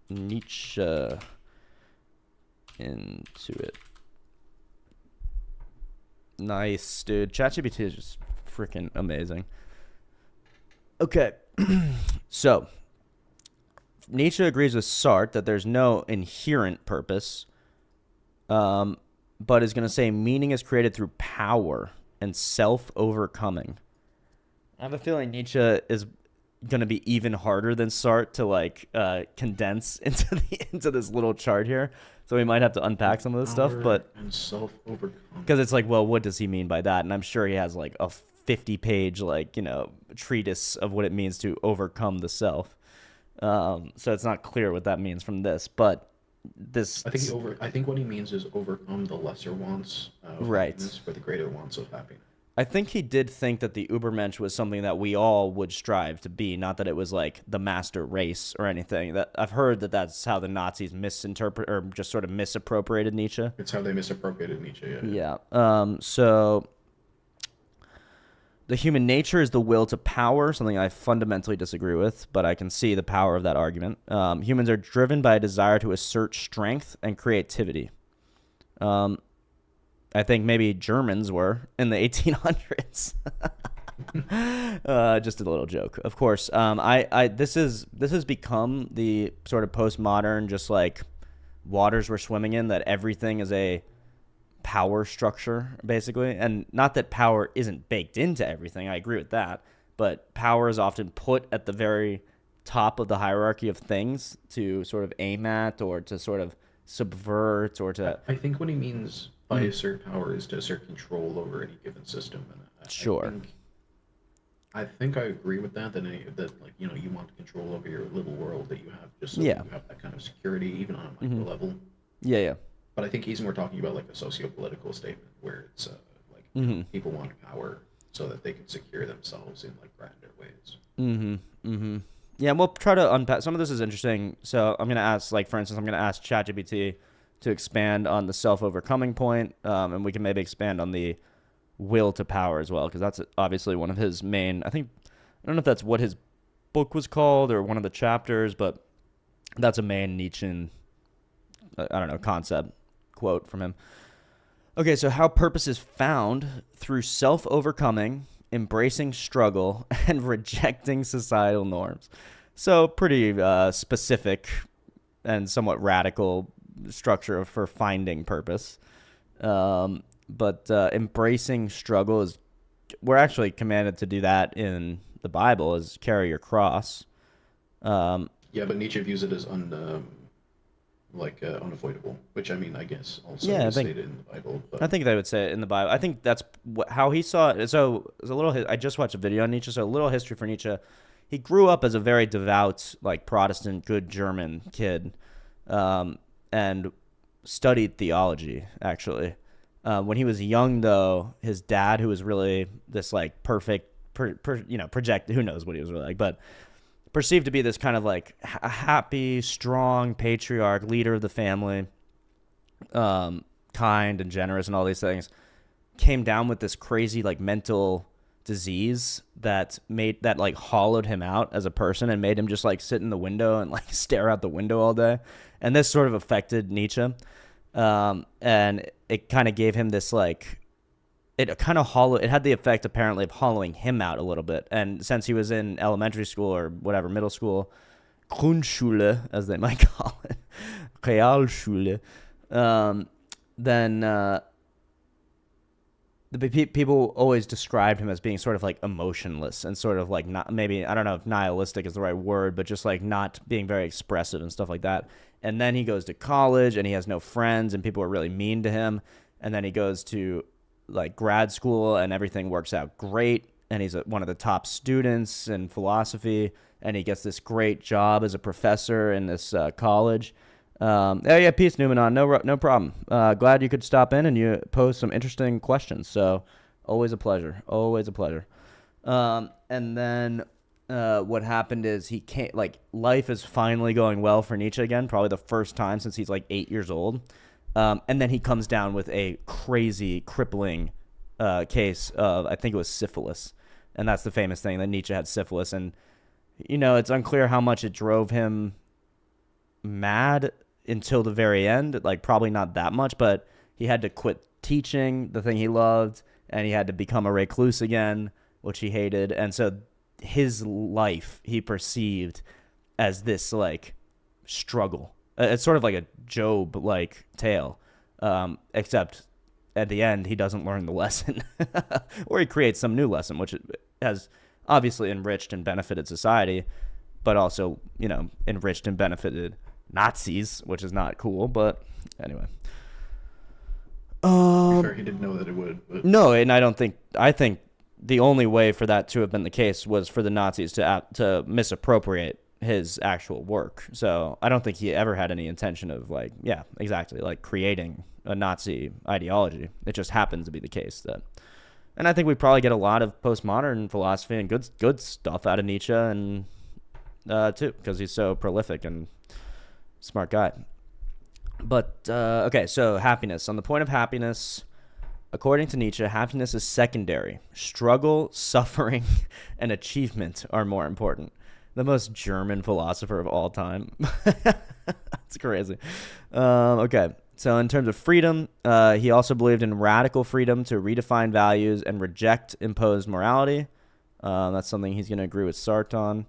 A: Nietzsche into it. Nice, dude. ChatGPT is just freaking amazing. Okay. So Nietzsche agrees with Sartre that there's no inherent purpose, but is going to say meaning is created through power and self-overcoming. I have a feeling Nietzsche is going to be even harder than Sartre to condense into this little chart here. So we might have to unpack some of this stuff, but
C: and self-overcome,
A: because it's like, well, what does he mean by that? And I'm sure he has like a 50-page treatise of what it means to overcome the self. So it's not clear what that means from this, but this.
C: I think what he means is overcome the lesser wants of happiness for the greater wants of happiness.
A: I think he did think that the Übermensch was something that we all would strive to be, not that it was like the master race or anything. That I've heard that's how the Nazis misinterpret or just sort of misappropriated Nietzsche.
C: It's how they misappropriated Nietzsche.
A: Yeah. So the human nature is the will to power, something I fundamentally disagree with, but I can see the power of that argument. Humans are driven by a desire to assert strength and creativity. I think maybe Germans were in the 1800s. Just a little joke, of course. This has become the sort of postmodern, just like waters we're swimming in, that everything is a power structure, basically. And not that power isn't baked into everything. I agree with that. But power is often put at the very top of the hierarchy of things to sort of aim at or to sort of subvert or to.
C: I think what he means by assert power is to assert control over any given system. And
A: sure.
C: I think I agree with that. That you want control over your little world that you have, just so
A: Yeah.
C: that you have that kind of security, even on a micro level.
A: Yeah.
C: But I think he's more talking about like a socio-political statement where it's people want power so that they can secure themselves in like grander ways.
A: Yeah, we'll try to unpack. Some of this is interesting. So I'm going to ask, for instance, I'm going to ask ChatGPT to expand on the self-overcoming point, and we can maybe expand on the will to power as well, because that's obviously one of his main, I don't know if that's what his book was called or one of the chapters, but that's a main Nietzschean, concept, quote from him. Okay, so how purpose is found through self-overcoming, embracing struggle, and rejecting societal norms. So pretty specific and somewhat radical structure for finding purpose. But embracing struggle is, we're actually commanded to do that in the Bible, is carry your cross.
C: Yeah, but Nietzsche views it as unavoidable, which I guess also is stated in the Bible. But.
A: I think they would say it in the Bible. I think that's how he saw it. So it's a little. I just watched a video on Nietzsche, so a little history for Nietzsche. He grew up as a very devout, Protestant, good German kid, and studied theology, actually. When he was young, though, his dad, who was really this perfect, project, who knows what he was really like, but perceived to be this kind of a happy, strong patriarch, leader of the family, kind and generous and all these things, came down with this crazy mental disease that like hollowed him out as a person and made him just like sit in the window and like stare out the window all day. And this sort of affected Nietzsche. And it kind of gave him this like, it had the effect apparently of hollowing him out a little bit. And since he was in elementary school or whatever, middle school, Grundschule, as they might call it, Realschule, then people always described him as being sort of like emotionless and sort of like not, maybe, I don't know if nihilistic is the right word, but just like not being very expressive and stuff like that. And then he goes to college and he has no friends and people are really mean to him. And then he goes to like grad school and everything works out great. And he's one of the top students in philosophy. And he gets this great job as a professor in this college. Oh yeah, peace, Numenon. No problem. Glad you could stop in and you posed some interesting questions. So always a pleasure. Always a pleasure. And then what happened is he can't, like, life is finally going well for Nietzsche again, probably the first time since he's like 8 years old. And then he comes down with a crazy, crippling case of, I think it was syphilis. And that's the famous thing, that Nietzsche had syphilis. And, you know, it's unclear how much it drove him mad until the very end. Like, probably not that much, but he had to quit teaching, the thing he loved, and he had to become a recluse again, which he hated. And so his life he perceived as this, like, struggle. It's sort of like a Job-like tale, except at the end he doesn't learn the lesson. Or he creates some new lesson, which has obviously enriched and benefited society, but also, you know, enriched and benefited Nazis, which is not cool. But anyway,
C: Fair, he didn't know that it would. But...
A: No, and I think the only way for that to have been the case was for the Nazis to misappropriate his actual work. So I don't think he ever had any intention of, like, yeah, exactly, like creating a Nazi ideology. It just happens to be the case that, and I think we probably get a lot of postmodern philosophy and good stuff out of Nietzsche, and too, because he's so prolific and smart guy. But okay, so happiness. On the point of happiness, according to Nietzsche, happiness is secondary. Struggle, suffering, and achievement are more important. The most German philosopher of all time. That's crazy. Okay, so in terms of freedom, he also believed in radical freedom to redefine values and reject imposed morality. That's something he's going to agree with Sartre on.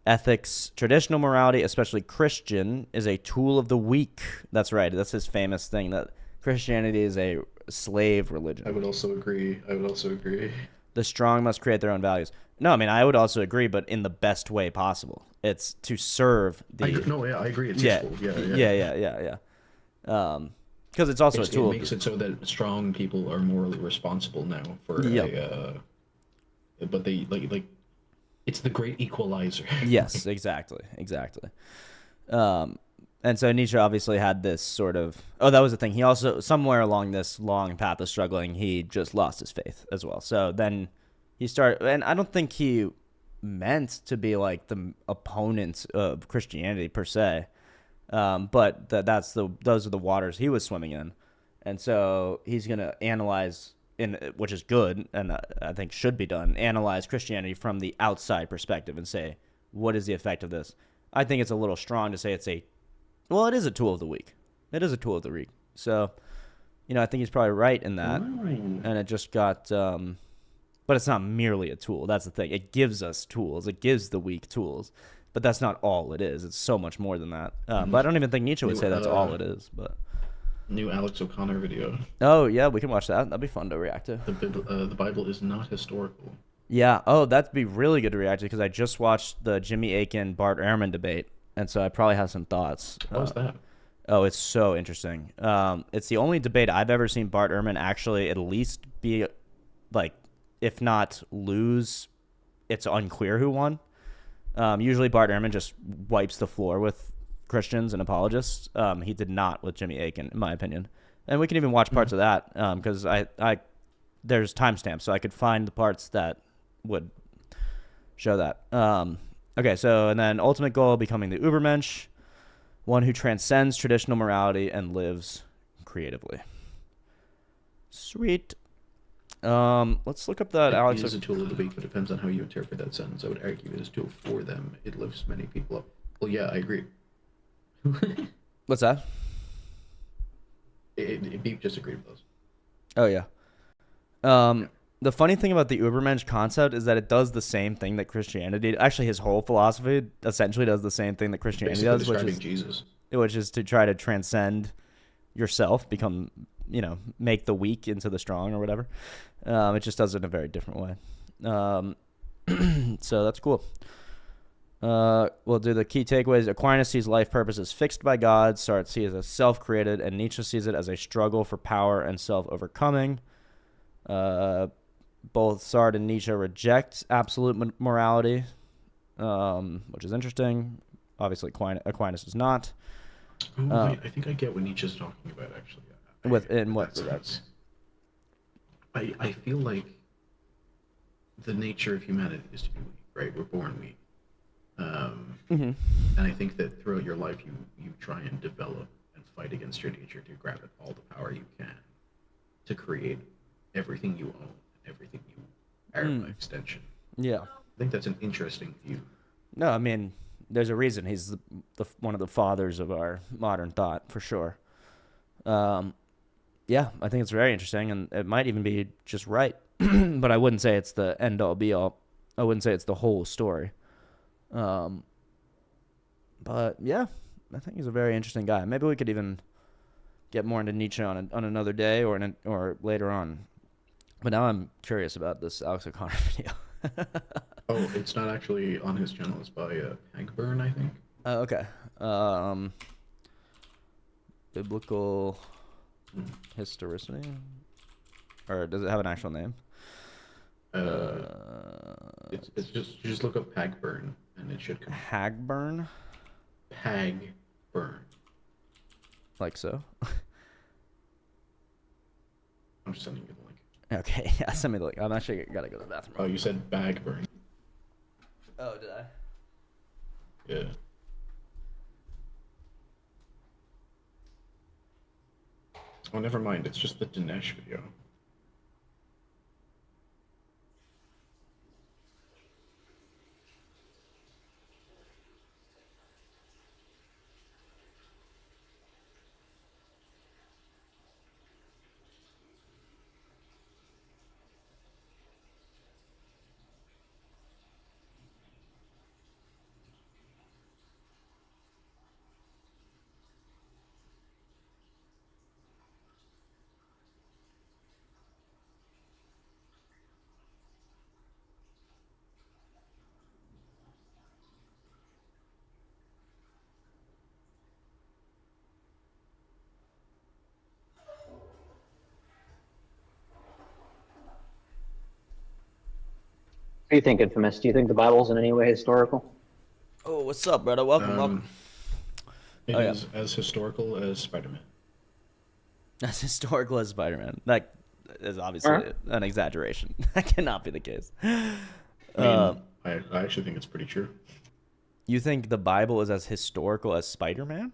A: Ethics, traditional morality, especially Christian, is a tool of the weak. That's right. That's his famous thing, that Christianity is a slave religion.
C: I would also agree.
A: The strong must create their own values. No, I mean, I would also agree, but in the best way possible. It's to serve the...
C: I agree. It's
A: yeah,
C: useful.
A: Yeah. Because it's also a tool.
C: It makes it so that strong people are morally responsible now for but they like it's the great equalizer.
A: Yes, exactly. And so Nietzsche obviously had this sort of... Oh, that was the thing. He also, somewhere along this long path of struggling, he just lost his faith as well. So then he started... And I don't think he meant to be like the opponent of Christianity per se. But those are the waters he was swimming in. And so he's going to analyze, which is good, and I think should be done, analyze Christianity from the outside perspective and say, what is the effect of this? I think it's a little strong to say it is a tool of the weak. It is a tool of the weak. So, you know, I think he's probably right in that. And it just got, but it's not merely a tool. That's the thing. It gives us tools. It gives the weak tools. But that's not all it is. It's so much more than that. But I don't even think Nietzsche would say that's all it is. But
C: new Alex O'Connor video.
A: Oh, yeah, we can watch that. That'd be fun to react to.
C: The Bible is not historical.
A: Yeah. Oh, that'd be really good to react to, because I just watched the Jimmy Akin Bart Ehrman debate. And so I probably have some thoughts.
C: What was that?
A: Oh, it's so interesting. It's the only debate I've ever seen Bart Ehrman actually at least be, like, if not lose, it's unclear who won. Usually Bart Ehrman just wipes the floor with Christians and apologists. He did not with Jimmy Akin, in my opinion. And we can even watch parts of that, because there's timestamps, so I could find the parts that would show that. Okay, so, and then ultimate goal, becoming the Übermensch, one who transcends traditional morality and lives creatively. Sweet. Let's look up that
C: It
A: Alex.
C: is a tool of the weak, but it depends on how you interpret that sentence. I would argue it is a tool for them. It lifts many people up. Well, yeah, I agree.
A: What's that?
C: Beep just agreed with us.
A: Oh yeah. The funny thing about the Ubermensch concept is that it does the same thing that Christianity. Actually, his whole philosophy essentially does the same thing that Christianity
C: Basically
A: does,
C: describing Jesus.
A: which is to try to transcend yourself, become, make the weak into the strong or whatever. It just does it in a very different way. So that's cool. We'll do the key takeaways. Aquinas sees life purpose as fixed by God. Sartre sees it as self-created, and Nietzsche sees it as a struggle for power and self-overcoming. Both Sartre and Nietzsche reject absolute morality, which is interesting. Obviously, Aquinas does not.
C: Oh, wait, I think I get what Nietzsche's talking about, actually.
A: In what regards?
C: I feel like the nature of humanity is to be weak, right? We're born weak. And I think that throughout your life, you try and develop and fight against your nature to grab at all the power you can to create everything you own, everything you are by extension.
A: Yeah.
C: I think that's an interesting view.
A: No, I mean, there's a reason he's one of the fathers of our modern thought, for sure. Yeah, I think it's very interesting, and it might even be just right. But I wouldn't say it's the end-all, be-all. I wouldn't say it's the whole story. But yeah, I think he's a very interesting guy. Maybe we could even get more into Nietzsche on another day or later on. But now I'm curious about this Alex O'Connor video.
C: Oh, it's not actually on his channel. It's by Hagburn, I think.
A: Okay. Biblical historicity? Or does it have an actual name?
C: It's just you just look up Hagburn and it should come.
A: Hagburn?
C: Hagburn.
A: Like so?
C: I'm just sending you the link.
A: Okay, yeah, send me the link. I'm actually gotta go to the bathroom.
C: Oh, you said Bagburn.
A: Oh, did I?
C: Yeah. Oh, never mind. It's just the Dinesh video.
D: What do you think, Infamous? Do you think the Bible's in any way historical?
A: Oh, what's up, brother? Welcome.
C: It
A: Oh, yeah.
C: is as historical as Spider-Man.
A: As historical as Spider-Man. That is obviously an exaggeration. That cannot be the case.
C: I actually think it's pretty true.
A: You think the Bible is as historical as Spider-Man?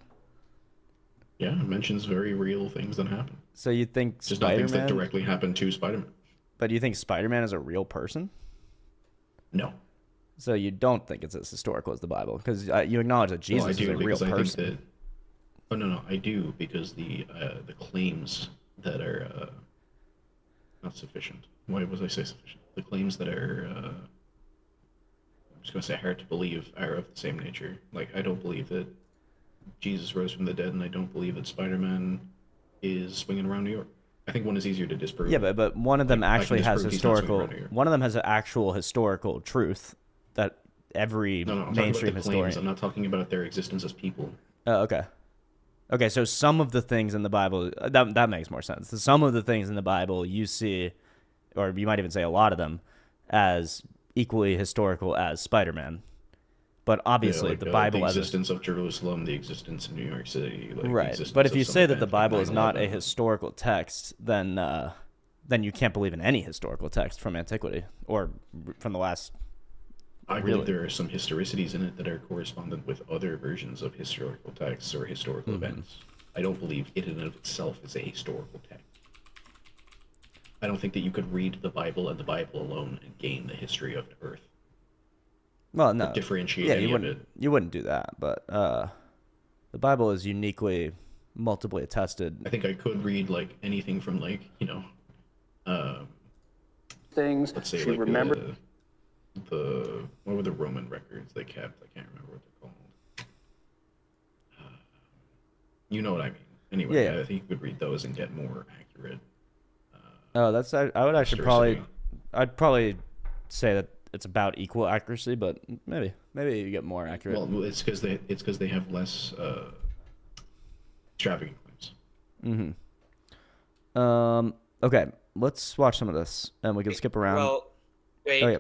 C: Yeah, it mentions very real things that happen.
A: So you think
C: Just not things that
A: Spider-Man?
C: directly happen to Spider-Man.
A: But you think Spider-Man is a real person?
C: No.
A: So you don't think it's as historical as the Bible? Because you acknowledge that Jesus
C: I do,
A: is a real
C: because I
A: person.
C: think that. Oh no, I do because the claims that are not sufficient. Why was I say sufficient? The claims that are I'm just gonna say hard to believe are of the same nature. Like I don't believe that Jesus rose from the dead, and I don't believe that Spider-Man is swinging around New York. I think one is easier to disprove.
A: Yeah, but one of them
C: I can
A: actually has
C: disprove he's not swinging
A: historical.
C: around New York.
A: One of them has an actual historical truth that every
C: No, I'm talking
A: mainstream
C: about the claims.
A: historian.
C: I'm not talking about their existence as people.
A: Oh, okay. Okay, so some of the things in the Bible that makes more sense. Some of the things in the Bible you see, or you might even say a lot of them, as equally historical as Spider-Man. But obviously,
C: like,
A: the Bible
C: the
A: as
C: existence of Jerusalem, the existence of New York City, like, the
A: right.
C: existence
A: But if
C: of
A: you
C: some
A: say that the
C: event like
A: Bible is not a
C: 9/11.
A: historical text, then you can't believe in any historical text from antiquity or from the last.
C: I
A: Really?
C: believe there are some historicities in it that are correspondent with other versions of historical texts or historical events. I don't believe it in and of itself is a historical text. I don't think that you could read the Bible and the Bible alone and gain the history of the Earth.
A: Well,
C: Or
A: no.
C: differentiate
A: Yeah,
C: any
A: you
C: of
A: wouldn't
C: it.
A: you wouldn't do that, but the Bible is uniquely multiply attested.
C: I think I could read like anything from like, uh,
E: things.
C: let's say
E: She
C: like
E: remembered.
C: the what were the Roman records they kept? I can't remember what they're called. You know what I mean. Anyway,
A: Yeah, yeah.
C: I think you could read those and get more accurate
A: Oh, that's I would actually
C: historicity.
A: I'd probably say that it's about equal accuracy, but maybe you get more accurate.
C: Well, it's because they have less extravagant claims.
A: Okay, let's watch some of this, and we can skip around.
F: Well, wait.
A: Oh yeah,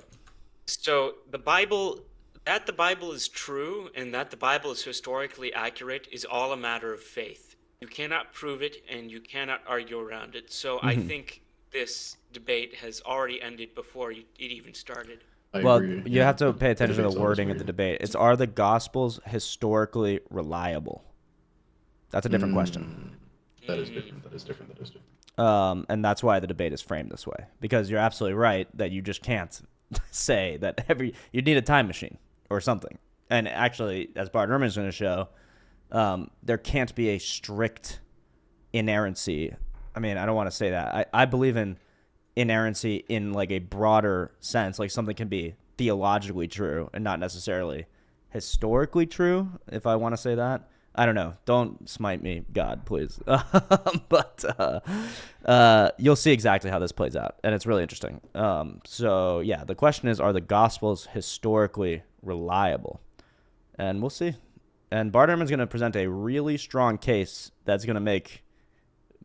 F: So the Bible is true and that the Bible is historically accurate is all a matter of faith. You cannot prove it and you cannot argue around it. So I think this debate has already ended before it even started.
C: I
A: well,
C: agree.
A: you
C: Yeah,
A: have to pay attention to
C: debate's
A: the
C: always
A: wording of the
C: weird.
A: debate. It's are the Gospels historically reliable? That's a different question.
C: That is different. That is different. That is different.
A: And that's why the debate is framed this way. Because you're absolutely right that you just can't say that you need a time machine or something. And actually, as Bart Ehrman is going to show, there can't be a strict inerrancy. I mean, I don't want to say that. I believe in inerrancy in like a broader sense. Like something can be theologically true and not necessarily historically true, if I want to say that. I don't know. Don't smite me, God, please. But you'll see exactly how this plays out, and it's really interesting. So, yeah, the question is, are the Gospels historically reliable? And we'll see. And Bart Ehrman's going to present a really strong case that's going to make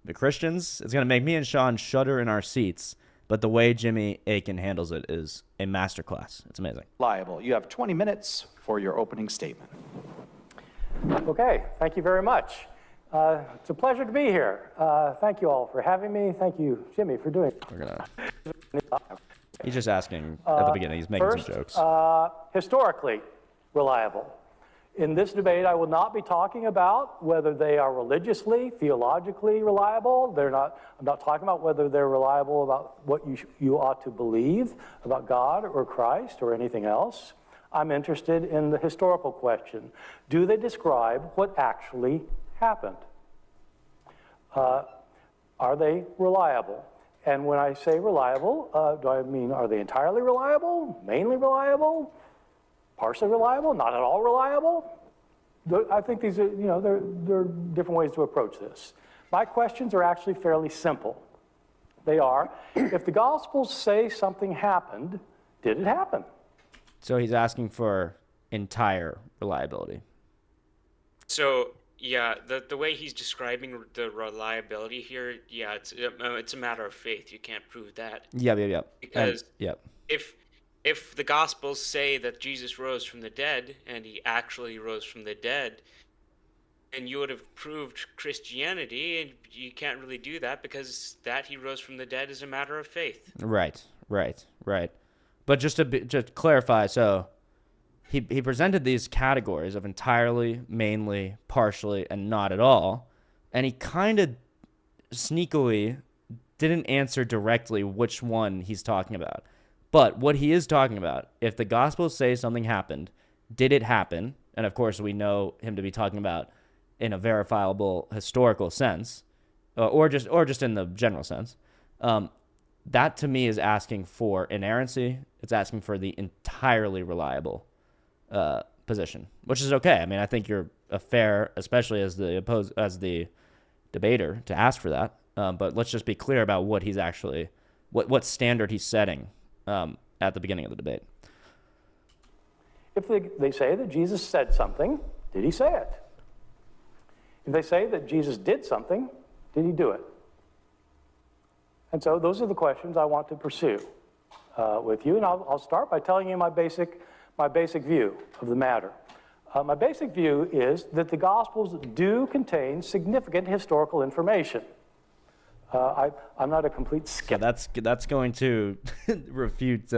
A: the Christians, it's going to make me and Sean shudder in our seats, but the way Jimmy Aiken handles it is a masterclass. It's amazing.
G: Liable. You have 20 minutes for your opening statement.
E: Okay, thank you very much. It's a pleasure to be here. Thank you all for having me. Thank you, Jimmy, for doing it.
A: We're going to... He's just asking at the beginning. He's making
E: First,
A: some jokes.
E: Historically reliable. In this debate, I will not be talking about whether they are religiously, theologically reliable. I'm not talking about whether they're reliable about what you ought to believe about God or Christ or anything else. I'm interested in the historical question. Do they describe what actually happened? Are they reliable? And when I say reliable, do I mean are they entirely reliable, mainly reliable, partially reliable, not at all reliable? I think these are, there are different ways to approach this. My questions are actually fairly simple. They are, if the Gospels say something happened, did it happen?
A: So he's asking for entire reliability.
F: So yeah, the way he's describing the reliability here, yeah, it's a matter of faith. You can't prove that.
A: Yep.
F: Because
A: yep.
F: if the Gospels say that Jesus rose from the dead and he actually rose from the dead, and you would have proved Christianity, and you can't really do that because that he rose from the dead is a matter of faith.
A: Right. But just to clarify, so he presented these categories of entirely, mainly, partially, and not at all, and he kind of sneakily didn't answer directly which one he's talking about. But what he is talking about, if the Gospels say something happened, did it happen? And of course, we know him to be talking about in a verifiable historical sense, or just in the general sense. That to me is asking for inerrancy. It's asking for the entirely reliable position, which is okay. I mean, I think you're a fair, especially as the debater, to ask for that. But let's just be clear about what he's actually, what standard he's setting at the beginning of the debate.
E: If they say that Jesus said something, did he say it? If they say that Jesus did something, did he do it? And so those are the questions I want to pursue with you. And I'll start by telling you my basic view of the matter. My basic view is that the Gospels do contain significant historical information. I'm not a complete skeptic.
A: So that's going to refute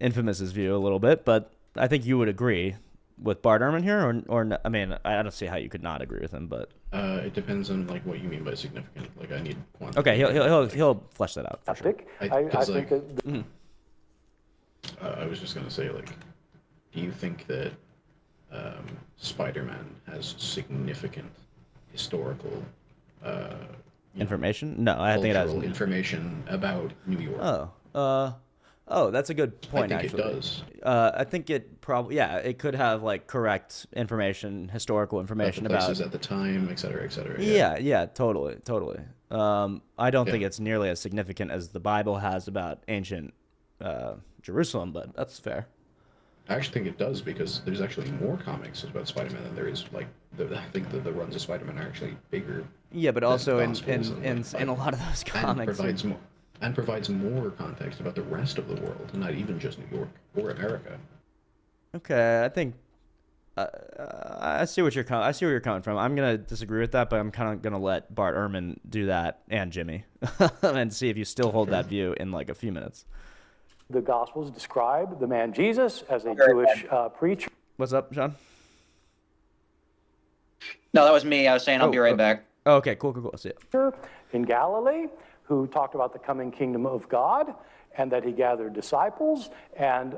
A: Infamous's view a little bit, but I think you would agree with Bart Ehrman here, or I mean, I don't see how you could not agree with him, but
C: It depends on like what you mean by significant. Like I need quantity.
A: Okay, he'll flesh that out for sure.
E: I think that
C: I was just gonna say, like, do you think that Spider-Man has significant historical
A: Information? No, I think it has.
C: cultural information about New York?
A: That's a good point.
C: I think
A: actually,
C: it does.
A: I think it probably, yeah, it could have like correct information, historical information
C: About the
A: about.
C: places at the time, et cetera, et cetera.
A: Yeah, totally. I don't think
C: Yeah.
A: it's nearly as significant as the Bible has about ancient Jerusalem, but that's fair.
C: I actually think it does because there's actually more comics about Spider-Man than there is like. I think that the runs of Spider-Man are actually bigger.
A: Yeah, but
C: than
A: also in
C: Gospels and,
A: in a lot of those comics,
C: and provides more context about the rest of the world, not even just New York or America.
A: okay, I think I see what I see where you're coming from. I'm gonna disagree with that, but I'm kind of gonna let Bart Ehrman do that and Jimmy, and see if you still hold that view in like a few minutes.
E: the Gospels describe the man Jesus as a Jewish preacher.
A: What's up, John?
H: No, that was me. I was saying I'll be right back.
A: Oh, okay, cool. See ya.
E: In Galilee, who talked about the coming kingdom of God, and that he gathered disciples, and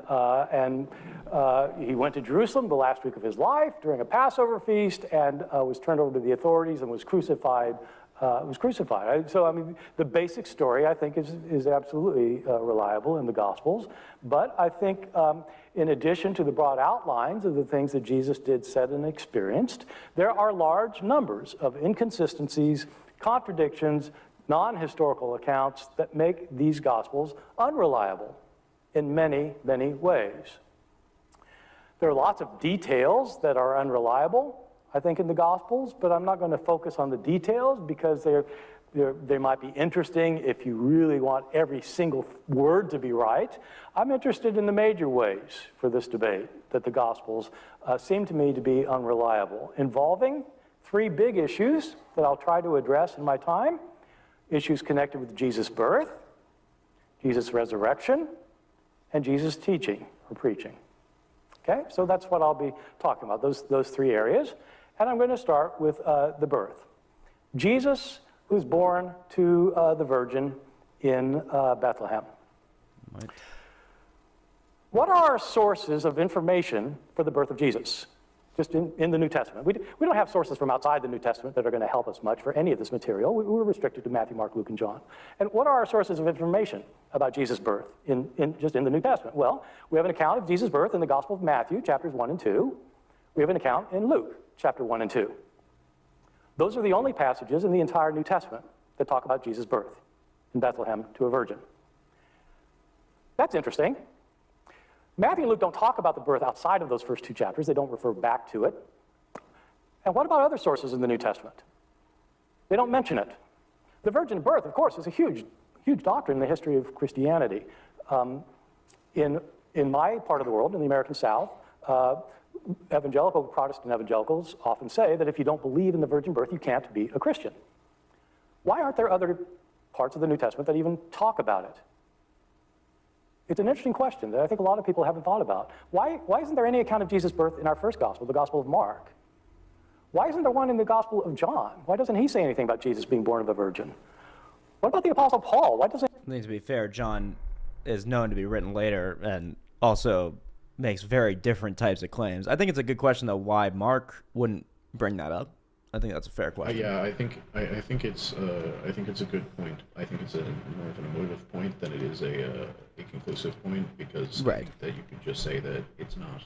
E: he went to Jerusalem the last week of his life during a Passover feast, and was turned over to the authorities and was crucified. So, I mean, the basic story, I think, is absolutely reliable in the Gospels. But I think, in addition to the broad outlines of the things that Jesus did, said, and experienced, there are large numbers of inconsistencies, contradictions, non-historical accounts that make these Gospels unreliable in many, many ways. There are lots of details that are unreliable, I think, in the Gospels, but I'm not going to focus on the details because they might be interesting if you really want every single word to be right. I'm interested in the major ways for this debate that the Gospels seem to me to be unreliable, involving three big issues that I'll try to address in my time: issues connected with Jesus' birth, Jesus' resurrection, and Jesus' teaching or preaching. Okay, so that's what I'll be talking about, those three areas. And I'm going to start with the birth. Jesus was born to the Virgin in Bethlehem.
A: Right.
E: What are our sources of information for the birth of Jesus? Just in the New Testament. We don't have sources from outside the New Testament that are going to help us much for any of this material. We're restricted to Matthew, Mark, Luke, and John. And what are our sources of information about Jesus' birth just in the New Testament? Well, we have an account of Jesus' birth in the Gospel of Matthew, chapters 1 and 2. We have an account in Luke, chapter 1 and 2. Those are the only passages in the entire New Testament that talk about Jesus' birth in Bethlehem to a virgin. That's interesting. Matthew and Luke don't talk about the birth outside of those first two chapters. They don't refer back to it. And what about other sources in the New Testament? They don't mention it. The virgin birth, of course, is a huge doctrine in the history of Christianity. In my part of the world, in the American South, Protestant evangelicals often say that if you don't believe in the virgin birth, you can't be a Christian. Why aren't there other parts of the New Testament that even talk about it? It's an interesting question that I think a lot of people haven't thought about. Why isn't there any account of Jesus' birth in our first gospel, the Gospel of Mark? Why isn't there one in the Gospel of John? Why doesn't he say anything about Jesus being born of a virgin? What about the Apostle Paul? Why doesn't...
A: I think, to be fair, John is known to be written later and also makes very different types of claims. I think it's a good question, though, why Mark wouldn't bring that up. I think that's a fair question.
C: Yeah, I think it's a good point. I think it's more of an emotive point than it is a conclusive point, because I think that you could just say that it's not.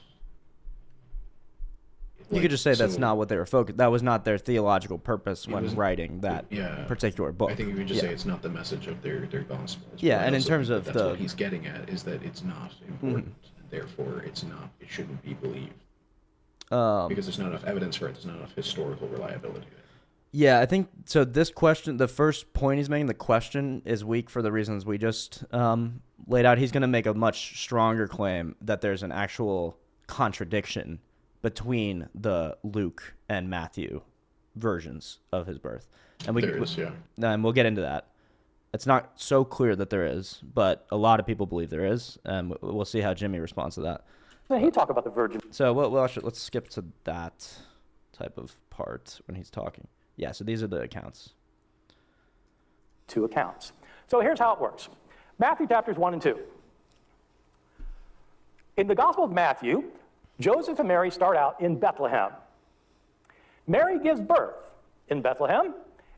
A: You could just say that's not what they were focused. That was not their theological purpose when writing that particular book.
C: I think you could just say it's not the message of their gospel.
A: Yeah, and in terms of
C: that's what he's getting at is that it's not important. Therefore, it shouldn't be believed. Because there's not enough evidence for it. There's not enough historical reliability there.
A: Yeah, I think so. This question, the first point he's making, the question is weak for the reasons we just laid out. He's going to make a much stronger claim that there's an actual contradiction between the Luke and Matthew versions of his birth. And and we'll get into that. It's not so clear that there is, but a lot of people believe there is, and we'll see how Jimmy responds to that.
E: He talk about the virgin.
A: So let's skip to that type of part when he's talking. Yeah, so these are the accounts.
E: 2 accounts. So here's how it works. Matthew chapters 1 and 2. In the Gospel of Matthew, Joseph and Mary start out in Bethlehem. Mary gives birth in Bethlehem,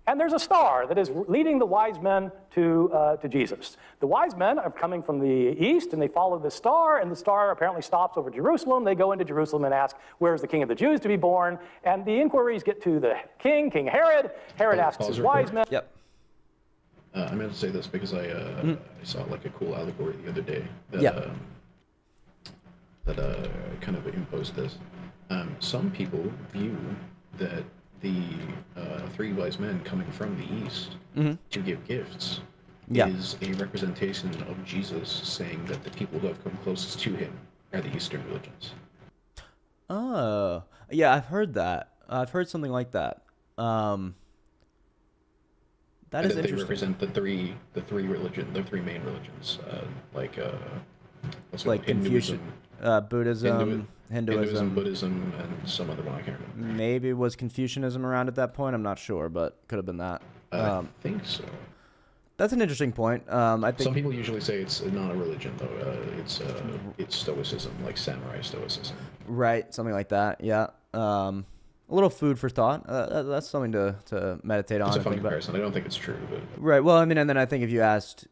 E: and there's a star that is leading the wise men to Jesus. The wise men are coming from the east, and they follow the star, and the star apparently stops over Jerusalem. They go into Jerusalem and ask, where's the king of the Jews to be born? And the inquiries get to the king, King Herod. Herod asks his wise men.
A: Yep.
C: I meant to say this because I saw like a cool allegory the other day that kind of imposed this. Some people view that the 3 wise men coming from the east to give gifts is a representation of Jesus saying that the people who have come closest to him are the Eastern religions.
A: Oh, yeah, I've heard that. I've heard something like that. That is interesting.
C: They represent the three main religions,
A: like Confucian, Buddhism, Hinduism,
C: Buddhism, and some other one I can't remember.
A: Maybe was Confucianism around at that point. I'm not sure, but could have been that.
C: I think so.
A: That's an interesting point. I think
C: some people usually say it's not a religion though. It's Stoicism, like samurai Stoicism.
A: Right, something like that. Yeah. A little food for thought. That's something to meditate on.
C: It's a fun comparison. I don't think it's true, but
A: right. Well, I mean, and then I think if you asked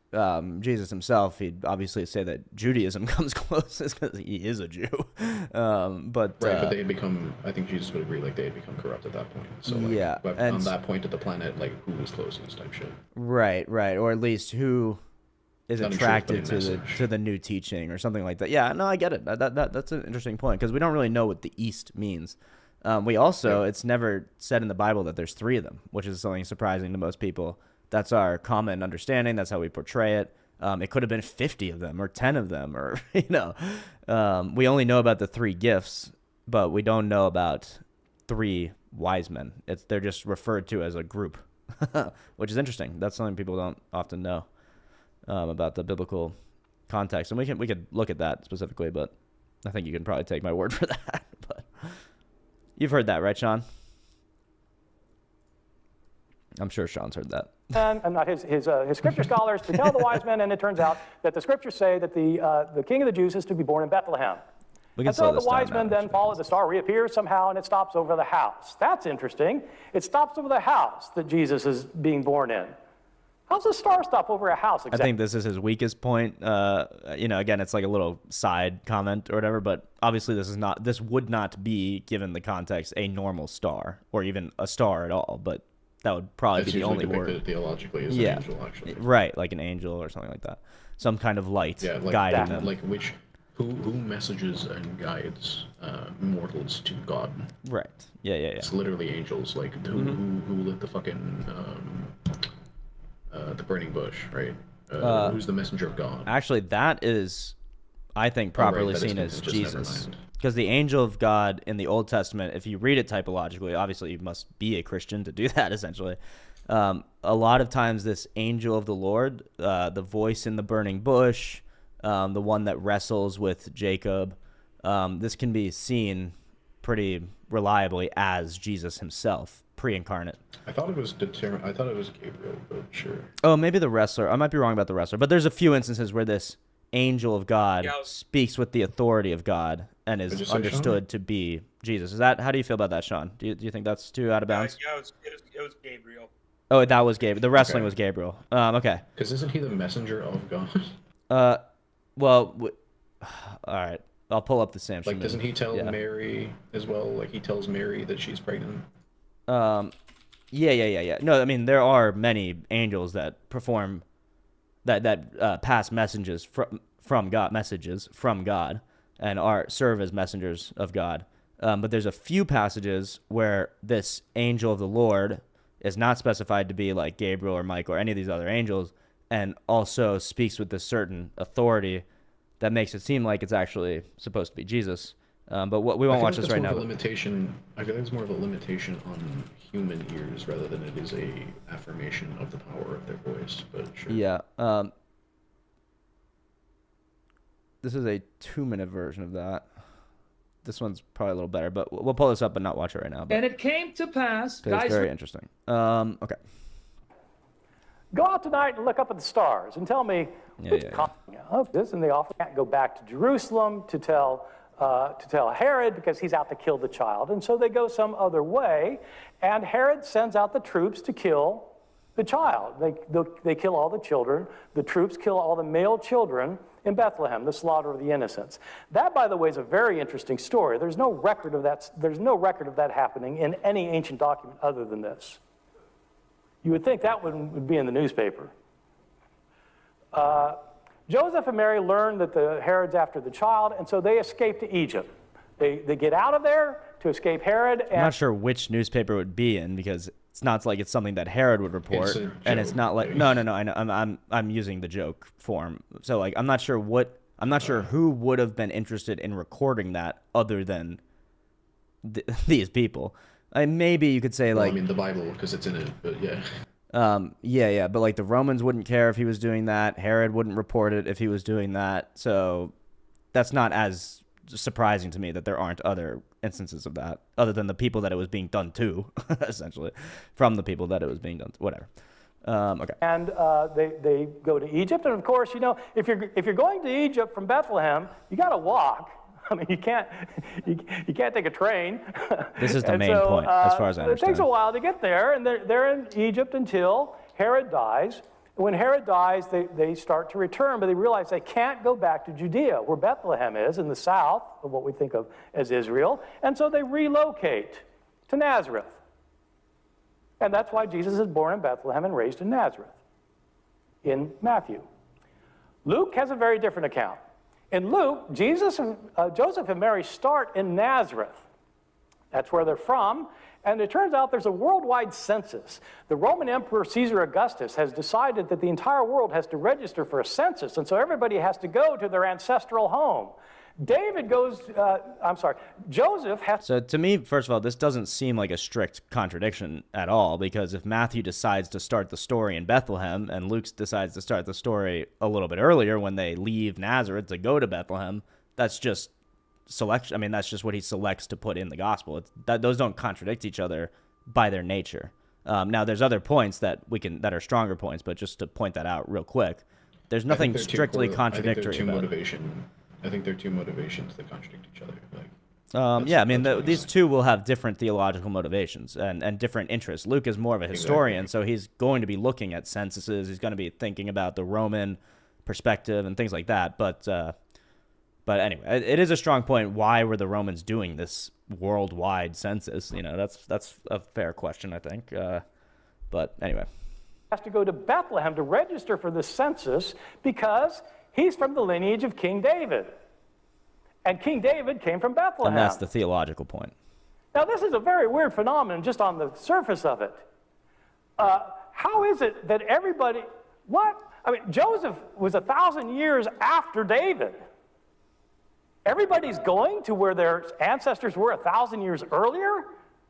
A: Jesus himself, he'd obviously say that Judaism comes closest because he is a Jew. But
C: they had become. I think Jesus would agree. Like they had become corrupt at that point. So like, but on that point of the planet, like who was closest type shit.
A: Right. Or at least who is attracted to the new teaching or something like that. Yeah. No, I get it. That's an interesting point because we don't really know what the East means. We also, it's never said in the Bible that there's 3 of them, which is something surprising to most people. That's our common understanding. That's how we portray it. It could have been 50 of them or 10 of them or, we only know about the 3 gifts, but we don't know about 3 wise men. They're just referred to as a group, which is interesting. That's something people don't often know about the biblical context. And we could look at that specifically, but I think you can probably take my word for that. But you've heard that, right, Sean? I'm sure Sean's heard that.
E: And not his scripture scholars to tell the wise men, and it turns out that the scriptures say that the king of the Jews is to be born in Bethlehem. And so the wise men then follow the star, reappears somehow, and it stops over the house. That's interesting. It stops over the house that Jesus is being born in. How's the star stop over a house exactly?
A: I think this is his weakest point. Again, it's like a little side comment or whatever, but obviously this would not be, given the context, a normal star or even a star at all, but that would probably be the only word.
C: Theologically as an angel, actually.
A: Right, like an angel or something like that. Some kind of light guiding them.
C: Like who messages and guides mortals to God?
A: Right. Yeah.
C: It's literally angels. Like who lit the fucking the burning bush, right? Who's the messenger of God?
A: Actually, that is, I think, properly seen as Jesus. Because the angel of God in the Old Testament, if you read it typologically, obviously you must be a Christian to do that, essentially. A lot of times this angel of the Lord, the voice in the burning bush, the one that wrestles with Jacob, this can be seen pretty reliably as Jesus himself, pre-incarnate.
C: I thought it was Gabriel, but sure.
A: Oh, maybe the wrestler. I might be wrong about the wrestler, but there's a few instances where this angel of God speaks with the authority of God and is understood to be Jesus. How do you feel about that, Sean? Do you think that's too out of bounds?
F: Yeah, it was Gabriel.
A: Oh, that was Gabriel. The wrestling was Gabriel. Okay.
C: Because isn't he the messenger of God?
A: Well, all right. I'll pull up the Sam.
C: Like, doesn't he tell Mary as well? Like, he tells Mary that she's pregnant.
A: Yeah. No, I mean, there are many angels that perform that pass messages from God, and serve as messengers of God. But there's a few passages where this angel of the Lord is not specified to be like Gabriel or Michael or any of these other angels, and also speaks with this certain authority that makes it seem like it's actually supposed to be Jesus. But we won't watch this right now.
C: I feel like it's more of a limitation on human ears rather than it is a affirmation of the power of their voice. But sure.
A: Yeah. This is a 2-minute version of that. this one's probably a little better, but we'll pull this up and not watch it right now. But
I: And it came to pass,
A: it's
I: guys.
A: very interesting. Okay.
E: Go out tonight and look up at the stars and tell me who's coming of this. And they often can't go back to Jerusalem to tell Herod because he's out to kill the child. And so they go some other way. And Herod sends out the troops to kill the child. They kill all the children. The troops kill all the male children in Bethlehem, the slaughter of the innocents. That, by the way, is a very interesting story. There's no record of that. There's no record of that happening in any ancient document other than this. You would think that would be in the newspaper. Joseph and Mary learn that the Herod's after the child, and so they escape to Egypt. They get out of there to escape Herod. And
A: I'm not sure which newspaper it would be in because it's not like it's something that Herod would report, and it's not like no. I know I'm using the joke form. So like I'm not sure who would have been interested in recording that other than these people. Maybe you could say
C: Well,
A: like
C: I mean the Bible because it's in it, but yeah.
A: Yeah, but like the Romans wouldn't care if he was doing that. Herod wouldn't report it if he was doing that. So that's not as surprising to me that there aren't other instances of that other than the people that it was being done to, essentially, from the people that it was being done to. Whatever. Okay.
E: And they go to Egypt, and of course, you know, if you're going to Egypt from Bethlehem, you got to walk. I mean, you can't take a train.
A: This is the main point, as far as I understand.
E: It takes a while to get there, and they're in Egypt until Herod dies. When Herod dies, they start to return, but they realize they can't go back to Judea, where Bethlehem is, in the south of what we think of as Israel, and so they relocate to Nazareth. And that's why Jesus is born in Bethlehem and raised in Nazareth, in Matthew. Luke has a very different account. In Luke, Joseph and Mary start in Nazareth. That's where they're from. And it turns out there's a worldwide census. The Roman Emperor Caesar Augustus has decided that the entire world has to register for a census. And so everybody has to go to their ancestral home. Joseph has...
A: So to me, first of all, this doesn't seem like a strict contradiction at all, because if Matthew decides to start the story in Bethlehem and Luke decides to start the story a little bit earlier when they leave Nazareth to go to Bethlehem, that's just selection. I mean, that's just what he selects to put in the gospel. Those don't contradict each other by their nature. Now, there's other points that are stronger points, but just to point that out real quick, there's nothing strictly contradictory about it.
C: I think there are two motivations that contradict each other.
A: Yeah, I mean, these two will have different theological motivations and different interests. Luke is more of a historian, so he's going to be looking at censuses. He's going to be thinking about the Roman perspective and things like that. But anyway, it is a strong point. Why were the Romans doing this worldwide census? You know, that's a fair question, I think. But anyway,
E: has to go to Bethlehem to register for the census because he's from the lineage of King David. And King David came from Bethlehem.
A: And that's the theological point.
E: Now, this is a very weird phenomenon just on the surface of it. How is it that everybody... I mean, Joseph was 1,000 years after David. Everybody's going to where their ancestors were 1,000 years earlier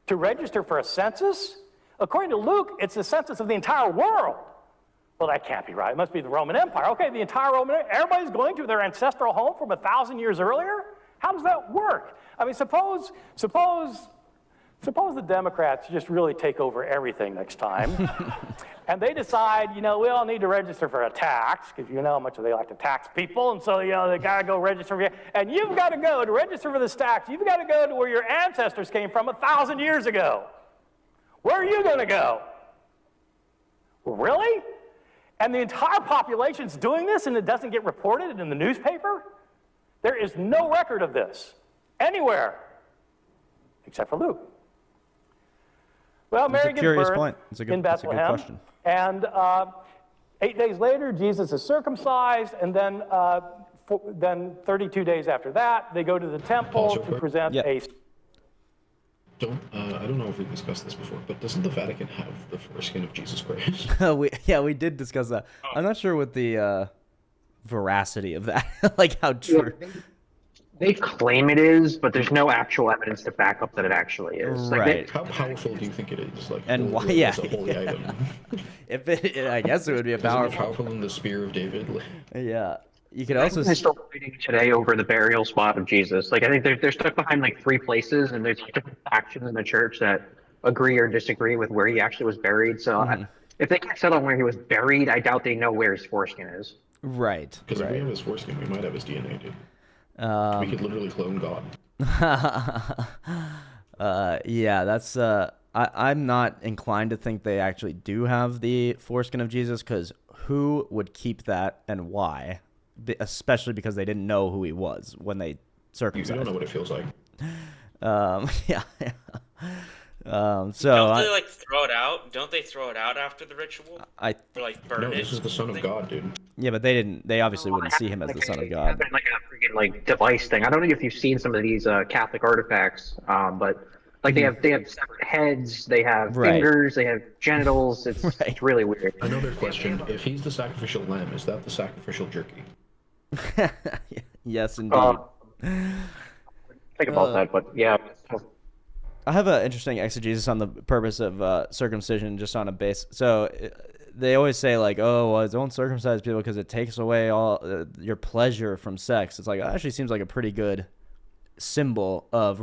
E: to register for a census? According to Luke, it's the census of the entire world. Well, that can't be right. It must be the Roman Empire. Okay, the entire Roman Empire. Everybody's going to their ancestral home from 1,000 years earlier? How does that work? I mean, suppose the Democrats just really take over everything next time, and they decide, you know, we all need to register for a tax, because you know how much they like to tax people, and so, you know, they got to go register for, and you've got to go to register for this tax. You've got to go to where your ancestors came from 1,000 years ago. Where are you going to go? Really? And the entire population's doing this, and it doesn't get reported in the newspaper? There is no record of this anywhere, except for Luke. Well, Mary gives birth in Bethlehem,
A: that's a good question.
E: And 8 days later, Jesus is circumcised, and then 32 days after that, they go to the temple to present a...
C: I don't know if we've discussed this before, but doesn't the Vatican have the foreskin of Jesus Christ?
A: we did discuss that. I'm not sure what the veracity of that, like how true.
D: They claim it is, but there's no actual evidence to back up that it actually is.
A: Right.
C: How powerful do you think it is? Like,
A: and why?
C: Yeah. As a holy item.
A: If I guess it would be a powerful.
C: Is it powerful than the spear of David?
A: Yeah. You could
D: I
A: also
D: think they're still fighting today over the burial spot of Jesus. Like I think they're stuck behind like three places, and there's different factions in the church that agree or disagree with where he actually was buried. So if they can't settle on where he was buried, I doubt they know where his foreskin is.
A: right,
C: Because if we
A: right.
C: have his foreskin, we might have his DNA, dude. We could literally clone God.
A: Yeah, that's I'm not inclined to think they actually do have the foreskin of Jesus, because who would keep that and why? Especially because they didn't know who he was when they
C: You
A: circumcised.
C: don't know what it feels like.
A: Yeah. So
F: Don't they like throw it out? Don't they throw it out after the ritual?
A: I
F: Or like burn
C: No,
F: it?
C: this is the Son of God, dude.
A: yeah, but they didn't. They obviously wouldn't see him as the Son of God.
D: Like a freaking like device thing. I don't know if you've seen some of these Catholic artifacts, but like they have separate heads, they have
A: Right.
D: fingers, they have genitals. It's
A: Right.
D: it's really weird.
C: Another question: if he's the sacrificial lamb, is that the sacrificial jerky?
A: Yes, indeed.
D: Think about that, but yeah.
A: I have an interesting exegesis on the purpose of circumcision, just on a base. So they always say like, "Oh, well, don't circumcise people because it takes away all your pleasure from sex." It's like, it actually seems like a pretty good symbol of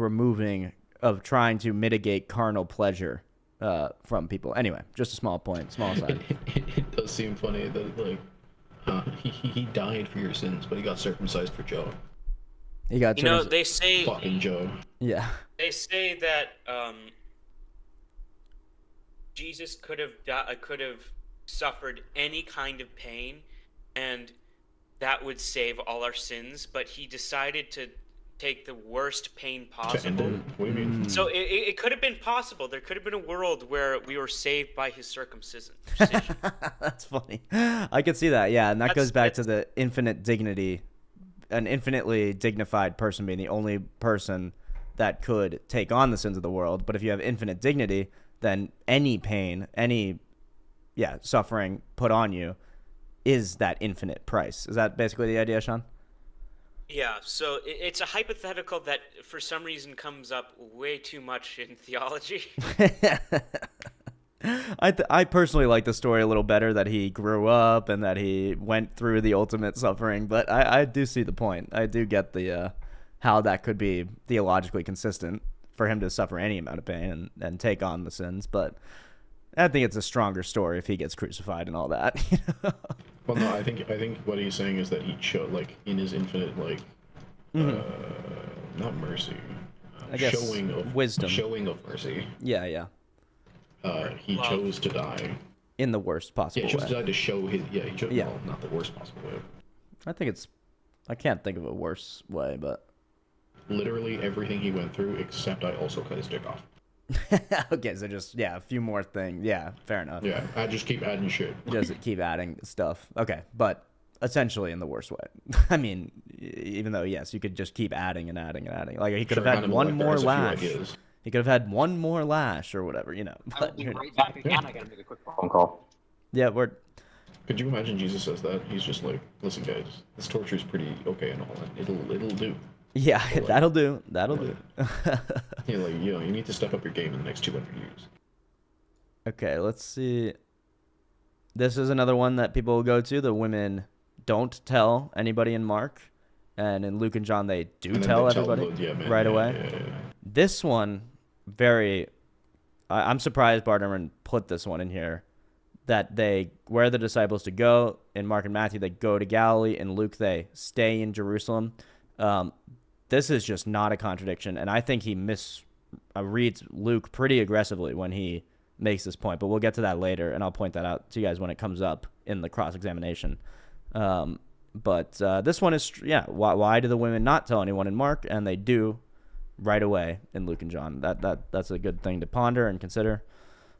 A: trying to mitigate carnal pleasure from people. Anyway, just a small point, small aside.
C: It does seem funny that like he died for your sins, but he got circumcised for Joe.
A: He got
F: They say
C: Fucking Joe.
A: yeah.
F: They say that Jesus could have suffered any kind of pain, and that would save all our sins. But he decided to take the worst pain
C: To end
F: possible.
C: it? What do you mean?
F: So it could have been possible. There could have been a world where we were saved by his circumcision.
A: That's funny. I could see that. Yeah, and that goes back to
F: that's-
A: the infinite dignity, an infinitely dignified person being the only person that could take on the sins of the world. But if you have infinite dignity, then any pain, any suffering put on you is that infinite price. Is that basically the idea, Sean?
F: Yeah, so it's a hypothetical that for some reason comes up way too much in theology.
A: I personally like the story a little better, that he grew up and that he went through the ultimate suffering, but I do see the point. I do get the how that could be theologically consistent for him to suffer any amount of pain and take on the sins, but I think it's a stronger story if he gets crucified and all that.
C: Well, no, I think what he's saying is that he chose, like, in his infinite, like, not mercy,
A: I guess
C: showing of
A: wisdom.
C: showing of mercy.
A: Yeah.
C: He chose to die.
A: In the worst
C: Yeah,
A: possible
C: he chose
A: way.
C: to die to show his. Yeah, he chose.
A: Yeah.
C: Well, not the worst possible way.
A: I can't think of a worse way, but
C: Literally everything he went through, except I also cut his dick off.
A: okay, so just a few more things. Yeah, fair enough.
C: Yeah, I just keep adding shit.
A: Just keep adding stuff. Okay, but essentially in the worst way. I mean, even though yes, you could just keep adding and adding and adding. Like he could
C: Sure,
A: have had
C: Hannibal
A: one
C: Lecter
A: more
C: has a few
A: lash.
C: ideas.
A: He could have had one more lash or whatever, you know.
D: I'll
A: But,
D: be
A: you know.
D: right back again. I gotta make a quick phone call.
A: Yeah, we're
C: Could you imagine Jesus says that? He's just like, listen, guys, this torture is pretty okay and all that. It'll do.
A: yeah, that'll do. That'll do.
C: Yeah, like you need to step up your game in the next 200 years.
A: Okay, let's see. This is another one that people will go to. The women don't tell anybody in Mark, and in Luke and John they do
C: And then
A: tell
C: they tell
A: everybody
C: the- yeah, man,
A: right
C: yeah,
A: away.
C: yeah.
A: This one, I'm surprised Barterman put this one in here. That they where the disciples to go. In Mark and Matthew, they go to Galilee. In Luke, they stay in Jerusalem. This is just not a contradiction, and I think he reads Luke pretty aggressively when he makes this point. But we'll get to that later, and I'll point that out to you guys when it comes up in the cross-examination. But this one is why do the women not tell anyone in Mark, and they do right away in Luke and John? That's a good thing to ponder and consider.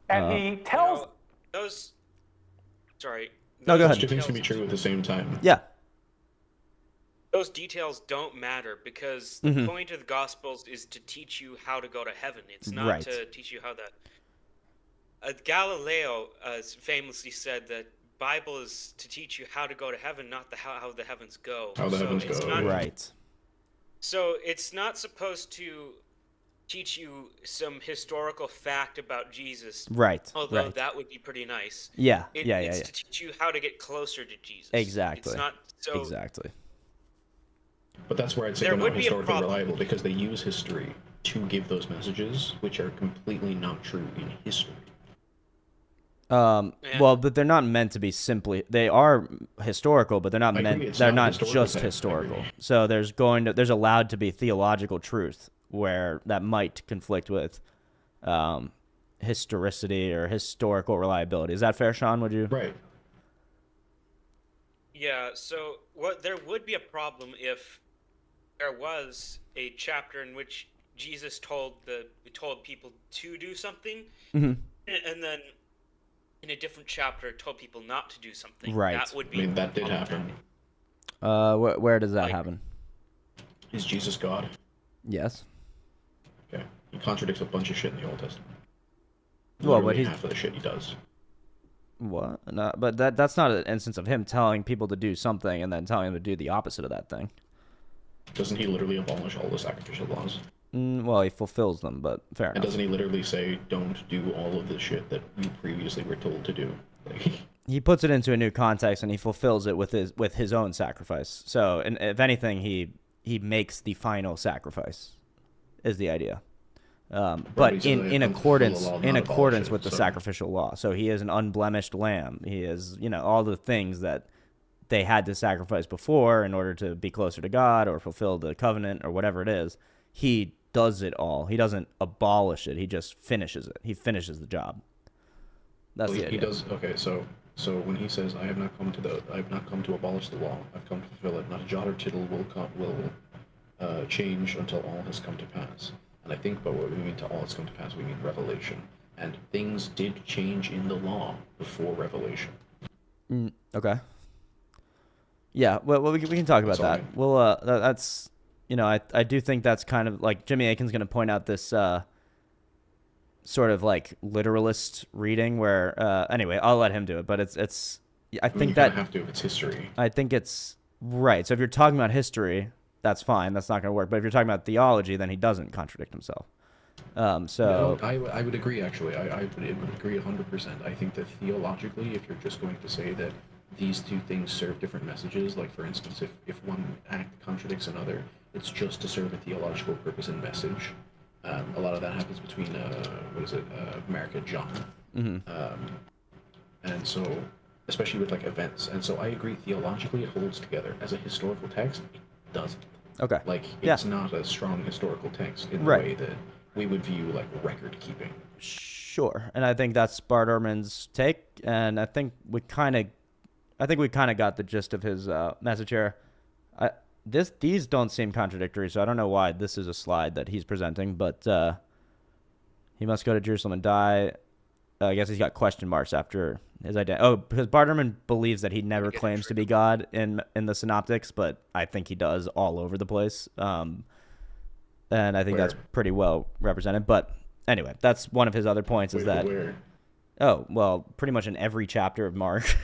E: And he tells
F: Those. Sorry.
A: No, go
F: those
A: ahead.
C: Two things can be
F: details-
C: true at the same time.
A: Yeah.
F: Those details don't matter because the point of the Gospels is to teach you how to go to heaven. It's not
A: Right.
F: to teach you how that. Galileo famously said that Bible is to teach you how to go to heaven, not how the heavens go.
C: How the
F: So
C: heavens
F: it's
C: go,
F: not-
C: yeah.
A: Right.
F: So it's not supposed to teach you some historical fact about Jesus.
A: Right.
F: Although
A: Right.
F: that would be pretty nice.
A: Yeah.
F: It,
A: Yeah. Yeah.
F: it's
A: Yeah.
F: to teach you how to get closer to Jesus.
A: Exactly.
F: It's not so.
A: Exactly.
C: But that's where I'd say
F: There
C: they're
F: would
C: not
F: be a
C: historically
F: problem.
C: reliable because they use history to give those messages, which are completely not true in history.
F: Yeah.
A: Well, but they're not meant to be simply. They are historical, but they're not
C: I agree,
A: meant.
C: it's
A: They're
C: not
A: not
C: historical
A: just
C: text, I
A: historical.
C: agree.
A: So there's allowed to be theological truth where that might conflict with historicity or historical reliability. Is that fair, Sean? Would you?
C: Right.
F: Yeah, so what there would be a problem if there was a chapter in which Jesus told people to do something, and then in a different chapter told people not to do something.
A: Right.
F: That would
C: I
F: be
C: mean, that did happen.
A: Where does that
F: Like-
A: happen?
C: Is Jesus God?
A: Yes.
C: Okay. He contradicts a bunch of shit in the Old Testament.
A: Well, but
C: Literally
A: he's
C: half of the shit he does.
A: what? No, but that's not an instance of him telling people to do something and then telling them to do the opposite of that thing.
C: Doesn't he literally abolish all the sacrificial laws?
A: Well, he fulfills them, but fair
C: And
A: enough.
C: doesn't he literally say, don't do all of the shit that you previously were told to do? Like,
A: He puts it into a new context and he fulfills it with his own sacrifice. So, and if anything, he makes the final sacrifice, is the idea. But
C: he says,
A: in
C: "I come to fulfill the
A: accordance
C: law,
A: in
C: not abolish
A: accordance
C: it,"
A: with the
C: so-
A: sacrificial law. So he is an unblemished lamb. He is, all the things that they had to sacrifice before in order to be closer to God or fulfill the covenant or whatever it is. He does it all. He doesn't abolish it. He just finishes it. He finishes the job. That's
C: Well,
A: the
C: he
A: idea.
C: does. Okay, so when he says, I have not come to abolish the law. I've come to fulfill it. Not a jot or tittle will change until all has come to pass. And I think by what we mean to all has come to pass, we mean revelation. And things did change in the law before revelation.
A: Okay. Yeah, well, we can talk about
C: That's all
A: that.
C: right.
A: Well, that's I do think that's kind of like Jimmy Akin's going to point out this sort of like literalist reading where anyway, I'll let him do it, but it's I
C: I mean,
A: think
C: you
A: that
C: kinda have to if it's history.
A: I think it's right. So if you're talking about history, that's fine. That's not going to work. But if you're talking about theology, then he doesn't contradict himself. So
C: No, I would agree, actually. I would agree 100%. I think that theologically, if you're just going to say that these two things serve different messages, like, for instance, if one act contradicts another, it's just to serve a theological purpose and message. A lot of that happens between, Mark and John. And so, especially with, like, events. And so I agree, theologically, it holds together. As a historical text, it doesn't.
A: okay.
C: Like,
A: Yeah.
C: it's not a strong historical text in the
A: Right.
C: way that we would view, like, record keeping.
A: Sure, and I think that's Bart Ehrman's take, and I think we kind of got the gist of his message here. These don't seem contradictory, so I don't know why this is a slide that he's presenting, but he must go to Jerusalem and die. I guess he's got question marks after his identity. Oh, because Bart Ehrman believes that he never claims to be God in the Synoptics, but I think he does all over the place. And I think that's
C: Where?
A: pretty well represented. But anyway, that's one of his other points is
C: Wait,
A: that,
C: where?
A: oh, well, pretty much in every chapter of Mark,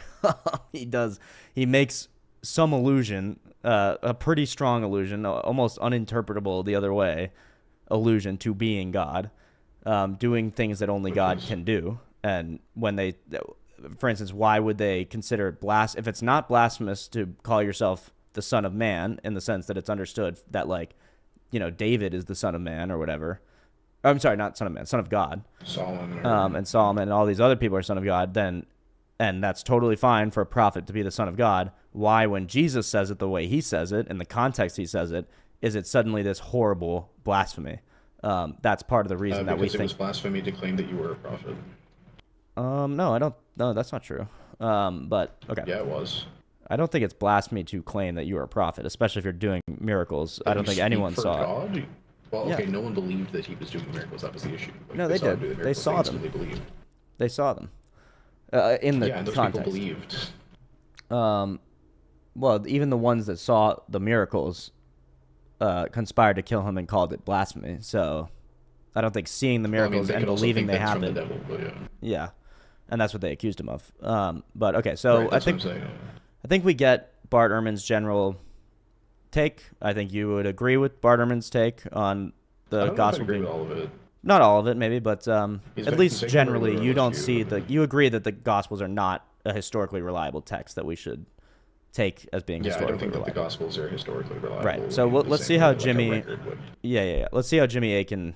A: he makes some allusion, a pretty strong allusion, almost uninterpretable the other way, allusion to being God, doing things that only God can do. And when they, for instance, why would they consider it if it's not blasphemous to call yourself the Son of Man in the sense that it's understood that, like, David is the Son of Man or whatever. I'm sorry, not Son of Man, Son of God.
C: Solomon.
A: And Solomon and all these other people are Son of God, then, and that's totally fine for a prophet to be the Son of God. Why, when Jesus says it the way he says it, in the context he says it, is it suddenly this horrible blasphemy? That's part of the reason that we
C: because it was
A: think.
C: blasphemy to claim that you were a prophet.
A: No, I don't. No, that's not true. But okay.
C: Yeah, it was.
A: I don't think it's blasphemy to claim that you are a prophet, especially if you're doing miracles. I don't
C: You
A: think
C: speak
A: anyone
C: for
A: saw it.
C: God? Well,
A: Yeah.
C: okay, no one believed that he was doing miracles. That was the issue. Like,
A: No, they
C: saw him
A: did.
C: do the
A: They
C: miracles,
A: saw them.
C: instantly believed.
A: They saw them in the
C: Yeah, and those
A: context.
C: people believed.
A: Well, even the ones that saw the miracles conspired to kill him and called it blasphemy. So I don't think seeing the
C: Well, I mean,
A: miracles
C: they
A: and
C: could also
A: believing
C: think
A: they
C: that's from the
A: happened.
C: devil, but yeah.
A: Yeah, and that's what they accused him of. But okay, so
C: Right,
A: I
C: that's what I'm
A: think
C: saying.
A: I think we get Bart Ehrman's general take. I think you would agree with Bart Ehrman's take on
C: I don't know if I
A: gospel
C: agree
A: being
C: with all of it.
A: not all of it maybe, but
C: He's
A: at
C: very
A: least
C: considerate
A: generally
C: of
A: you
C: those
A: don't
C: views,
A: see
C: I think.
A: you agree that the gospels are not a historically reliable text that we should take as being
C: Yeah, I
A: historically
C: don't think that the
A: reliable.
C: Gospels are historically reliable.
A: Right. So
C: in the
A: let's
C: same
A: see
C: way
A: how
C: that, like, a
A: Jimmy.
C: record would.
A: Yeah. Let's see how Jimmy Aiken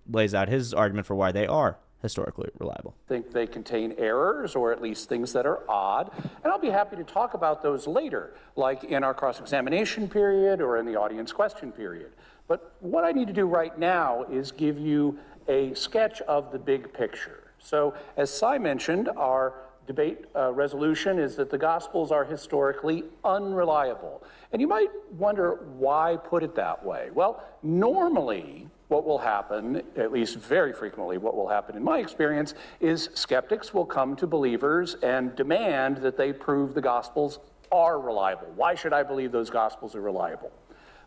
A: lays out his argument for why they are historically reliable.
E: Think they contain errors or at least things that are odd. And I'll be happy to talk about those later, like in our cross-examination period or in the audience question period. But what I need to do right now is give you a sketch of the big picture. So as Cy mentioned, our debate resolution is that the Gospels are historically unreliable. And you might wonder why put it that way. Well, normally what will happen, at least very frequently what will happen in my experience, is skeptics will come to believers and demand that they prove the Gospels are reliable. Why should I believe those Gospels are reliable?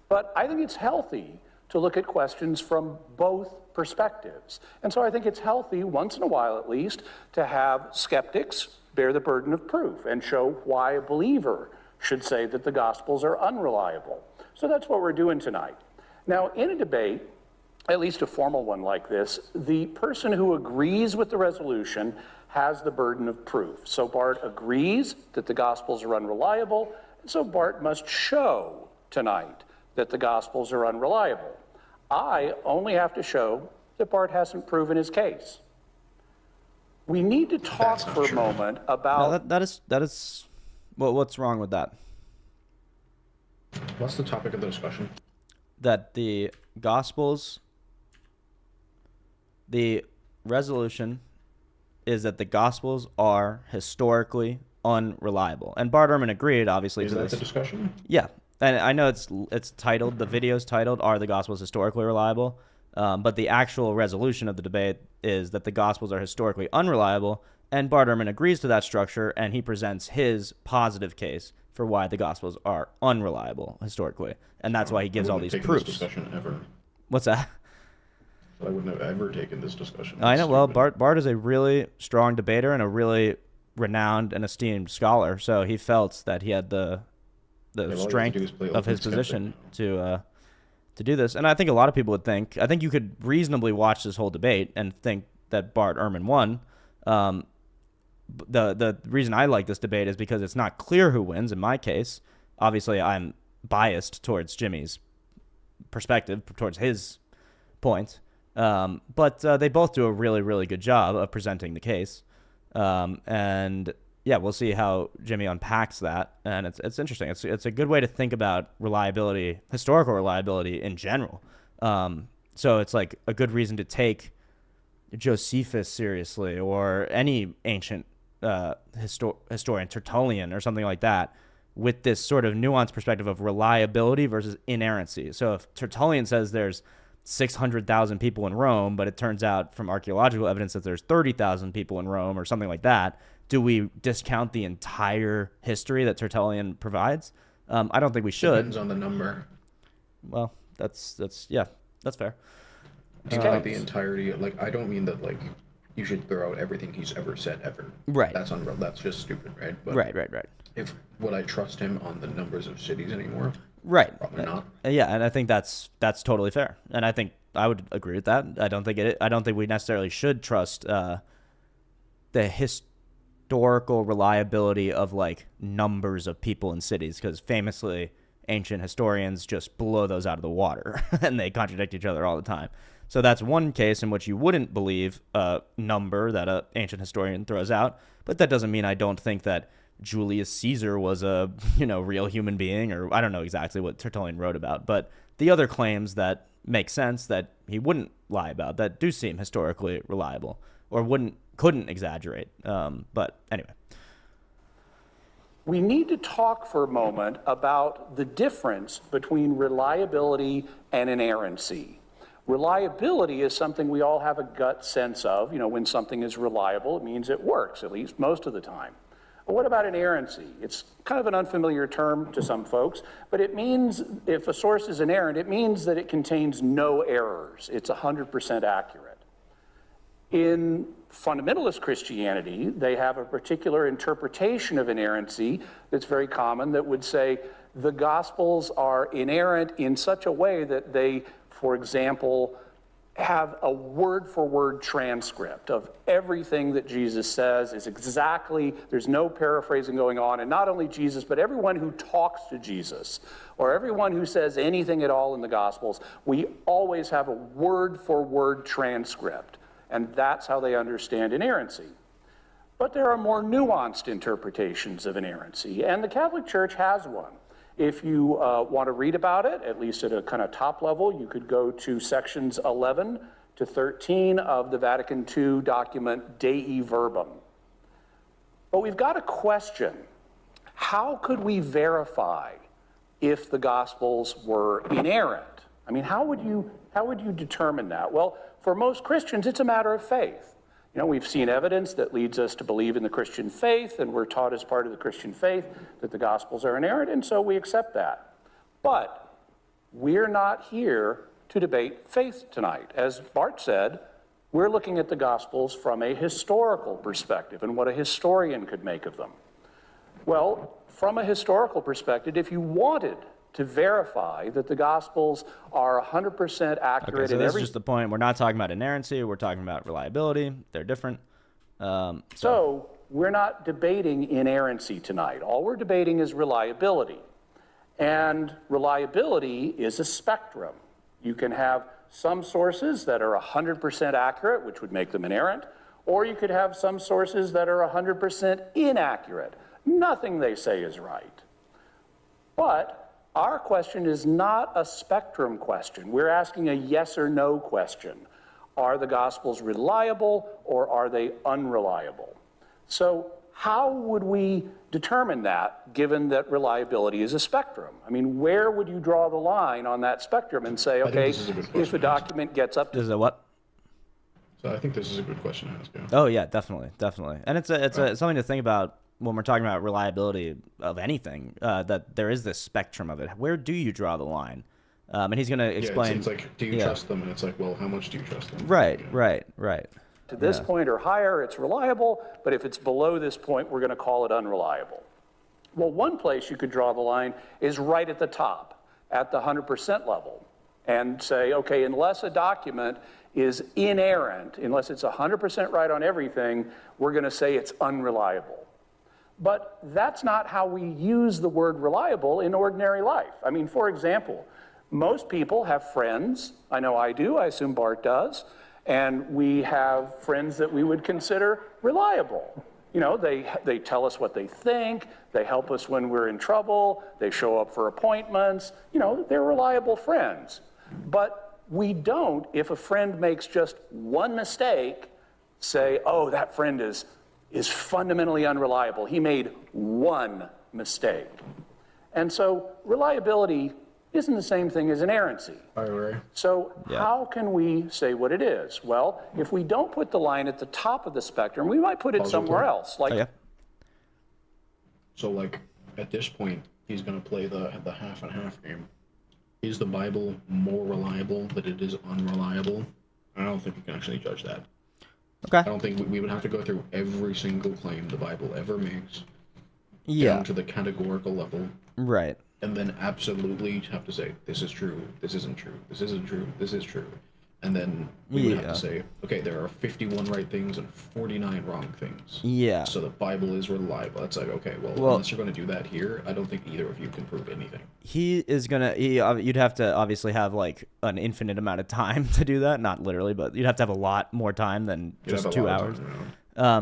E: But I think it's healthy to look at questions from both perspectives. And so I think it's healthy, once in a while at least, to have skeptics bear the burden of proof and show why a believer should say that the Gospels are unreliable. So that's what we're doing tonight. Now, in a debate, at least a formal one like this, the person who agrees with the resolution has the burden of proof. So Bart agrees that the Gospels are unreliable, and so Bart must show tonight that the Gospels are unreliable. I only have to show that Bart hasn't proven his case. We need to talk for a moment about...
A: No, that is well, what's wrong with that?
C: What's the topic of the discussion?
A: That the Gospels, the resolution is that the Gospels are historically unreliable. And Bart Ehrman agreed, obviously,
C: Is
A: to
C: that
A: this.
C: the discussion?
A: Yeah. And I know it's titled, the video's titled, Are the Gospels Historically Reliable? But the actual resolution of the debate is that the Gospels are historically unreliable, and Bart Ehrman agrees to that structure, and he presents his positive case for why the Gospels are unreliable historically. And that's why he gives all these proofs.
C: This discussion ever.
A: What's that?
C: I wouldn't have ever taken this discussion.
A: I know.
C: That's
A: Well,
C: stupid.
A: Bart is a really strong debater and a really renowned and esteemed scholar, so he felt that he had the
C: all you have to
A: strength
C: do is play
A: of his
C: open
A: position to do this. And I think a lot of people would think, I think you could reasonably watch this whole debate and think that Bart Ehrman won. The reason I like this debate is because it's not clear who wins in my case. Obviously, I'm biased towards Jimmy's perspective, towards his point. But they both do a really, really good job of presenting the case. And yeah, we'll see how Jimmy unpacks that. And it's interesting. It's a good way to think about reliability, historical reliability in general. So it's like a good reason to take Josephus seriously, or any ancient historian, Tertullian or something like that, with this sort of nuanced perspective of reliability versus inerrancy. So if Tertullian says there's 600,000 people in Rome, but it turns out from archaeological evidence that there's 30,000 people in Rome or something like that, do we discount the entire history that Tertullian provides? I don't think we should.
C: Depends on the number.
A: Well, that's fair.
C: Do you like the entirety? Like, I don't mean that like you should throw out everything he's ever said ever.
A: Right.
C: That's unreal. That's just stupid, right? But
A: Right.
C: If would I trust him on the numbers of cities anymore?
A: Right.
C: Probably not.
A: Yeah, and I think that's totally fair, and I think I would agree with that. I don't think we necessarily should trust the historical reliability of like numbers of people in cities, because famously ancient historians just blow those out of the water and they contradict each other all the time. So that's one case in which you wouldn't believe a number that an ancient historian throws out, but that doesn't mean I don't think that Julius Caesar was a real human being, or I don't know exactly what Tertullian wrote about, but the other claims that make sense that he wouldn't lie about, that do seem historically reliable, or couldn't exaggerate. But anyway.
E: We need to talk for a moment about the difference between reliability and inerrancy. Reliability is something we all have a gut sense of. When something is reliable, it means it works, at least most of the time. But what about inerrancy? It's kind of an unfamiliar term to some folks, but it means if a source is inerrant, it means that it contains no errors. It's 100% accurate. In fundamentalist Christianity, they have a particular interpretation of inerrancy that's very common that would say the Gospels are inerrant in such a way that they, for example, have a word-for-word transcript of everything that Jesus says is exactly, there's no paraphrasing going on, and not only Jesus, but everyone who talks to Jesus, or everyone who says anything at all in the Gospels, we always have a word-for-word transcript, and that's how they understand inerrancy. But there are more nuanced interpretations of inerrancy, and the Catholic Church has one. If you want to read about it, at least at a kind of top level, you could go to sections 11 to 13 of the Vatican II document Dei Verbum. But we've got a question. How could we verify if the Gospels were inerrant? I mean, how would you determine that? Well, for most Christians, it's a matter of faith. You know, we've seen evidence that leads us to believe in the Christian faith, and we're taught as part of the Christian faith that the Gospels are inerrant, and so we accept that. But we're not here to debate faith tonight. As Bart said, we're looking at the Gospels from a historical perspective and what a historian could make of them. Well, from a historical perspective, if you wanted to verify that the Gospels are 100% accurate
A: Okay, so
E: in
A: this
E: every...
A: is just the point. We're not talking about inerrancy. We're talking about reliability. They're different.
E: So we're not debating inerrancy tonight. All we're debating is reliability. And reliability is a spectrum. You can have some sources that are 100% accurate, which would make them inerrant, or you could have some sources that are 100% inaccurate. Nothing they say is right. But our question is not a spectrum question. We're asking a yes or no question. Are the Gospels reliable or are they unreliable? So how would we determine that, given that reliability is a spectrum? I mean, where would you draw the line on that spectrum and say, okay, if a document gets up to...
A: This is a what?
C: So I think this is a good question to ask. Yeah.
A: Oh yeah, definitely. And it's something to think about when we're talking about reliability of anything, that there is this spectrum of it. Where do you draw the line? And he's going to explain.
C: Yeah, it's like, do you trust them? And it's like, well, how much do you trust them?
A: Right.
E: To this point or higher, it's reliable, but if it's below this point, we're going to call it unreliable. Well, one place you could draw the line is right at the top, at the 100% level, and say, okay, unless a document is inerrant, unless it's 100% right on everything, we're going to say it's unreliable. But that's not how we use the word reliable in ordinary life. I mean, for example, most people have friends. I know I do. I assume Bart does. And we have friends that we would consider reliable. You know, they tell us what they think. They help us when we're in trouble. They show up for appointments. You know, they're reliable friends. But we don't, if a friend makes just one mistake, say, oh, that friend is fundamentally unreliable. He made one mistake. And so reliability isn't the same thing as inerrancy. So how can we say what it is? Well, if we don't put the line at the top of the spectrum, we might put it somewhere else. Like,
C: So like at this point, he's going to play the half and half game. Is the Bible more reliable than it is unreliable? I don't think we can actually judge that.
A: Okay.
C: I don't think we would have to go through every single claim the Bible ever makes,
A: Yeah.
C: down to the categorical level,
A: Right.
C: and then absolutely have to say, this is true, this isn't true, this isn't true, this is true. And then we would have to say, okay, there are 51 right things and 49 wrong things.
A: Yeah.
C: So the Bible is reliable. It's like, okay, well, unless you're going to do that here, I don't think either of you can prove anything.
A: You'd have to obviously have like an infinite amount of time to do that. Not literally, but you'd have to have a lot more time than just 2 hours.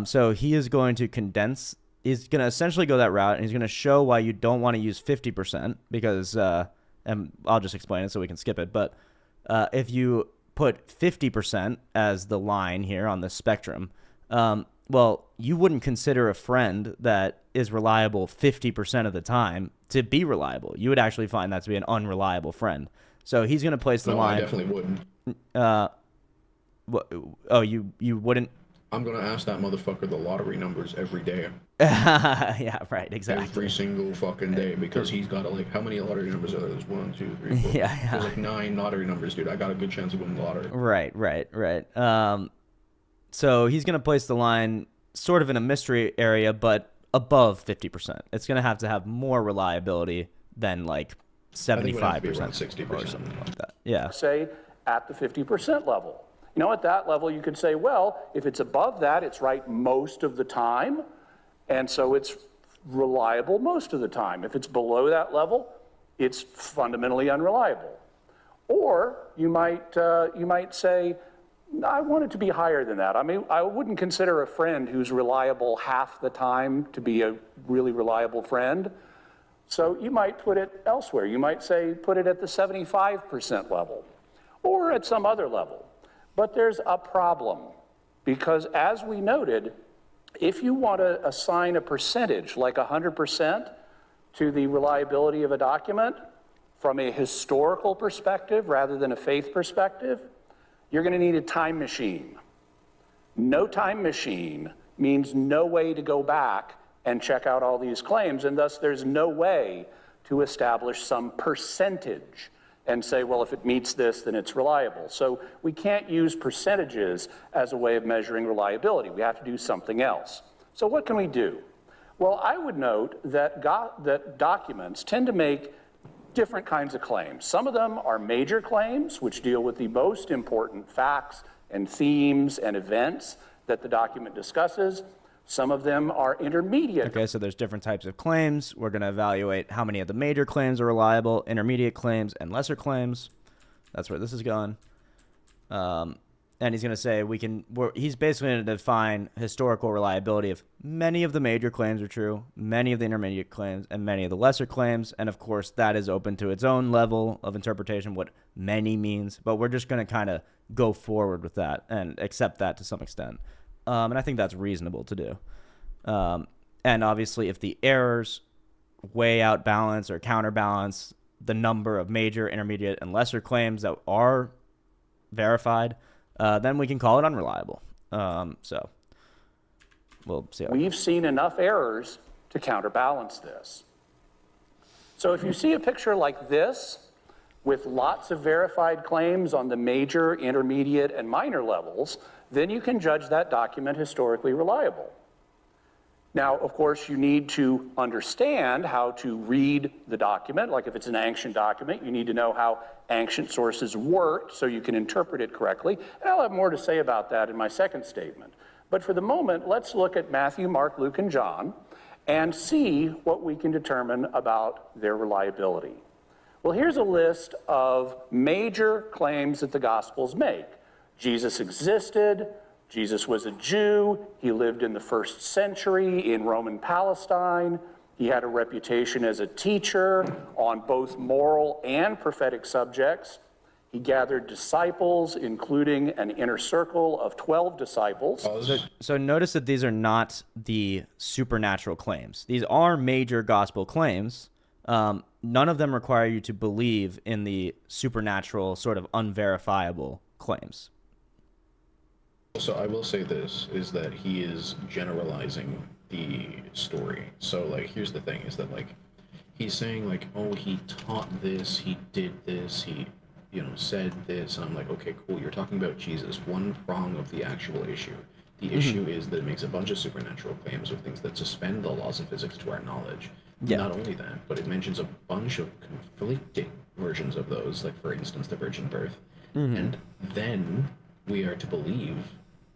A: So he is going to condense. He's going to essentially go that route, and he's going to show why you don't want to use 50% because, and I'll just explain it so we can skip it. But if you put 50% as the line here on the spectrum, well, you wouldn't consider a friend that is reliable 50% of the time to be reliable. You would actually find that to be an unreliable friend. So he's going to place the line.
C: I definitely wouldn't.
A: You wouldn't?
C: I'm going to ask that motherfucker the lottery numbers every day.
A: Yeah, right, exactly.
C: Every single fucking day, because he's got like, how many lottery numbers are there? There's 1, 2, 3, 4.
A: Yeah.
C: There's like 9 lottery numbers, dude. I got a good chance of winning the lottery.
A: Right. So he's going to place the line sort of in a mystery area, but above 50%. It's going to have more reliability than like 75%
C: or something
A: like that. Yeah.
E: say at the 50% level. You know, at that level, you could say, well, if it's above that, it's right most of the time, and so it's reliable most of the time. If it's below that level, it's fundamentally unreliable. Or you might say, I want it to be higher than that. I mean, I wouldn't consider a friend who's reliable half the time to be a really reliable friend. So you might put it elsewhere. You might say, put it at the 75% level or at some other level. But there's a problem, because as we noted, if you want to assign a percentage like 100% to the reliability of a document from a historical perspective rather than a faith perspective, you're going to need a time machine. No time machine means no way to go back and check out all these claims, and thus there's no way to establish some percentage and say, well, if it meets this, then it's reliable. So we can't use percentages as a way of measuring reliability. We have to do something else. So what can we do? Well, I would note that documents tend to make different kinds of claims. Some of them are major claims, which deal with the most important facts and themes and events that the document discusses. Some of them are intermediate.
A: Okay, so there's different types of claims. We're going to evaluate how many of the major claims are reliable, intermediate claims, and lesser claims. That's where this is going. And he's going to say he's basically going to define historical reliability of many of the major claims are true, many of the intermediate claims, and many of the lesser claims. And of course, that is open to its own level of interpretation, what many means. But we're just going to kind of go forward with that and accept that to some extent. And I think that's reasonable to do. And obviously, if the errors weigh out balance or counterbalance the number of major, intermediate, and lesser claims that are verified, then we can call it unreliable. So we'll see.
E: We've seen enough errors to counterbalance this. So if you see a picture like this with lots of verified claims on the major, intermediate, and minor levels, then you can judge that document historically reliable. Now, of course, you need to understand how to read the document. Like if it's an ancient document, you need to know how ancient sources worked so you can interpret it correctly. And I'll have more to say about that in my second statement. But for the moment, let's look at Matthew, Mark, Luke, and John and see what we can determine about their reliability. Well, here's a list of major claims that the Gospels make. Jesus existed. Jesus was a Jew. He lived in the 1st century in Roman Palestine. He had a reputation as a teacher on both moral and prophetic subjects. He gathered disciples, including an inner circle of 12 disciples.
A: So notice that these are not the supernatural claims. These are major gospel claims. None of them require you to believe in the supernatural, sort of unverifiable claims.
C: So I will say this, is that he is generalizing the story. So, like, here's the thing, is that, like, he's saying, like, oh, he taught this, he did this, he, said this, and I'm like, okay, cool, you're talking about Jesus, one prong of the actual issue. The issue is that it makes a bunch of supernatural claims of things that suspend the laws of physics to our knowledge. Yeah. Not only that, but it mentions a bunch of conflicting versions of those, like, for instance, the virgin birth. And then we are to believe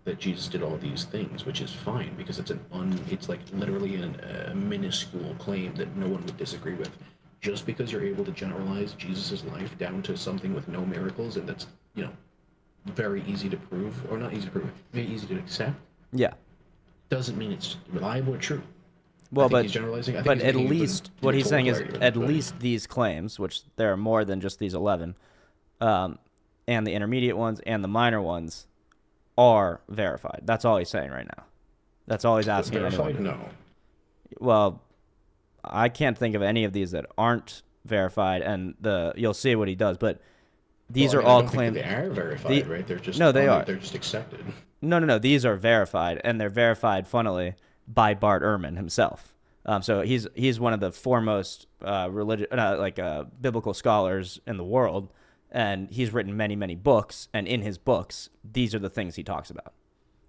C: that Jesus did all these things, which is fine because it's it's like literally a minuscule claim that no one would disagree with. Just because you're able to generalize Jesus's life down to something with no miracles and that's very easy to prove, or not easy to prove, very easy to accept.
A: Yeah,
C: doesn't mean it's reliable or true.
A: Well, but
C: he's generalizing.
A: But at least what he's saying is at least these claims, which there are more than just these 11, and the intermediate ones and the minor ones, are verified. That's all he's saying right now. That's all he's asking
C: verified?
A: anyone.
C: No.
A: Well, I can't think of any of these that aren't verified, and you'll see what he does. But these are all claims.
C: They are verified, right? They're just
A: they are.
C: They're just accepted.
A: No. These are verified, and they're verified, funnily, by Bart Ehrman himself. So he's one of the foremost biblical scholars in the world. And he's written many, many books, and in his books, these are the things he talks about.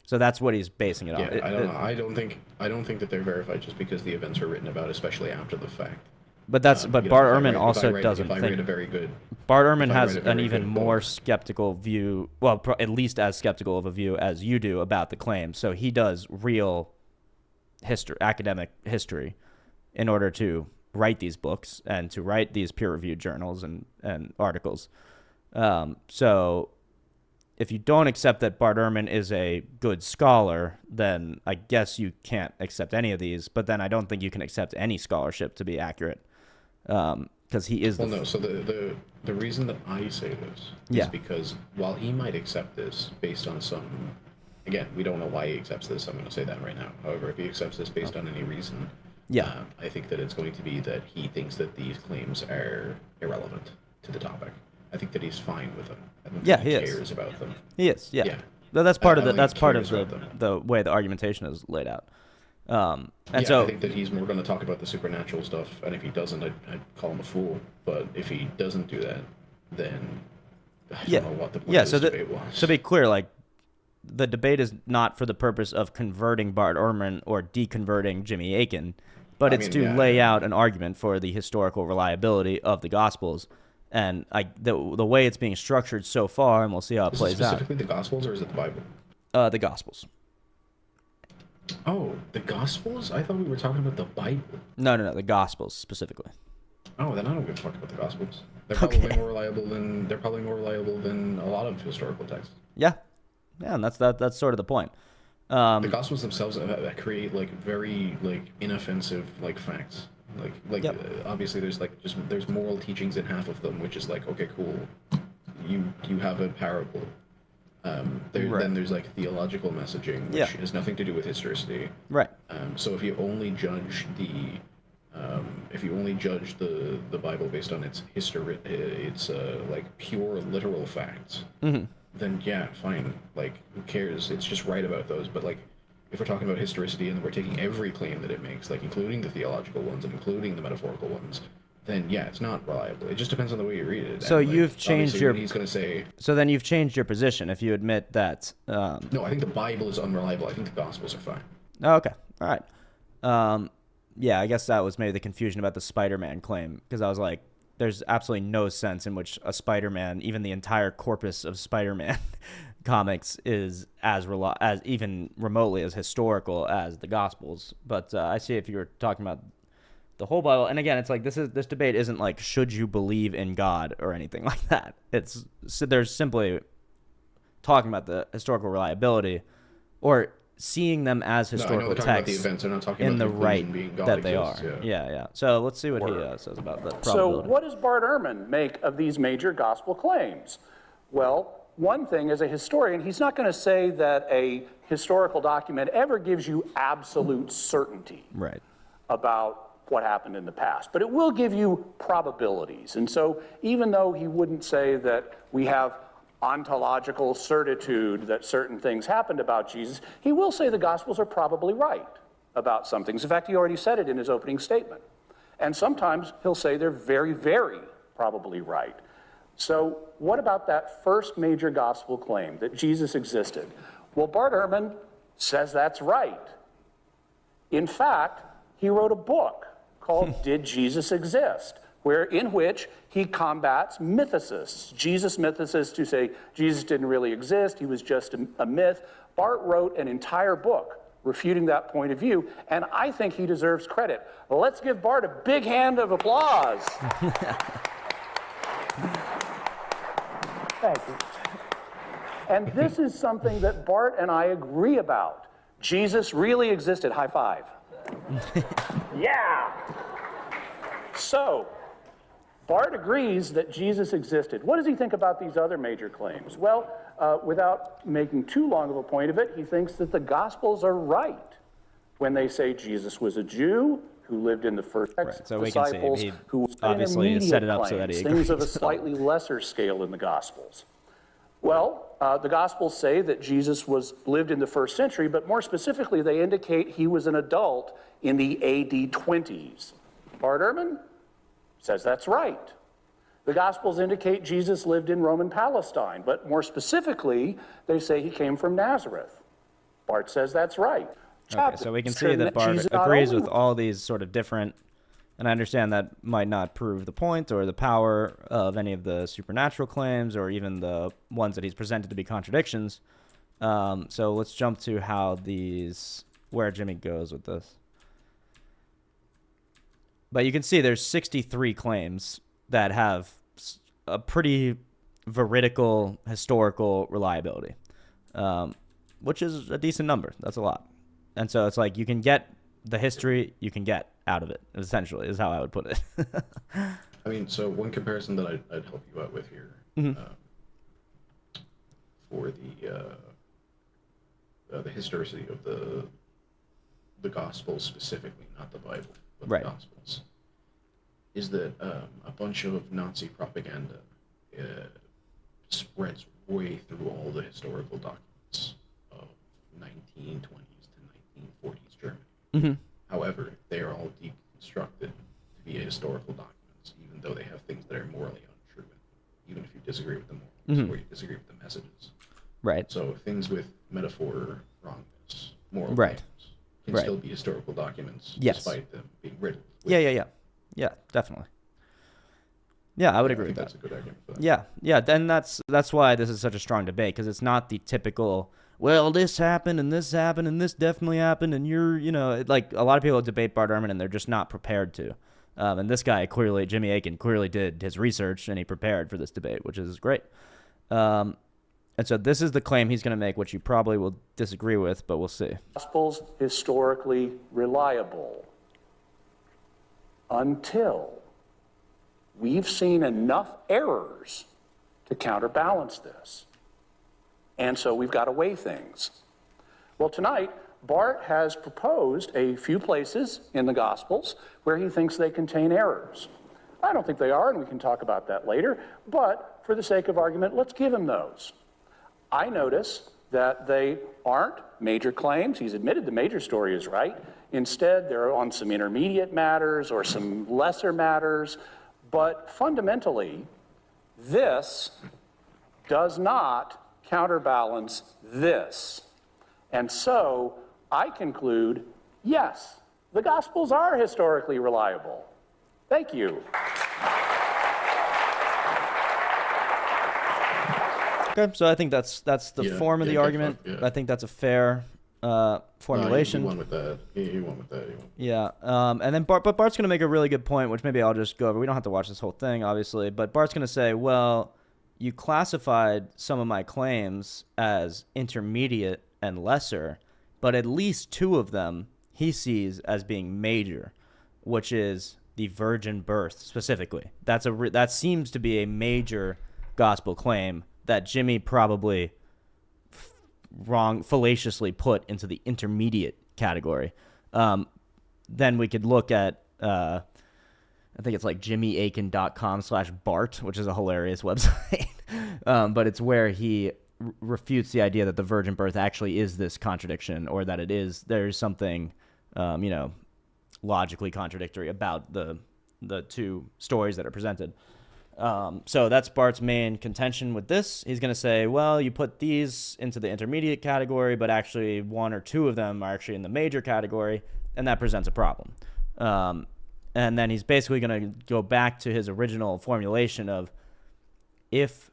A: So that's what he's basing it on.
C: Yeah, I don't know. I don't think that they're verified just because the events are written about, especially after the fact.
A: But Bart Ehrman also doesn't think.
C: If I read a very good
A: Bart Ehrman
C: I
A: has
C: read a
A: an
C: very
A: even
C: good
A: more
C: book.
A: skeptical view, well, at least as skeptical of a view as you do about the claim. So he does real history, academic history, in order to write these books and to write these peer-reviewed journals and articles. So if you don't accept that Bart Ehrman is a good scholar, then I guess you can't accept any of these. But then I don't think you can accept any scholarship to be accurate, because he is
C: Well, no. So the reason that I say this
A: Yeah.
C: is because while he might accept this based on some, again, we don't know why he accepts this. I'm going to say that right now. However, if he accepts this based on any reason,
A: Yeah.
C: I think that it's going to be that he thinks that these claims are irrelevant to the topic. I think that he's fine with them. I don't think
A: Yeah,
C: he
A: he is.
C: cares about them.
A: He is, yeah.
C: Yeah.
A: No, that's part
C: I
A: of the
C: don't
A: that's
C: think he
A: part of
C: cares about them.
A: the way the argumentation is laid out. And
C: Yeah,
A: so
C: I think that he's more going to talk about the supernatural stuff, and if he doesn't, I'd call him a fool. But if he doesn't do that, then I don't know what the point of this debate was.
A: to be clear, like, the debate is not for the purpose of converting Bart Ehrman or deconverting Jimmy Akin, but it's to lay out an argument for the historical reliability of the Gospels. And the way it's being structured so far, and we'll see how it plays out.
C: Specifically the Gospels, or is it the Bible?
A: The Gospels.
C: Oh, the Gospels? I thought we were talking about the Bible.
A: No, the Gospels specifically.
C: Oh, then I don't give a fuck about the Gospels. They're probably more reliable than a lot of historical texts.
A: Yeah, and that's sort of the point.
C: The Gospels themselves create like very like inoffensive like facts. Obviously there's moral teachings in half of them, which is like, okay, cool, you have a parable. Then there's like theological messaging, which has nothing to do with historicity.
A: Right.
C: So if you only judge the Bible based on its history, its like pure literal facts, then yeah, fine. Like, who cares? It's just right about those. But like, if we're talking about historicity and we're taking every claim that it makes, like including the theological ones and including the metaphorical ones, then yeah, it's not reliable. It just depends on the way you read it.
A: So
C: and, like,
A: you've changed
C: obviously
A: your.
C: He's going to say.
A: So then you've changed your position if you admit that.
C: No, I think the Bible is unreliable. I think the Gospels are fine.
A: Oh, okay. All right. Yeah, I guess that was maybe the confusion about the Spider-Man claim, because I was like, there's absolutely no sense in which a Spider-Man, even the entire corpus of Spider-Man comics, is as even remotely as historical as the Gospels. But I see if you were talking about the whole Bible, and again, it's like this debate isn't like should you believe in God or anything like that. There's simply talking about the historical reliability, or seeing them as historical texts in the right that they are. Yeah. So let's see what he says about that probability.
E: So what does Bart Ehrman make of these major gospel claims? Well, one thing, as a historian, he's not going to say that a historical document ever gives you absolute certainty about what happened in the past, but it will give you probabilities. And so even though he wouldn't say that we have ontological certitude that certain things happened about Jesus, he will say the Gospels are probably right about some things. In fact, he already said it in his opening statement. And sometimes he'll say they're very, very probably right. So what about that first major gospel claim that Jesus existed? Well, Bart Ehrman says that's right. In fact, he wrote a book called Did Jesus Exist?, in which he combats mythicists, Jesus mythicists who say Jesus didn't really exist, he was just a myth. Bart wrote an entire book refuting that point of view, and I think he deserves credit. Well, let's give Bart a big hand of applause. Thank you. And this is something that Bart and I agree about. Jesus really existed. High five. Yeah. So, Bart agrees that Jesus existed. What does he think about these other major claims? Well, without making too long of a point of it, he thinks that the Gospels are right when they say Jesus was a Jew who lived in the first
A: so
E: disciples,
A: we can see
E: who
A: obviously set it up so that he
E: things of a
A: agrees.
E: slightly lesser scale in the Gospels. Well, the Gospels say that Jesus lived in the first century, but more specifically, they indicate he was an adult in the AD 20s. Bart Ehrman says that's right. The Gospels indicate Jesus lived in Roman Palestine, but more specifically, they say he came from Nazareth. Bart says that's right.
A: Okay, so we can see that Bart agrees with all these sort of different And I understand that might not prove the point or the power of any of the supernatural claims or even the ones that he's presented to be contradictions. So let's jump to where Jimmy goes with this. But you can see there's 63 claims that have a pretty veridical historical reliability, which is a decent number. That's a lot. And so it's like you can get the history you can get out of it, essentially, is how I would put it.
C: I mean, so one comparison that I'd help you out with here, for the historicity of the Gospels specifically, not the Bible, but
A: Right.
C: the Gospels, is that a bunch of Nazi propaganda spreads way through all the historical documents of 1920s to 1940s Germany.
A: Mm-hmm.
C: However, they are all deconstructed to be historical documents, even though they have things that are morally untrue, even if you disagree with the morals or you disagree with the messages.
A: Right.
C: So things with metaphor wrongness, moral
A: Right.
C: claims, can
A: Right.
C: still be historical documents,
A: Yes.
C: despite them being riddled.
A: Yeah, definitely. Yeah, I would
C: I
A: agree
C: think
A: with
C: that's
A: that.
C: a good argument for that.
A: Yeah. Then that's why this is such a strong debate, because it's not the typical, well, this happened and this happened and this definitely happened and like a lot of people debate Bart Ehrman and they're just not prepared to. And this guy Jimmy Akin clearly did his research and he prepared for this debate, which is great. And so this is the claim he's going to make, which you probably will disagree with, but we'll see.
E: Gospels historically reliable until we've seen enough errors to counterbalance this. And so we've got to weigh things. Well, tonight, Bart has proposed a few places in the Gospels where he thinks they contain errors. I don't think they are, and we can talk about that later, but for the sake of argument, let's give him those. I notice that they aren't major claims. He's admitted the major story is right. Instead, they're on some intermediate matters or some lesser matters. But fundamentally, this does not counterbalance this. And so I conclude, yes, the Gospels are historically reliable. Thank you.
A: Okay, so I think that's the form of the argument. I think that's a fair formulation.
C: He won with that. He won with that.
A: Yeah, and then Bart's going to make a really good point, which maybe I'll just go over. We don't have to watch this whole thing, obviously, but Bart's going to say, well, you classified some of my claims as intermediate and lesser, but at least two of them he sees as being major, which is the virgin birth specifically. That seems to be a major gospel claim that Jimmy probably fallaciously put into the intermediate category. Then we could look at, I think it's like jimmyakin.com/Bart, which is a hilarious website. But it's where he refutes the idea that the virgin birth actually is this contradiction, or that there's something, logically contradictory about the two stories that are presented. So that's Bart's main contention with this. He's going to say, well, you put these into the intermediate category, but actually one or two of them are actually in the major category, and that presents a problem. And then he's basically going to go back to his original formulation of if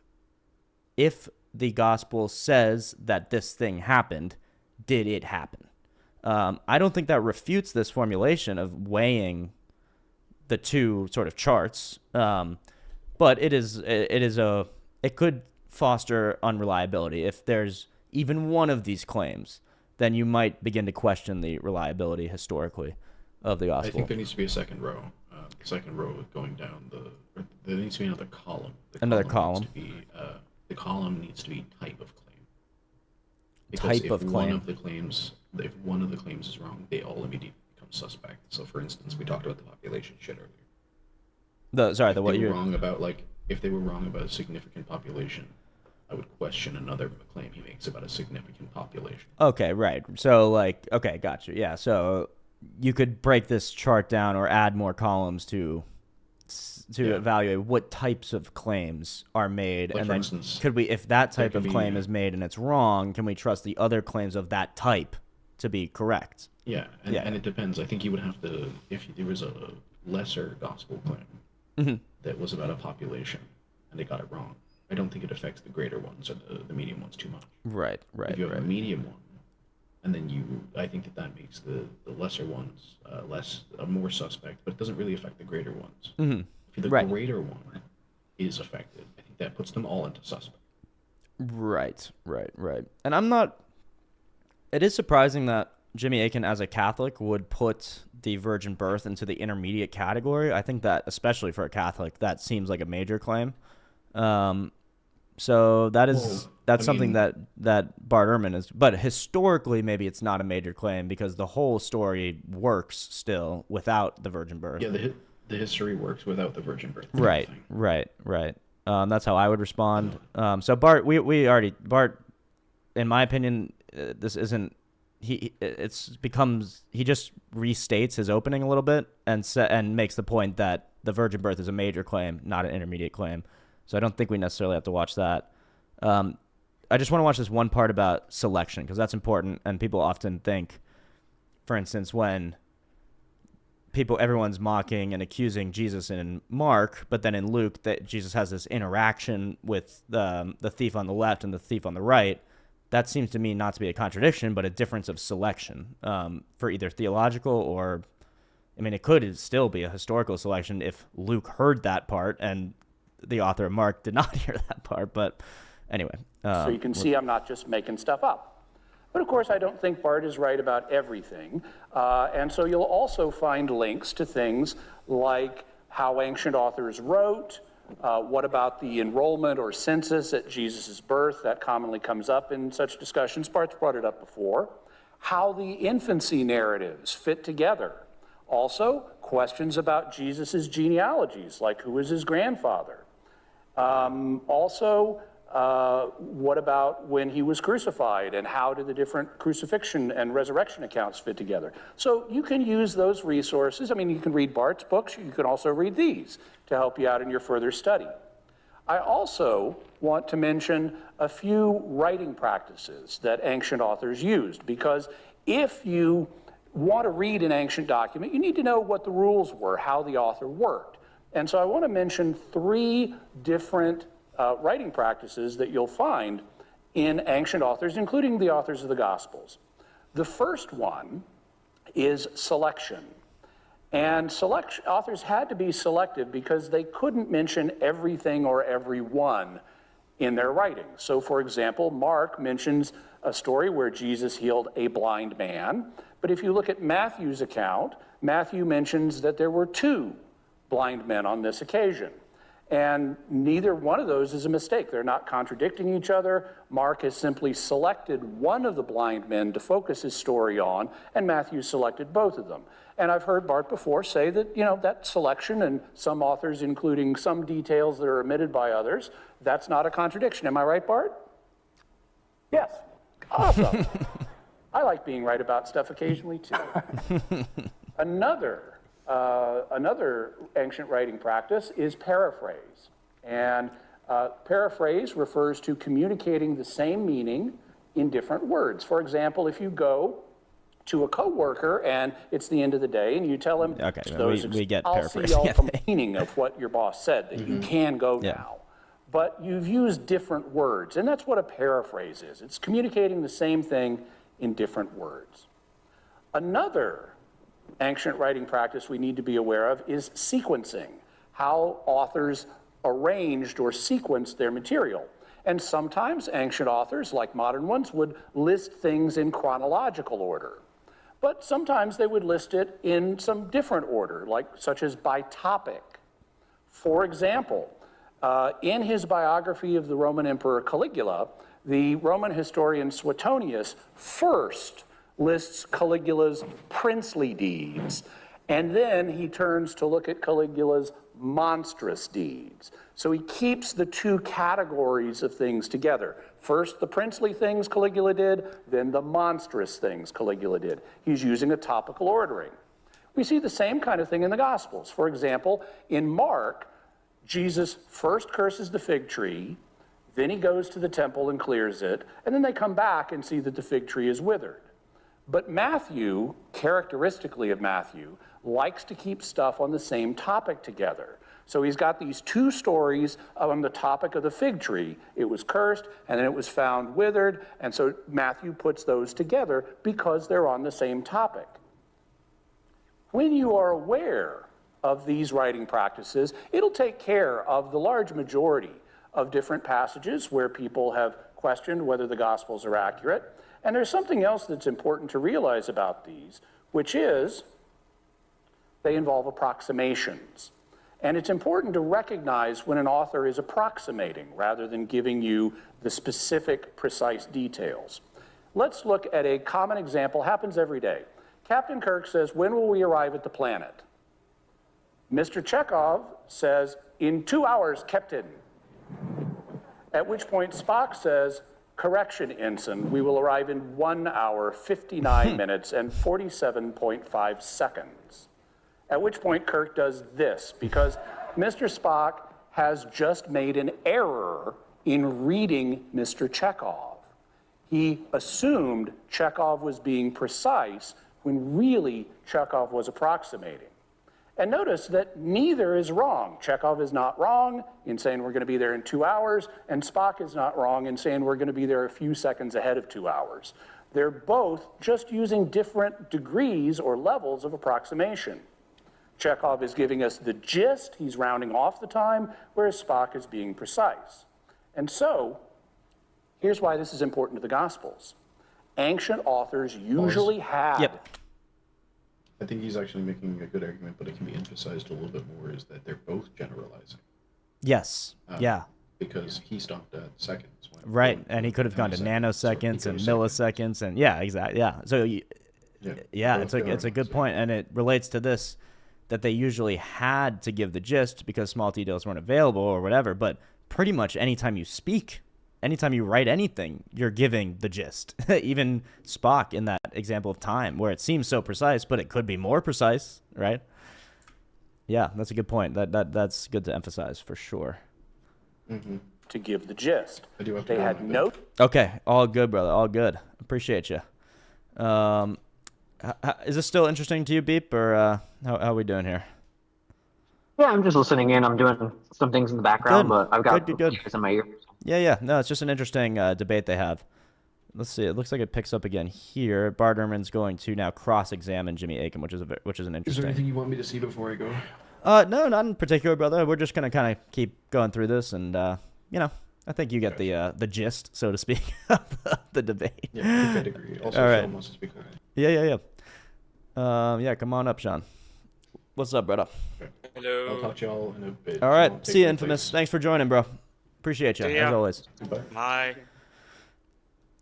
A: the gospel says that this thing happened, did it happen? I don't think that refutes this formulation of weighing the two sort of charts. But it could foster unreliability. If there's even one of these claims, then you might begin to question the reliability historically of the gospel.
C: I think there needs to be a second row. Second row going down there needs to be another column.
A: Another column.
C: The column needs to be type of claim.
A: Because type of claim.
C: If one of the claims is wrong, they all immediately become suspect. So, for instance, we talked about the population shit earlier. If they were wrong about a significant population, I would question another claim he makes about a significant population.
A: Okay, right. So, okay, gotcha. Yeah, so you could break this chart down or add more columns to evaluate what types of claims are made,
C: like,
A: and
C: for
A: then
C: instance,
A: if that type of claim is made and it's wrong, can we trust the other claims of that type to be correct?
C: Yeah, and it depends. I think you would have to, if there was a lesser gospel claim that was about a population, and they got it wrong. I don't think it affects the greater ones or the medium ones too much.
A: Right.
C: If you have a medium one, and then I think that makes the lesser ones more suspect, but it doesn't really affect the greater ones. If the greater one is affected, I think that puts them all into suspect.
A: Right. And it is surprising that Jimmy Akin, as a Catholic, would put the virgin birth into the intermediate category. I think that, especially for a Catholic, that seems like a major claim. So that's something that Bart Ehrman is, but historically maybe it's not a major claim because the whole story works still without the virgin birth.
C: Yeah, the history works without the virgin birth.
A: Right. That's how I would respond. So Bart, Bart, in my opinion, this isn't. He just restates his opening a little bit and makes the point that the virgin birth is a major claim, not an intermediate claim. So I don't think we necessarily have to watch that. I just want to watch this one part about selection because that's important, and people often think, for instance, when everyone's mocking and accusing Jesus in Mark, but then in Luke that Jesus has this interaction with the thief on the left and the thief on the right. That seems to me not to be a contradiction, but a difference of selection for either theological or, I mean, it could still be a historical selection if Luke heard that part and the author of Mark did not hear that part. But anyway.
E: So you can see I'm not just making stuff up. But of course, I don't think Bart is right about everything. And so you'll also find links to things like how ancient authors wrote. What about the enrollment or census at Jesus' birth? That commonly comes up in such discussions. Bart's brought it up before. How the infancy narratives fit together. Also, questions about Jesus' genealogies, like who is his grandfather? What about when he was crucified and how did the different crucifixion and resurrection accounts fit together? So you can use those resources. I mean, you can read Bart's books. You can also read these to help you out in your further study. I also want to mention a few writing practices that ancient authors used, because if you want to read an ancient document, you need to know what the rules were, how the author worked. And so I want to mention 3 different writing practices that you'll find in ancient authors, including the authors of the Gospels. The first one is selection. And authors had to be selective because they couldn't mention everything or everyone in their writing. So, for example, Mark mentions a story where Jesus healed a blind man. But if you look at Matthew's account, Matthew mentions that there were 2 blind men on this occasion. And neither one of those is a mistake. They're not contradicting each other. Mark has simply selected one of the blind men to focus his story on, and Matthew selected both of them. And I've heard Bart before say that, that selection, and some authors including some details that are omitted by others, that's not a contradiction. Am I right, Bart? Yes. Awesome. I like being right about stuff occasionally, too. Another ancient writing practice is paraphrase. And paraphrase refers to communicating the same meaning in different words. For example, if you go to a coworker and it's the end of the day and you tell him,
A: okay, we get
E: I'll
A: paraphrase.
E: see all the meaning of what your boss said, that you can go now. But you've used different words, and that's what a paraphrase is. It's communicating the same thing in different words. Another ancient writing practice we need to be aware of is sequencing, how authors arranged or sequenced their material. And sometimes ancient authors, like modern ones, would list things in chronological order. But sometimes they would list it in some different order, such as by topic. For example, in his biography of the Roman Emperor Caligula, the Roman historian Suetonius first lists Caligula's princely deeds, and then he turns to look at Caligula's monstrous deeds. So he keeps the 2 categories of things together. First, the princely things Caligula did, then the monstrous things Caligula did. He's using a topical ordering. We see the same kind of thing in the Gospels. For example, in Mark, Jesus first curses the fig tree, then he goes to the temple and clears it, and then they come back and see that the fig tree is withered. But Matthew, characteristically of Matthew, likes to keep stuff on the same topic together. So he's got these two stories on the topic of the fig tree. It was cursed, and then it was found withered, and so Matthew puts those together because they're on the same topic. When you are aware of these writing practices, it'll take care of the large majority of different passages where people have questioned whether the Gospels are accurate. And there's something else that's important to realize about these, which is they involve approximations. And it's important to recognize when an author is approximating rather than giving you the specific, precise details. Let's look at a common example, happens every day. Captain Kirk says, "When will we arrive at the planet?" Mr. Chekhov says, "In 2 hours, Captain." At which point Spock says, "Correction, Ensign, we will arrive in 1 hour, 59 minutes, and 47.5 seconds. At which point Kirk does this, because Mr. Spock has just made an error in reading Mr. Chekhov. He assumed Chekhov was being precise when really Chekhov was approximating. And notice that neither is wrong. Chekhov is not wrong in saying we're going to be there in 2 hours, and Spock is not wrong in saying we're going to be there a few seconds ahead of 2 hours. They're both just using different degrees or levels of approximation. Chekhov is giving us the gist, he's rounding off the time, whereas Spock is being precise. And so, here's why this is important to the Gospels. Ancient authors usually had...
A: Yep.
C: I think he's actually making a good argument, but it can be emphasized a little bit more, is that they're both generalizing.
A: Yes. Yeah.
C: Because he stopped at seconds.
A: Right, and he could have gone to nanoseconds and milliseconds, and yeah, exactly. Yeah. So, it's a good point, and it relates to this, that they usually had to give the gist because small details weren't available or whatever, but pretty much anytime you speak, anytime you write anything, you're giving the gist. Even Spock in that example of time, where it seems so precise, but it could be more precise, right? Yeah, that's a good point. That's good to emphasize for sure.
C: Mm-hmm.
E: To give the gist.
C: I do have to
E: They
C: go
E: had
C: on
E: no...
A: Okay, all good, brother. All good. Appreciate you. Is this still interesting to you, Beep, or how are we doing here?
D: Yeah, I'm just listening in. I'm doing some things in the background,
A: Good.
D: but I've got
A: Good.
D: ears in my ears.
A: Yeah. No, it's just an interesting debate they have. Let's see. It looks like it picks up again here. Bart Ehrman's going to now cross-examine Jimmy Akin, which is an
C: Is
A: interesting.
C: there anything you want me to see before I go?
A: No, not in particular, brother. We're just gonna kind of keep going through this, and I think you get the gist, so to speak, of the debate.
C: Yeah, I think I'd agree. Also,
A: All right.
C: Sean wants to speak on it.
A: Yeah. Come on up, Sean. What's up, brother?
F: Hello.
C: I'll talk to y'all in a bit.
A: All
C: I'll
A: right.
C: take
A: See you,
C: my
A: Infamous.
C: place.
A: Thanks for joining, bro. Appreciate you,
F: See ya.
A: as always.
C: Goodbye.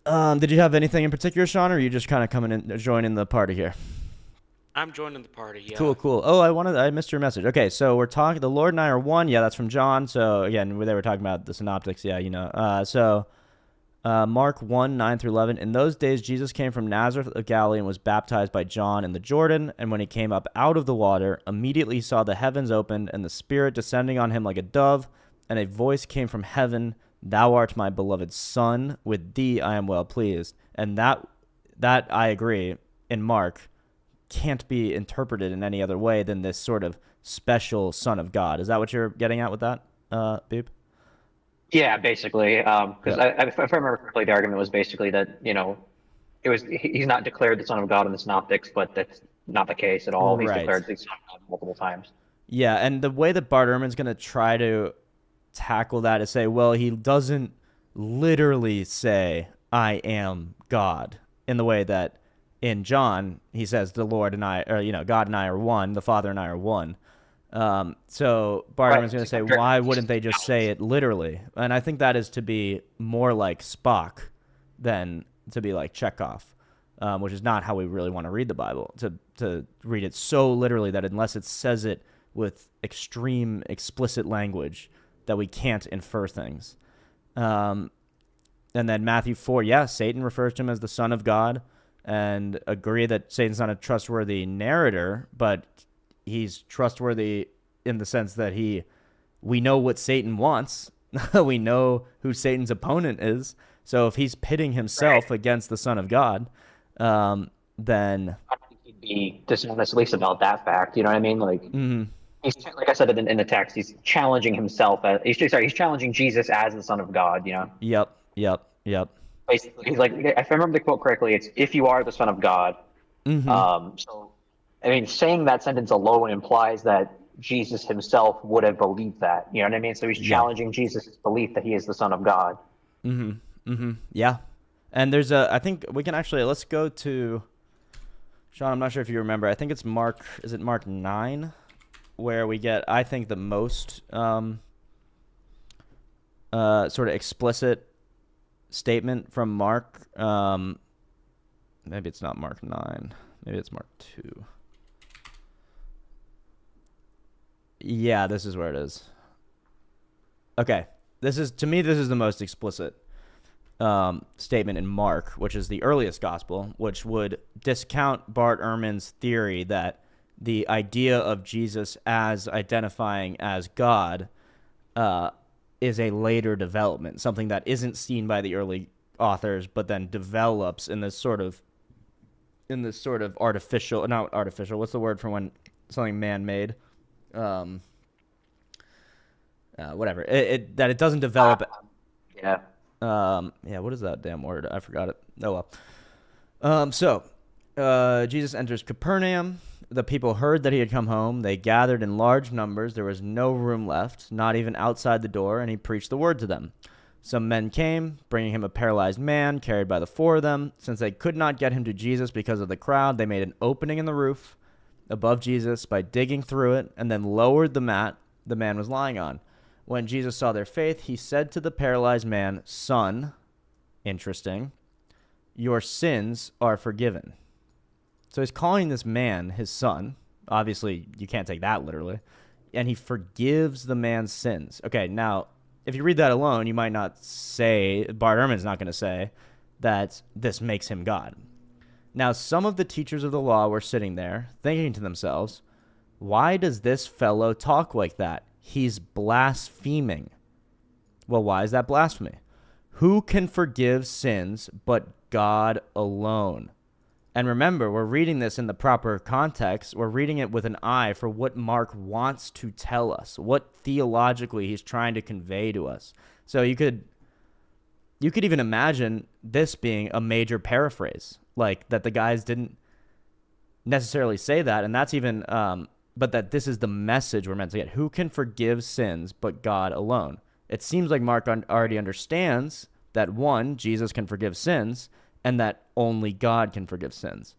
F: Bye.
A: Did you have anything in particular, Sean, or are you just kind of coming in, joining the party here?
F: I'm joining the party, yeah.
A: Cool. Oh, I missed your message. Okay, so we're talking, the Lord and I are one. Yeah, that's from John. So again, they were talking about the synoptics. Yeah, Mark 1, 9 through 11. In those days, Jesus came from Nazareth of Galilee and was baptized by John in the Jordan. And when he came up out of the water, immediately he saw the heavens opened and the Spirit descending on him like a dove. And a voice came from heaven, "Thou art my beloved Son, with thee I am well pleased." And that I agree, in Mark, can't be interpreted in any other way than this sort of special Son of God. Is that what you're getting at with that, Beep?
D: Yeah, basically, because if I remember correctly, the argument was basically that he's not declared the Son of God in the Synoptics, but that's not the case at all. He's
A: Right.
D: declared the Son of God multiple times.
A: Yeah, and the way that Bart Ehrman's going to try to tackle that is say, well, he doesn't literally say, "I am God," in the way that in John, he says the Lord and I, or, God and I are one, the Father and I are one. So Bart Ehrman's going to say, why wouldn't they just say it literally? And I think that is to be more like Spock than to be like Chekhov, which is not how we really want to read the Bible, to read it so literally that unless it says it with extreme explicit language, that we can't infer things. And then Matthew 4, Satan refers to him as the Son of God, and agree that Satan's not a trustworthy narrator, but he's trustworthy in the sense that we know what Satan wants. We know who Satan's opponent is. So if he's pitting himself against the Son of God, then
D: I don't think he'd be dishonest, at least about that fact. You know what I mean? Like, he's like I said in the text, he's challenging himself. He's challenging Jesus as the Son of God. You know,
A: yep.
D: basically, he's like, if I remember the quote correctly, it's "if you are the Son of God." So, I mean, saying that sentence alone implies that Jesus himself would have believed that. You know what I mean? So he's
A: Yeah.
D: challenging Jesus' belief that he is the Son of God.
A: Yeah. And there's I think we can actually, let's go to, Sean, I'm not sure if you remember. I think it's is it Mark 9? Where we get, I think, the most sort of explicit statement from Mark. Maybe it's not Mark 9. Maybe it's Mark 2. Yeah, this is where it is. Okay. To me, this is the most explicit statement in Mark, which is the earliest gospel, which would discount Bart Ehrman's theory that the idea of Jesus as identifying as God is a later development, something that isn't seen by the early authors, but then develops in this sort of artificial, not artificial, what's the word for when something man-made? Whatever. That it doesn't develop.
D: Yeah.
A: Yeah, what is that damn word? I forgot it. Oh well. So Jesus enters Capernaum. The people heard that he had come home. They gathered in large numbers. There was no room left, not even outside the door, and he preached the word to them. Some men came, bringing him a paralyzed man, carried by the four of them. Since they could not get him to Jesus because of the crowd, they made an opening in the roof above Jesus by digging through it, and then lowered the mat the man was lying on. When Jesus saw their faith, he said to the paralyzed man, "Son," interesting, "your sins are forgiven." So he's calling this man his son. Obviously, you can't take that literally. And he forgives the man's sins. Okay, now, if you read that alone, you might not say, Bart Ehrman's not going to say, that this makes him God. Now, some of the teachers of the law were sitting there, thinking to themselves, why does this fellow talk like that? He's blaspheming. Well, why is that blasphemy? Who can forgive sins but God alone? And remember, we're reading this in the proper context. We're reading it with an eye for what Mark wants to tell us, what theologically he's trying to convey to us. So you could even imagine this being a major paraphrase, like that the guys didn't necessarily say that, and that's even, but that this is the message we're meant to get. Who can forgive sins but God alone? It seems like Mark already understands that, one, Jesus can forgive sins, and that only God can forgive sins.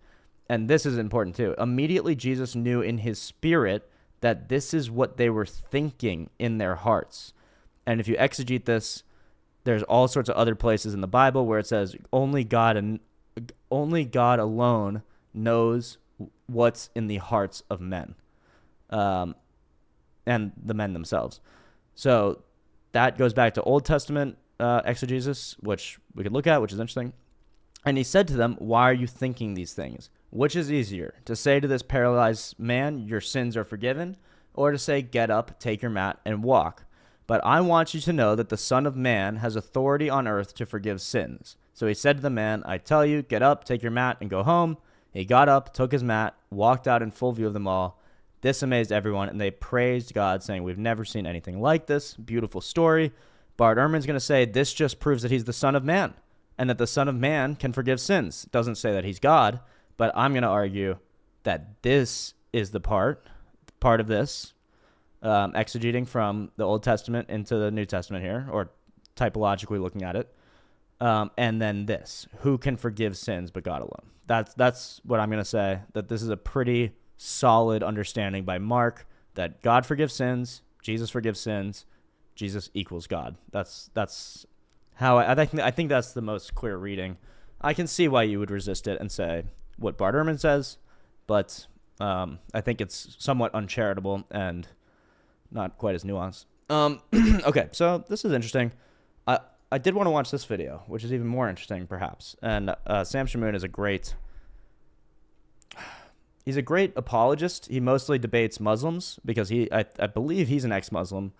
A: And this is important too. Immediately, Jesus knew in his spirit that this is what they were thinking in their hearts. And if you exegete this, there's all sorts of other places in the Bible where it says only God alone knows what's in the hearts of men, and the men themselves. So that goes back to Old Testament exegesis, which we could look at, which is interesting. And he said to them, why are you thinking these things? Which is easier, to say to this paralyzed man, your sins are forgiven, or to say, get up, take your mat, and walk? But I want you to know that the Son of Man has authority on earth to forgive sins. So he said to the man, I tell you, get up, take your mat, and go home. He got up, took his mat, walked out in full view of them all. This amazed everyone, and they praised God, saying, we've never seen anything like this. Beautiful story. Bart Ehrman's going to say, this just proves that he's the Son of Man, and that the Son of Man can forgive sins. It doesn't say that he's God, but I'm going to argue that this is the part of this, exegeting from the Old Testament into the New Testament here, or typologically looking at it. And then this, who can forgive sins but God alone? That's what I'm going to say, that this is a pretty solid understanding by Mark that God forgives sins, Jesus forgives sins, Jesus equals God. That's how I think that's the most clear reading. I can see why you would resist it and say what Bart Ehrman says, but I think it's somewhat uncharitable and not quite as nuanced. Okay, so this is interesting. I did want to watch this video, which is even more interesting, perhaps. And Sam Shamoon is he's a great apologist. He mostly debates Muslims because I believe he's an ex-Muslim.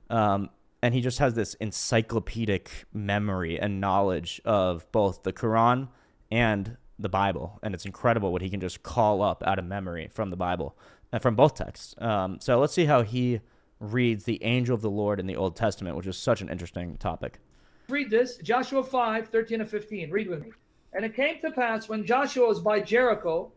A: And he just has this encyclopedic memory and knowledge of both the Quran and the Bible, and it's incredible what he can just call up out of memory from the Bible and from both texts. So let's see how he reads the angel of the Lord in the Old Testament, which is such an interesting topic.
I: Read this, Joshua 5:13 and 15. Read with me. And it came to pass when Joshua was by Jericho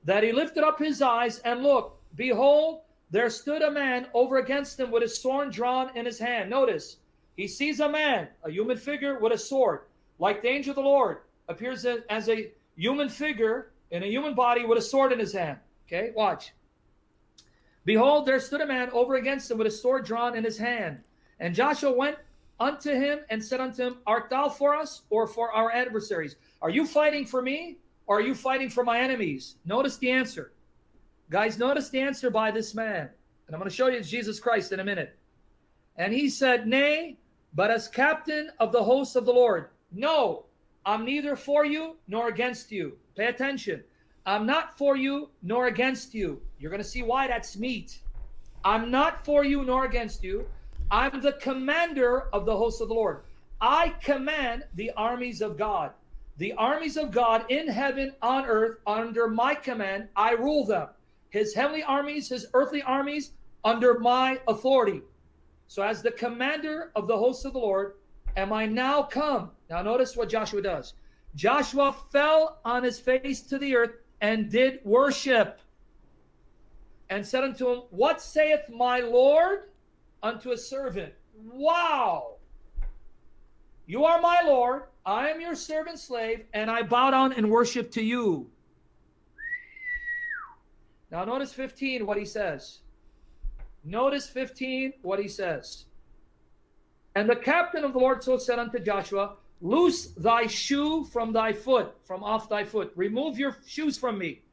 I: that he lifted up his eyes and looked. Behold, there stood a man over against him with his sword drawn in his hand. Notice, he sees a man, a human figure with a sword, like the angel of the Lord, appears as a human figure in a human body with a sword in his hand. Okay, watch. Behold, there stood a man over against him with a sword drawn in his hand. And Joshua went unto him and said unto him, Art thou for us or for our adversaries? Are you fighting for me or are you fighting for my enemies? Notice the answer. Guys, notice the answer by this man. And I'm going to show you it's Jesus Christ in a minute. And he said, Nay, but as captain of the hosts of the Lord. No, I'm neither for you nor against you. Pay attention. I'm not for you nor against you. You're going to see why that's meat. I'm not for you nor against you. I'm the commander of the hosts of the Lord. I command the armies of God. The armies of God in heaven, on earth, under my command, I rule them. His heavenly armies, his earthly armies, under my authority. So as the commander of the hosts of the Lord, am I now come? Now notice what Joshua does. Joshua fell on his face to the earth and did worship. And said unto him, What saith my Lord unto a servant? Wow! You are my Lord, I am your servant slave, and I bow down and worship to you. Now notice 15, what he says. Notice 15, what he says. And the captain of the Lord so said unto Joshua, Loose thy shoe from thy foot, from off thy foot. Remove your shoes from me.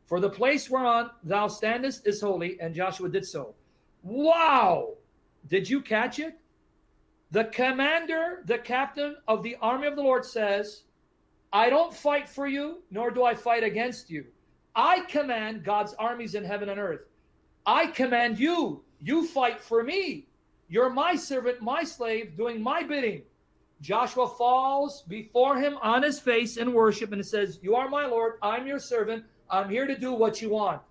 I: For the place whereon thou standest is holy. And Joshua did so. Wow! Did you catch it? The commander, the captain of the army of the Lord says, I don't fight for you, nor do I fight against you. I command God's armies in heaven and earth. I command you. You fight for me. You're my servant, my slave, doing my bidding. Joshua falls before him on his face in worship, and it says, You are my Lord, I'm your servant, I'm here to do what you want.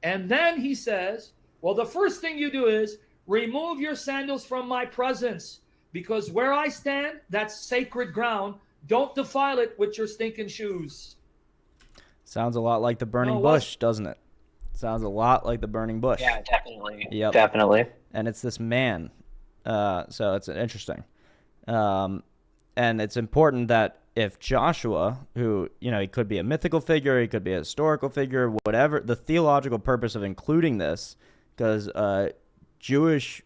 I: And then he says, well, the first thing you do is remove your sandals from my presence, because where I stand, that's sacred ground. Don't defile it with your stinking shoes.
A: Sounds a lot like the burning bush, doesn't it? Sounds a lot like the burning bush.
D: Yeah, definitely.
A: Yep.
D: Definitely.
A: And it's this man. So it's interesting. And it's important that if Joshua, who, you know, he could be a mythical figure, he could be a historical figure, whatever, the theological purpose of including this, because the Jewish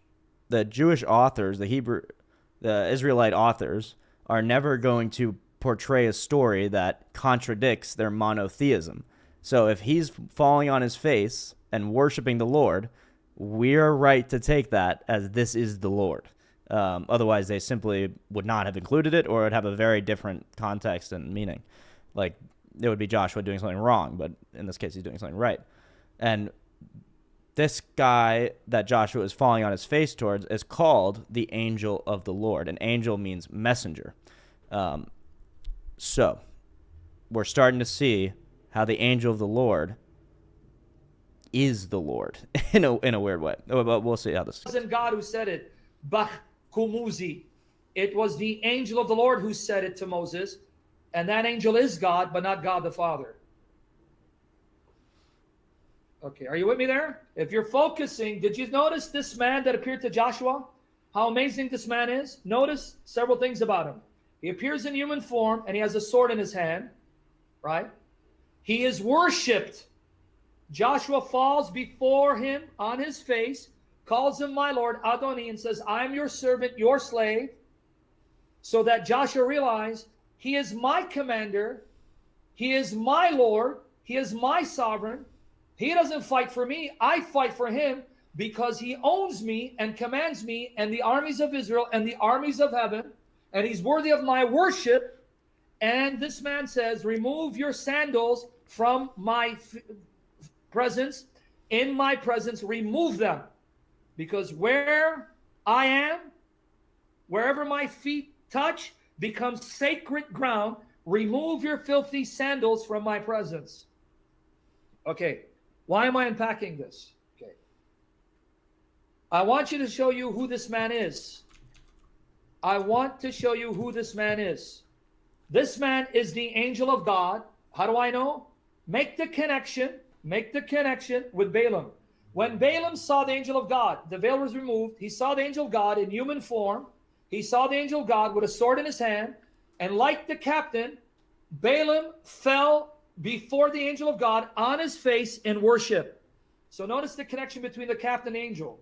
A: authors, the Israelite authors, are never going to portray a story that contradicts their monotheism. So if he's falling on his face and worshiping the Lord, we're right to take that as this is the Lord. Otherwise, they simply would not have included it, or it would have a very different context and meaning. Like, it would be Joshua doing something wrong, but in this case, he's doing something right. And this guy that Joshua is falling on his face towards is called the angel of the Lord. An angel means messenger. So we're starting to see how the angel of the Lord is the Lord in a weird way. But we'll see how this.
I: It wasn't God who said it. Bach Kumuzi. It was the angel of the Lord who said it to Moses. And that angel is God, but not God the Father. Okay, are you with me there? If you're focusing, did you notice this man that appeared to Joshua? How amazing this man is? Notice several things about him. He appears in human form, and he has a sword in his hand, right? He is worshipped. Joshua falls before him on his face, calls him my Lord, Adoni, and says, I am your servant, your slave. So that Joshua realized, he is my commander, he is my Lord, he is my sovereign. He doesn't fight for me, I fight for him, because he owns me and commands me and the armies of Israel and the armies of heaven, and he's worthy of my worship. And this man says, remove your sandals from my presence, in my presence, remove them, because where I am, wherever my feet touch, becomes sacred ground, remove your filthy sandals from my presence. Okay, why am I unpacking this? Okay, I want you to show you who this man is. I want to show you who this man is. This man is the angel of God. How do I know? Make the connection with Balaam. When Balaam saw the angel of God, the veil was removed. He saw the angel of God in human form. He saw the angel of God with a sword in his hand. And like the captain, Balaam fell before the angel of God on his face in worship. So notice the connection between the captain and angel.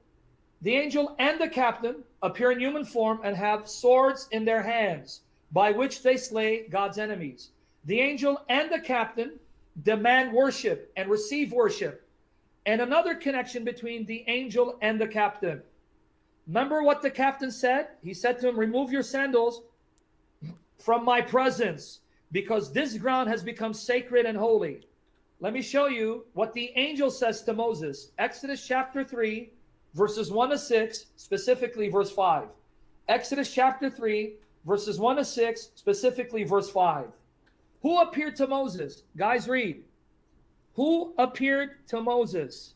I: The angel and the captain appear in human form and have swords in their hands, by which they slay God's enemies. The angel and the captain demand worship and receive worship. And another connection between the angel and the captain. Remember what the captain said? He said to him, remove your sandals from my presence, because this ground has become sacred and holy. Let me show you what the angel says to Moses. Exodus chapter 3, verses 1 to 6, specifically verse 5. Exodus chapter 3, verses 1 to 6, specifically verse 5. Who appeared to Moses? Guys, read. Who appeared to Moses?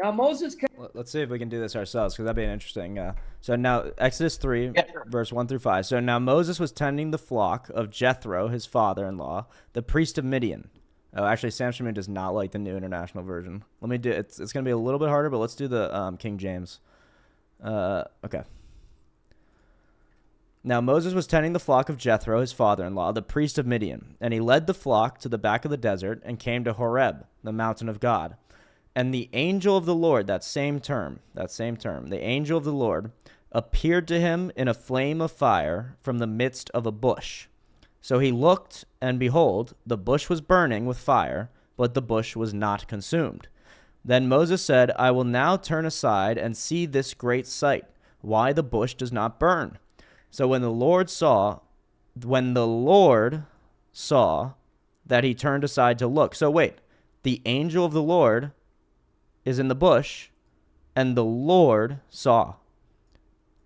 I: Now Moses came.
A: Let's see if we can do this ourselves, because that'd be an interesting. So now Exodus 3, verse 1 through 5. So now Moses was tending the flock of Jethro, his father-in-law, the priest of Midian. Oh, actually, Sam Shamoon does not like the New International Version. Let me do it. It's going to be a little bit harder, but let's do the King James. Okay. Now Moses was tending the flock of Jethro, his father-in-law, the priest of Midian, and he led the flock to the back of the desert and came to Horeb, the mountain of God. And the angel of the Lord, that same term, the angel of the Lord, appeared to him in a flame of fire from the midst of a bush. So he looked, and behold, the bush was burning with fire, but the bush was not consumed. Then Moses said, I will now turn aside and see this great sight, why the bush does not burn. So when the Lord saw that he turned aside to look. So wait, the angel of the Lord is in the bush, and the Lord saw.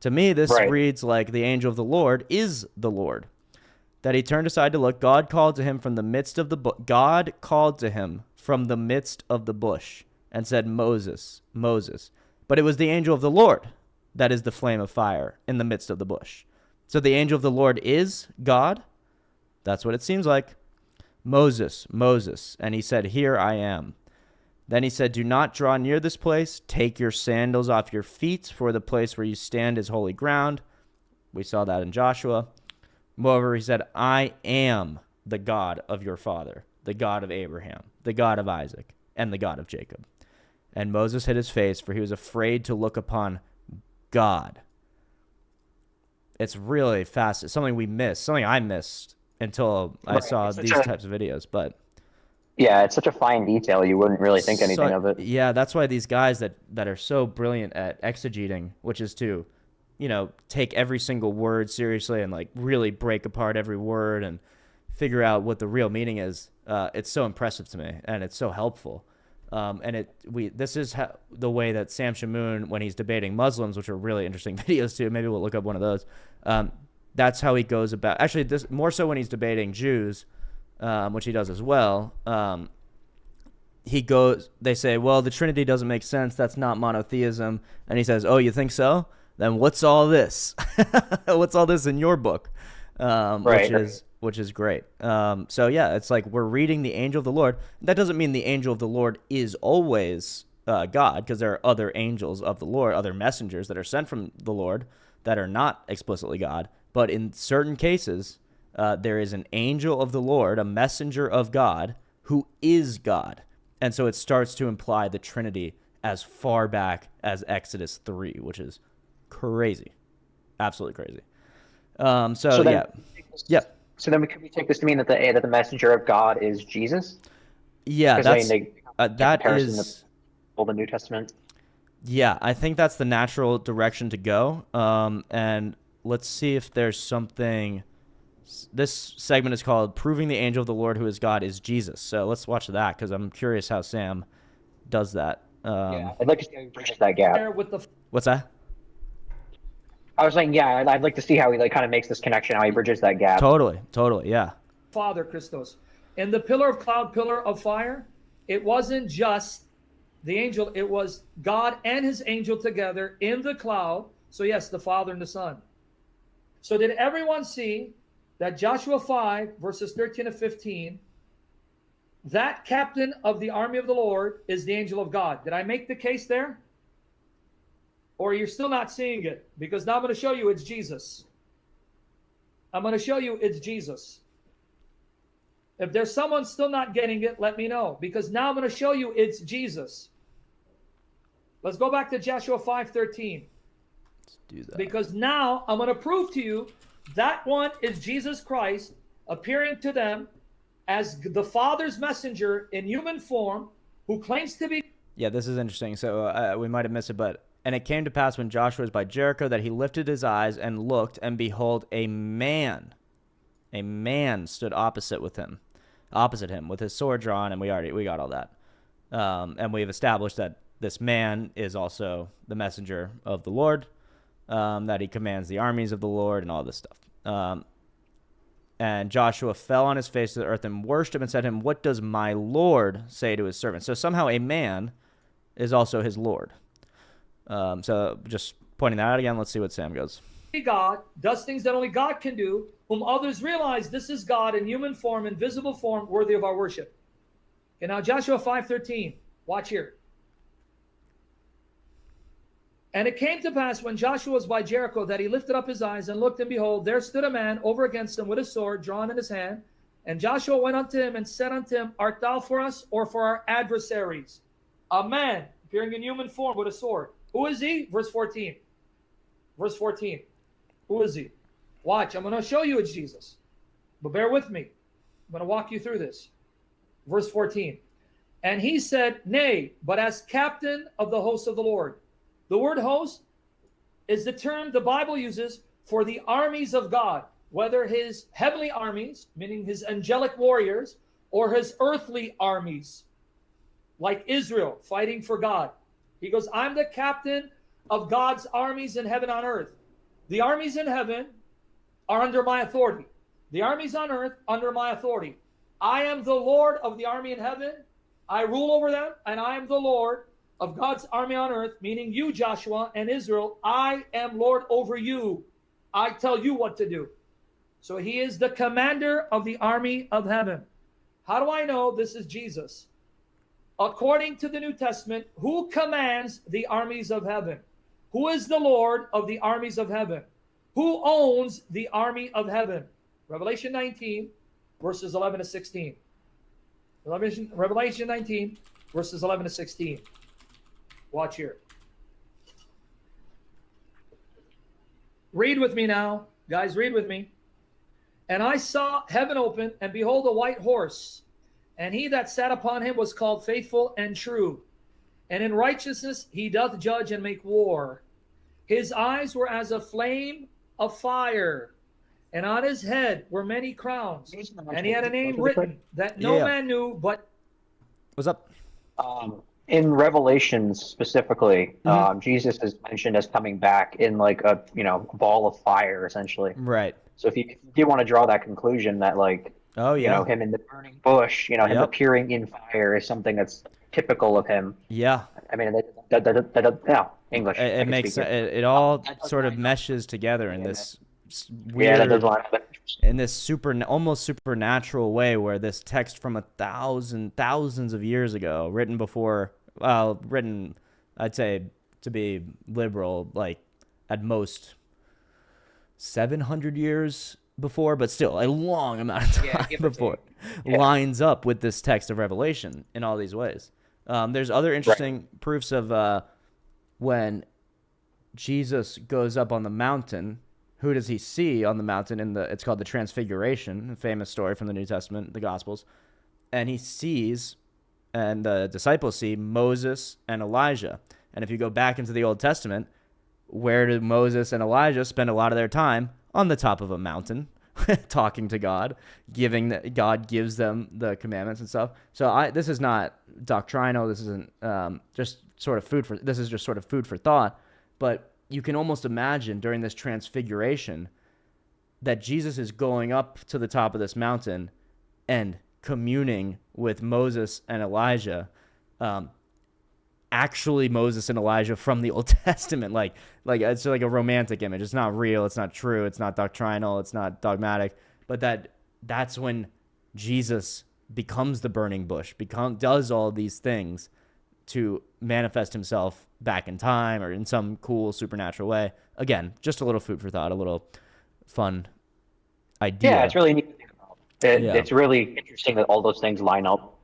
A: To me, this reads like the angel of the Lord is the Lord. That he turned aside to look. God called to him from the midst of the bush and said, Moses, Moses. But it was the angel of the Lord that is the flame of fire in the midst of the bush. So the angel of the Lord is God? That's what it seems like. Moses, Moses. And he said, here I am. Then he said, do not draw near this place. Take your sandals off your feet, for the place where you stand is holy ground. We saw that in Joshua. Moreover, he said, I am the God of your father, the God of Abraham, the God of Isaac, and the God of Jacob. And Moses hid his face, for he was afraid to look upon God. It's really fast. It's something I missed until I saw these types of videos. But
D: yeah, it's such a fine detail. You wouldn't really think anything of it.
A: Yeah, that's why these guys that are so brilliant at exegeting, which is to, take every single word seriously and like really break apart every word and figure out what the real meaning is. It's so impressive to me, and it's so helpful. This is the way that Sam Shamoon, when he's debating Muslims, which are really interesting videos too. Maybe we'll look up one of those. That's how he goes about. Actually, this more so when he's debating Jews, which he does as well. They say, well, the Trinity doesn't make sense. That's not monotheism. And he says, oh, you think so? Then what's all this? What's all this in your book? Which is great. So yeah, it's like we're reading the angel of the Lord. That doesn't mean the angel of the Lord is always God, because there are other angels of the Lord, other messengers that are sent from the Lord that are not explicitly God. But in certain cases, there is an angel of the Lord, a messenger of God, who is God. And so it starts to imply the Trinity as far back as Exodus 3, which is crazy. Absolutely crazy. So
D: then could we take this to mean that the messenger of God is Jesus?
A: Yeah, that's that is
D: Old and New Testament.
A: Yeah, I think that's the natural direction to go. And let's see if there's something. This segment is called "Proving the Angel of the Lord Who is God is Jesus." So let's watch that, because I'm curious how Sam does that.
D: Yeah, I'd like to see how he bridges that gap.
A: What's that?
D: I was saying, yeah, I'd like to see how he kind of makes this connection, how he bridges that gap.
A: Totally, yeah.
I: Father, Christos. In the pillar of cloud, pillar of fire, it wasn't just the angel, it was God and his angel together in the cloud. So yes, the Father and the Son. So did everyone see that Joshua 5, verses 13 to 15, that captain of the army of the Lord is the angel of God? Did I make the case there? Or you're still not seeing it? Because now I'm going to show you it's Jesus. I'm going to show you it's Jesus. If there's someone still not getting it, let me know. Because now I'm going to show you it's Jesus. Let's go back to Joshua 5:13.
A: Let's do that.
I: Because now I'm going to prove to you that one is Jesus Christ appearing to them as the Father's messenger in human form, who claims to be...
A: Yeah, this is interesting. So we might have missed it, but... And it came to pass when Joshua was by Jericho that he lifted his eyes and looked, and behold, a man stood opposite him, with his sword drawn, and we got all that. And we've established that this man is also the messenger of the Lord, that he commands the armies of the Lord and all this stuff. And Joshua fell on his face to the earth and worshipped him and said to him, "What does my Lord say to his servant?" So somehow a man is also his Lord. So just pointing that out again, let's see what Sam goes.
I: God does things that only God can do, whom others realize this is God in human form, in visible form, worthy of our worship. Okay, now Joshua 5:13. Watch here. And it came to pass when Joshua was by Jericho that he lifted up his eyes and looked, and behold, there stood a man over against him with a sword drawn in his hand. And Joshua went unto him and said unto him, "Art thou for us or for our adversaries?" A man appearing in human form with a sword. Who is he? Verse 14. Verse 14. Who is he? Watch, I'm going to show you it's Jesus. But bear with me. I'm going to walk you through this. Verse 14. And he said, "Nay, but as captain of the hosts of the Lord." The word host is the term the Bible uses for the armies of God, whether his heavenly armies, meaning his angelic warriors, or his earthly armies, like Israel fighting for God. He goes, "I'm the captain of God's armies in heaven on earth." The armies in heaven are under my authority. The armies on earth under my authority. I am the Lord of the army in heaven. I rule over them, and I am the Lord of God's army on earth, meaning you, Joshua, and Israel. I am Lord over you. I tell you what to do. So he is the commander of the army of heaven. How do I know this is Jesus? According to the New Testament, who commands the armies of heaven? Who is the Lord of the armies of heaven? Who owns the army of heaven? Revelation 19, verses 11 to 16. Revelation 19, verses 11 to 16. Watch here. Read with me now. Guys, read with me. "And I saw heaven open, and behold, a white horse. And he that sat upon him was called Faithful and True. And in righteousness he doth judge and make war. His eyes were as a flame of fire, and on his head were many crowns. And he had a name written that no man knew but..."
A: What's up?
D: In Revelations specifically, Jesus is mentioned as coming back in like a ball of fire, essentially.
A: Right.
D: So if you do want to draw that conclusion that him in the burning bush, him appearing in fire is something that's typical of him.
A: Yeah.
D: I mean, English.
A: It makes sense. It all sort of meshes together in this weird,
D: that does line up.
A: in this almost supernatural way, where this text from thousands of years ago, written, I'd say, to be liberal, like at most 700 years before, but still a long amount of time before, lines up with this text of Revelation in all these ways. There's other interesting proofs of when Jesus goes up on the mountain. Who does he see on the mountain? It's called the Transfiguration, a famous story from the New Testament, the Gospels. And he sees, and the disciples see, Moses and Elijah. And if you go back into the Old Testament, where do Moses and Elijah spend a lot of their time? On the top of a mountain, talking to God, God gives them the commandments and stuff. So this is not doctrinal. This isn't just sort of food for thought. But you can almost imagine during this transfiguration that Jesus is going up to the top of this mountain and communing with Moses and Elijah. Actually Moses and Elijah from the Old Testament. Like it's like a romantic image. It's not real. It's not true. It's not doctrinal. It's not dogmatic. But that's when Jesus becomes the burning bush, does all these things to manifest himself back in time or in some cool supernatural way. Again, just a little food for thought, a little fun idea.
D: Yeah, it's really neat to think about.
A: Yeah.
D: It's really interesting that all those things line up.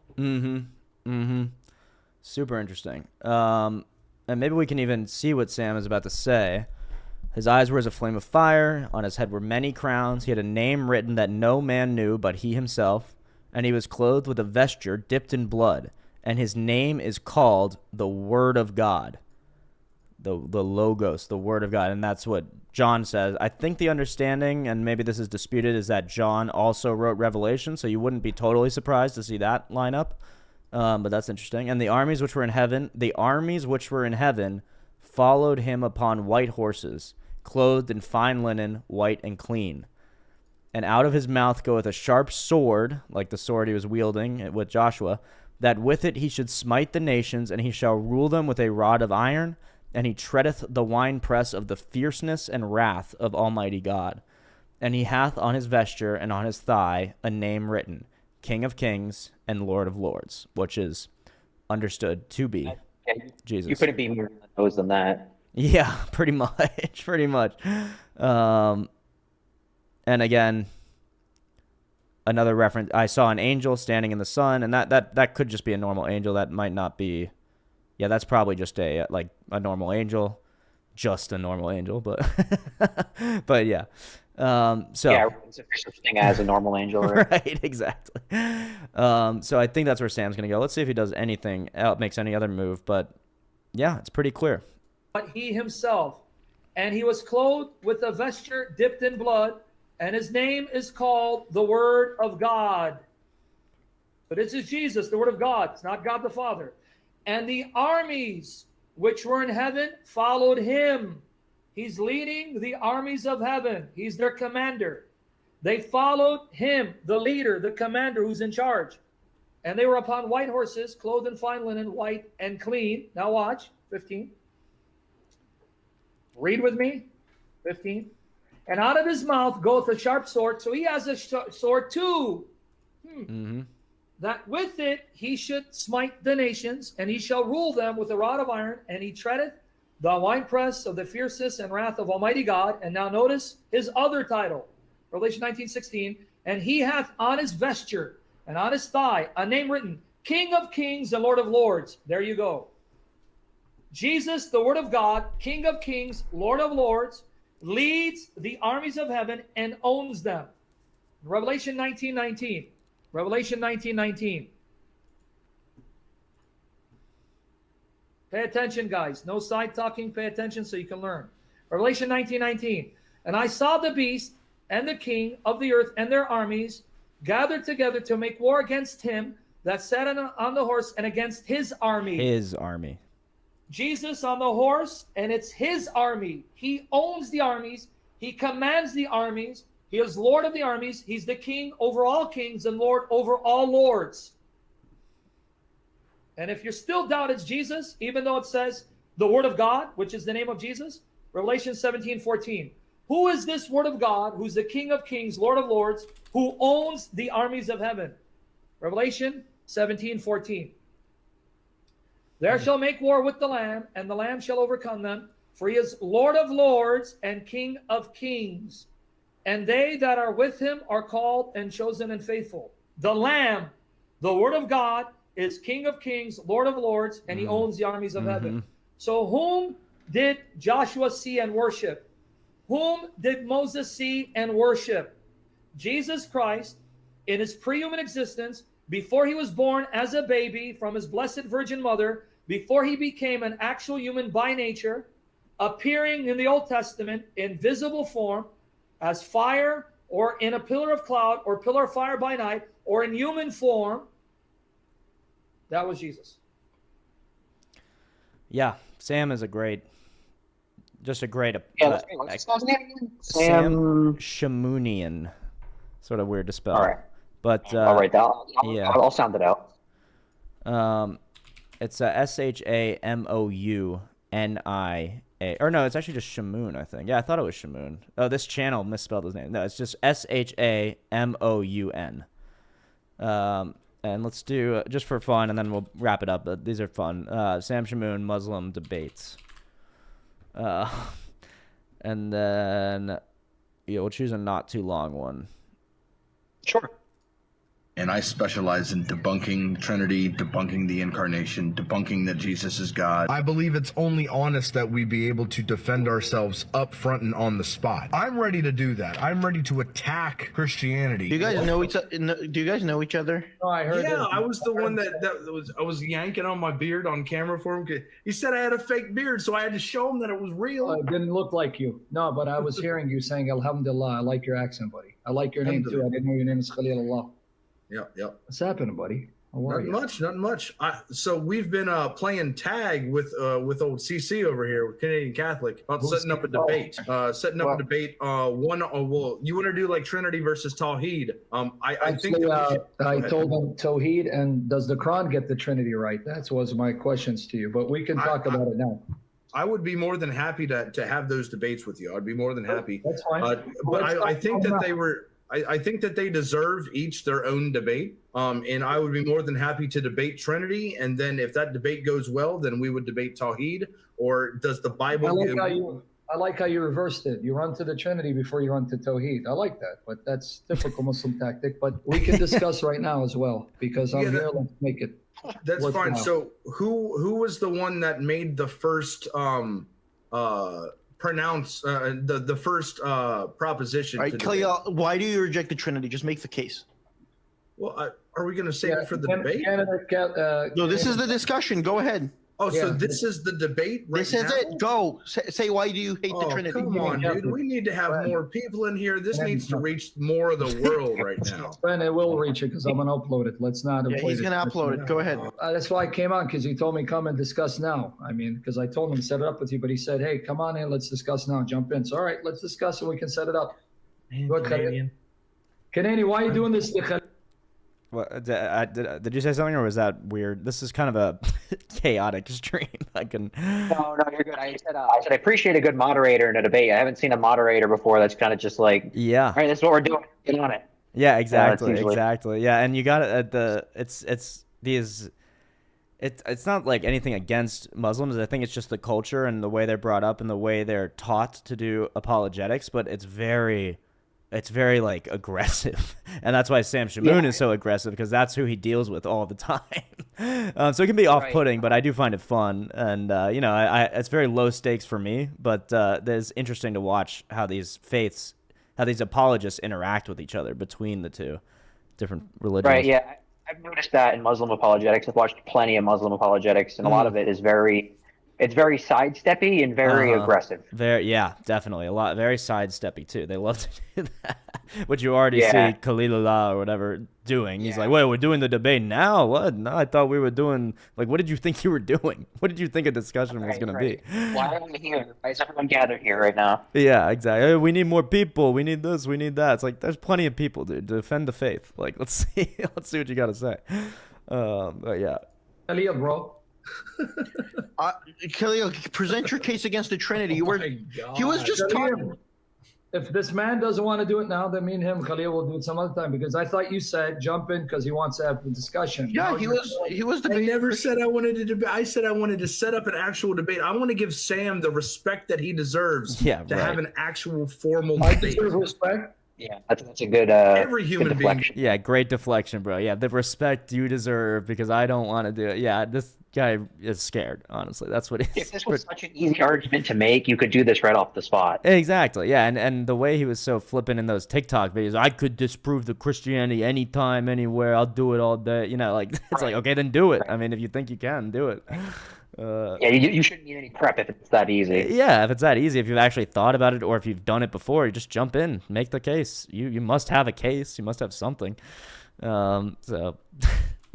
A: Super interesting. And maybe we can even see what Sam is about to say. His eyes were as a flame of fire. On his head were many crowns. He had a name written that no man knew but he himself. And he was clothed with a vesture dipped in blood. And his name is called the Word of God. The Logos, the Word of God. And that's what John says. I think the understanding, and maybe this is disputed, is that John also wrote Revelation. So you wouldn't be totally surprised to see that line up. But that's interesting. And the armies which were in heaven followed him upon white horses, clothed in fine linen, white and clean. And out of his mouth goeth a sharp sword, like the sword he was wielding with Joshua, that with it he should smite the nations, and he shall rule them with a rod of iron, and he treadeth the winepress of the fierceness and wrath of Almighty God. And he hath on his vesture and on his thigh a name written, King of Kings and Lord of Lords, which is understood to be Jesus.
D: You couldn't be more on the nose than that.
A: Yeah, pretty much, pretty much. And again, another reference, I saw an angel standing in the sun, and that could just be a normal angel. That might not be. Yeah, that's probably just a normal angel, just a normal angel, but but yeah. So
D: yeah, it's a such thing as a normal angel, right?
A: right, exactly. So I think that's where Sam's gonna go. Let's see if he does anything else, makes any other move, but yeah, it's pretty clear.
I: But he himself, and he was clothed with a vesture dipped in blood, and his name is called the Word of God. But this is Jesus, the Word of God. It's not God the Father. And the armies which were in heaven followed him. He's leading the armies of heaven. He's their commander. They followed him, the leader, the commander who's in charge. And they were upon white horses, clothed in fine linen, white and clean. Now watch, 15. Read with me, 15. And out of his mouth goeth a sharp sword. So he has a sword too. That with it he should smite the nations, and he shall rule them with a rod of iron, and he treadeth the winepress of the fierceness and wrath of Almighty God. And now notice his other title, Revelation 19:16. And he hath on his vesture and on his thigh a name written, King of Kings and Lord of Lords. There you go. Jesus, the Word of God, King of Kings, Lord of Lords, leads the armies of heaven and owns them. Revelation 19:19. Revelation 19:19. Pay attention, guys. No side talking. Pay attention so you can learn. Revelation 19:19. And I saw the beast and the king of the earth and their armies gathered together to make war against him that sat on the horse and against his army.
A: His army.
I: Jesus on the horse, and it's his army. He owns the armies. He commands the armies. He is Lord of the armies. He's the king over all kings and Lord over all lords. And if you still doubt it's Jesus, even though it says the Word of God, which is the name of Jesus, Revelation 17:14. Who is this Word of God, who's the King of Kings, Lord of Lords, who owns the armies of heaven? Revelation 17:14. There shall make war with the Lamb, and the Lamb shall overcome them, for he is Lord of lords and King of kings. And they that are with him are called and chosen and faithful. The Lamb, the Word of God, is King of kings, Lord of lords, and he owns the armies of heaven. So whom did Joshua see and worship? Whom did Moses see and worship? Jesus Christ, in his pre-human existence, before he was born as a baby from his blessed virgin mother, before he became an actual human by nature, appearing in the Old Testament in visible form as fire, or in a pillar of cloud, or pillar of fire by night, or in human form. That was Jesus.
A: Yeah, Sam is a great. What's his
D: name again?
A: Sam Shamunian. Sort of weird to spell.
D: All right.
A: But
D: All right,
A: yeah.
D: I'll sound it out.
A: It's Shamouni. Or no, it's actually just Shamoun, I think. Yeah, I thought it was Shamoun. Oh, this channel misspelled his name. No, it's just Shamoun. And let's do, just for fun, and then we'll wrap it up. But these are fun. Sam Shamoun, Muslim debates. And then, yeah, we'll choose a not too long one.
D: Sure.
J: And I specialize in debunking Trinity, debunking the incarnation, debunking that Jesus is God.
K: I believe it's only honest that we be able to defend ourselves up front and on the spot. I'm ready to do that. I'm ready to attack Christianity.
L: Do you guys know each other? Do you guys know each other?
I: Oh, I heard.
M: Yeah, I was the one I was yanking on my beard on camera for him. He said I had a fake beard, so I had to show him that it was real.
I: It didn't look like you. No, but I was hearing you saying Alhamdulillah. I like your accent, buddy. I like your name too. I didn't know your name is Khalilullah.
M: Yep.
I: What's happening, buddy? How are you?
M: Not much. So we've been playing tag with old CC over here, with Canadian Catholic, about setting up a debate. Well, you want to do like Trinity versus Tawhid? I think
I: I told him Tawhid, and does the Quran get the Trinity right? That was my questions to you, but we can talk about it now.
M: I would be more than happy to have those debates with you. I'd be more than happy.
I: That's fine.
M: But I think that they were. I think that they deserve each their own debate. And I would be more than happy to debate Trinity. And then if that debate goes well, then we would debate Tawhid. Or does the Bible...
I: I like how you reversed it. You run to the Trinity before you run to Tawhid. I like that, but that's typical Muslim tactic. But we can discuss right now as well, because I'm here. Let's make it.
M: That's fine. So who was the one that made the first... pronounce the first proposition.
L: All right, Khalil, why do you reject the Trinity? Just make the case.
M: Well, are we going to save it for the debate?
L: No, this is the discussion. Go ahead.
M: Oh, so this is the debate right
L: This is
M: now?
L: it. Go. Say why do you hate the Trinity?
M: Come on, dude. We need to have more people in here. This needs to reach more of the world right now.
I: And it will reach it because I'm going to upload it. Let's not.
L: Yeah, he's going to upload it. Go ahead.
I: That's why I came on, because he told me come and discuss now. I mean, because I told him to set it up with you, but he said, hey, come on in. Let's discuss now. Jump in. So, all right, let's discuss and we can set it up. Canadian, why are you doing this?
A: What, did you say something, or was that weird? This is kind of a chaotic stream.
D: No, you're good. I said I appreciate a good moderator in a debate. I haven't seen a moderator before that's kind of just like,
A: yeah, all
D: right, that's what we're doing. Get on it.
A: Yeah, exactly, exactly. Yeah, and you got it. It's not like anything against Muslims. I think it's just the culture and the way they're brought up and the way they're taught to do apologetics. But it's very like aggressive, and that's why Sam Shamoun is so aggressive, because that's who he deals with all the time. So it can be off-putting, but I do find it fun, and it's very low stakes for me. But it's interesting to watch how these apologists interact with each other between the two different religions.
D: Right. Yeah, I've noticed that in Muslim apologetics. I've watched plenty of Muslim apologetics, and a lot of it is very sidesteppy and very aggressive.
A: Yeah, definitely. Very sidesteppy too. They love to do that. Which you already see Khalilullah or whatever doing. He's like, wait, we're doing the debate now? What? No, I thought we were doing, like, what did you think you were doing? What did you think a discussion was going to be?
D: Why are we here? Why is everyone gathered here right now?
A: Yeah, exactly. Hey, we need more people. We need this. We need that. It's like, there's plenty of people, dude. Defend the faith. Like, let's see what you got to say. But yeah.
I: Khalil, bro.
L: Khalil, present your case against the Trinity. He was just talking.
I: If this man doesn't want to do it now, then me and him, Khalil, will do it some other time, because I thought you said jump in because he wants to have the discussion.
L: Yeah, he was
M: I never said I wanted to debate. I said I wanted to set up an actual debate. I want to give Sam the respect that he deserves to have an actual formal debate.
I: Respect.
D: Yeah, that's a good
M: every human being.
A: Yeah, great deflection, bro. Yeah, the respect you deserve, because I don't want to do it. Yeah, this guy is scared, honestly. That's what
D: if this was such an easy argument to make, you could do this right off the spot.
A: Exactly. Yeah, and the way he was so flippant in those TikTok videos, I could disprove the Christianity anytime, anywhere. I'll do it all day. Like, it's like, okay, then do it. I mean, if you think you can, do it.
D: You shouldn't need any prep if it's that easy.
A: Yeah, if it's that easy, if you've actually thought about it, or if you've done it before, you just jump in, make the case. You must have a case. You must have something. So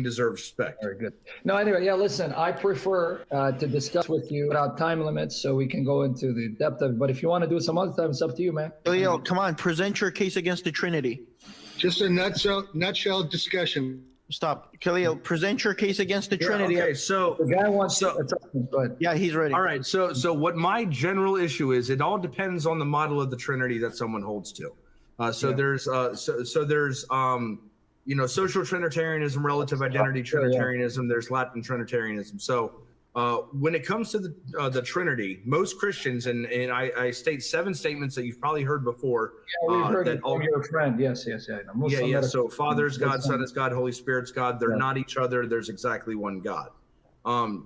M: deserve respect.
I: Very good. No, anyway, yeah, listen, I prefer to discuss with you without time limits so we can go into the depth of it. But if you want to do it some other time, it's up to you, man.
L: Khalil, come on, present your case against the Trinity.
N: Just a nutshell discussion.
L: Stop. Khalil, present your case against the Trinity.
M: Okay, so
I: The guy wants
L: Yeah, he's ready.
M: all right. So what my general issue is, it all depends on the model of the Trinity that someone holds to. There's social Trinitarianism, relative identity Trinitarianism. There's Latin Trinitarianism. So when it comes to the Trinity, most Christians, and I state 7 statements that you've probably heard before.
I: Yeah, we've heard it from your friend. Yes.
M: Yeah. So Father is God, Son is God, Holy Spirit's God. They're not each other. There's exactly one God.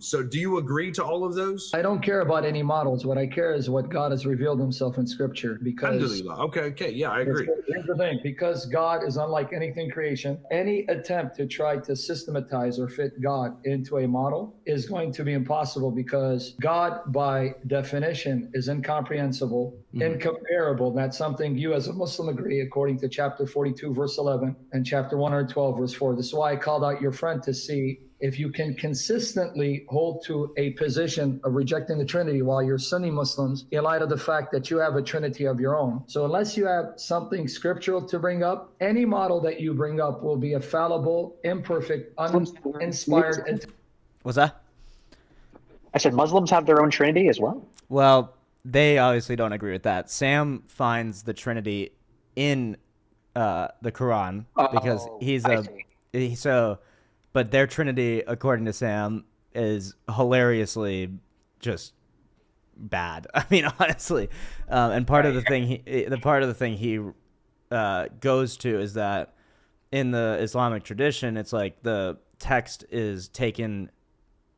M: So do you agree to all of those?
I: I don't care about any models. What I care is what God has revealed himself in Scripture. Because
M: okay, yeah, I agree.
I: Here's the thing: because God is unlike anything creation, any attempt to try to systematize or fit God into a model is going to be impossible, because God, by definition, is incomprehensible, incomparable. That's something you, as a Muslim, agree, according to chapter 42, verse 11, and chapter 112, verse 4. This is why I called out your friend to see if you can consistently hold to a position of rejecting the Trinity while you're Sunni Muslims, in light of the fact that you have a Trinity of your own. So unless you have something scriptural to bring up, any model that you bring up will be a fallible, imperfect, uninspired.
A: What's that?
D: I said Muslims have their own Trinity as well.
A: Well, they obviously don't agree with that. Sam finds the Trinity in the Quran because but their Trinity, according to Sam, is hilariously just bad. I mean, honestly, and part of the thing he goes to is that in the Islamic tradition, it's like the text is taken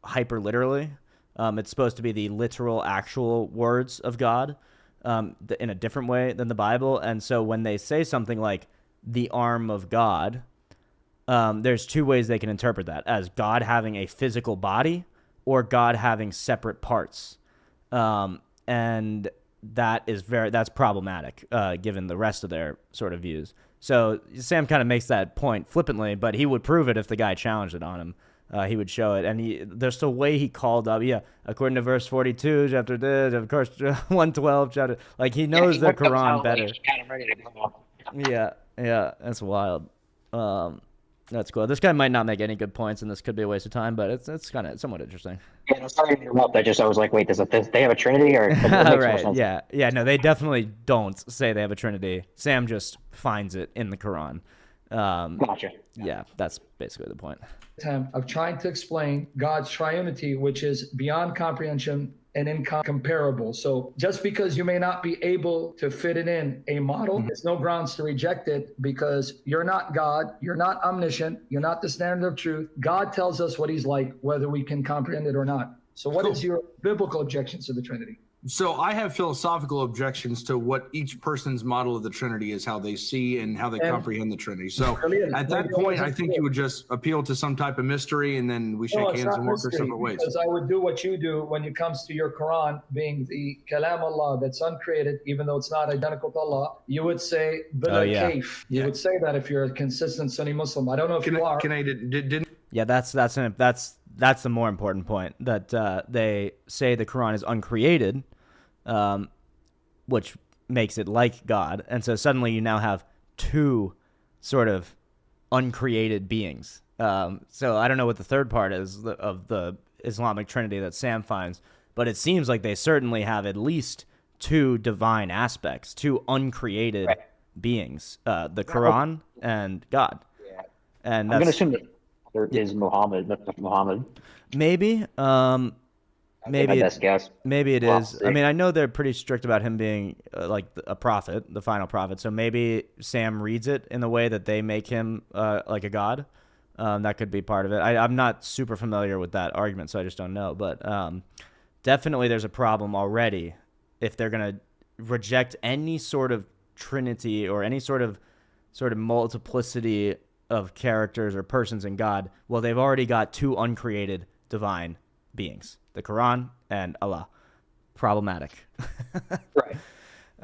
A: hyper literally. It's supposed to be the literal, actual words of God in a different way than the Bible, and so when they say something like the arm of God, there's 2 ways they can interpret that: as God having a physical body or God having separate parts. And that's problematic, given the rest of their sort of views. So Sam kind of makes that point flippantly, but he would prove it if the guy challenged it on him. He would show it. And there's the way he called up, according to verse 42, chapter this, of course, 112, chapter, like he knows the Quran better. Yeah, that's wild. That's cool. This guy might not make any good points, and this could be a waste of time, but it's kind of somewhat interesting.
D: Yeah, no, sorry to interrupt. I was like, wait, they have a Trinity, or
A: right? Yeah. No, they definitely don't say they have a Trinity. Sam just finds it in the Quran.
D: Gotcha.
A: Yeah, that's basically the point.
I: Of trying to explain God's triunity, which is beyond comprehension and incomparable. So just because you may not be able to fit it in a model, there's no grounds to reject it, because you're not God, you're not omniscient, you're not the standard of truth. God tells us what he's like, whether we can comprehend it or not. So what is your biblical objections to the Trinity?
M: So I have philosophical objections to what each person's model of the Trinity is, how they see and how they comprehend the Trinity. So at that point, I think you would just appeal to some type of mystery, and then we shake hands and walk our separate ways.
I: Because I would do what you do when it comes to your Quran being the Kalam Allah that's uncreated, even though it's not identical to Allah. You would say Bila Kaif. You would say that if you're a consistent Sunni Muslim. I don't know if you are.
A: Yeah, that's the more important point, that they say the Quran is uncreated, which makes it like God. And so suddenly you now have 2 sort of uncreated beings. So I don't know what the third part is of the Islamic Trinity that Sam finds, but it seems like they certainly have at least 2 divine aspects, 2 uncreated beings, the Quran and God.
D: Yeah.
A: And
D: I'm going to assume that there is Muhammad.
A: Maybe. Maybe
D: best guess.
A: Maybe it is. I mean, I know they're pretty strict about him being like a prophet, the final prophet. So maybe Sam reads it in the way that they make him like a god. That could be part of it. I'm not super familiar with that argument, so I just don't know. But definitely there's a problem already if they're going to reject any sort of Trinity or any sort of multiplicity of characters or persons in God. Well, they've already got 2 uncreated divine beings, the Quran and Allah. Problematic.
D: Right.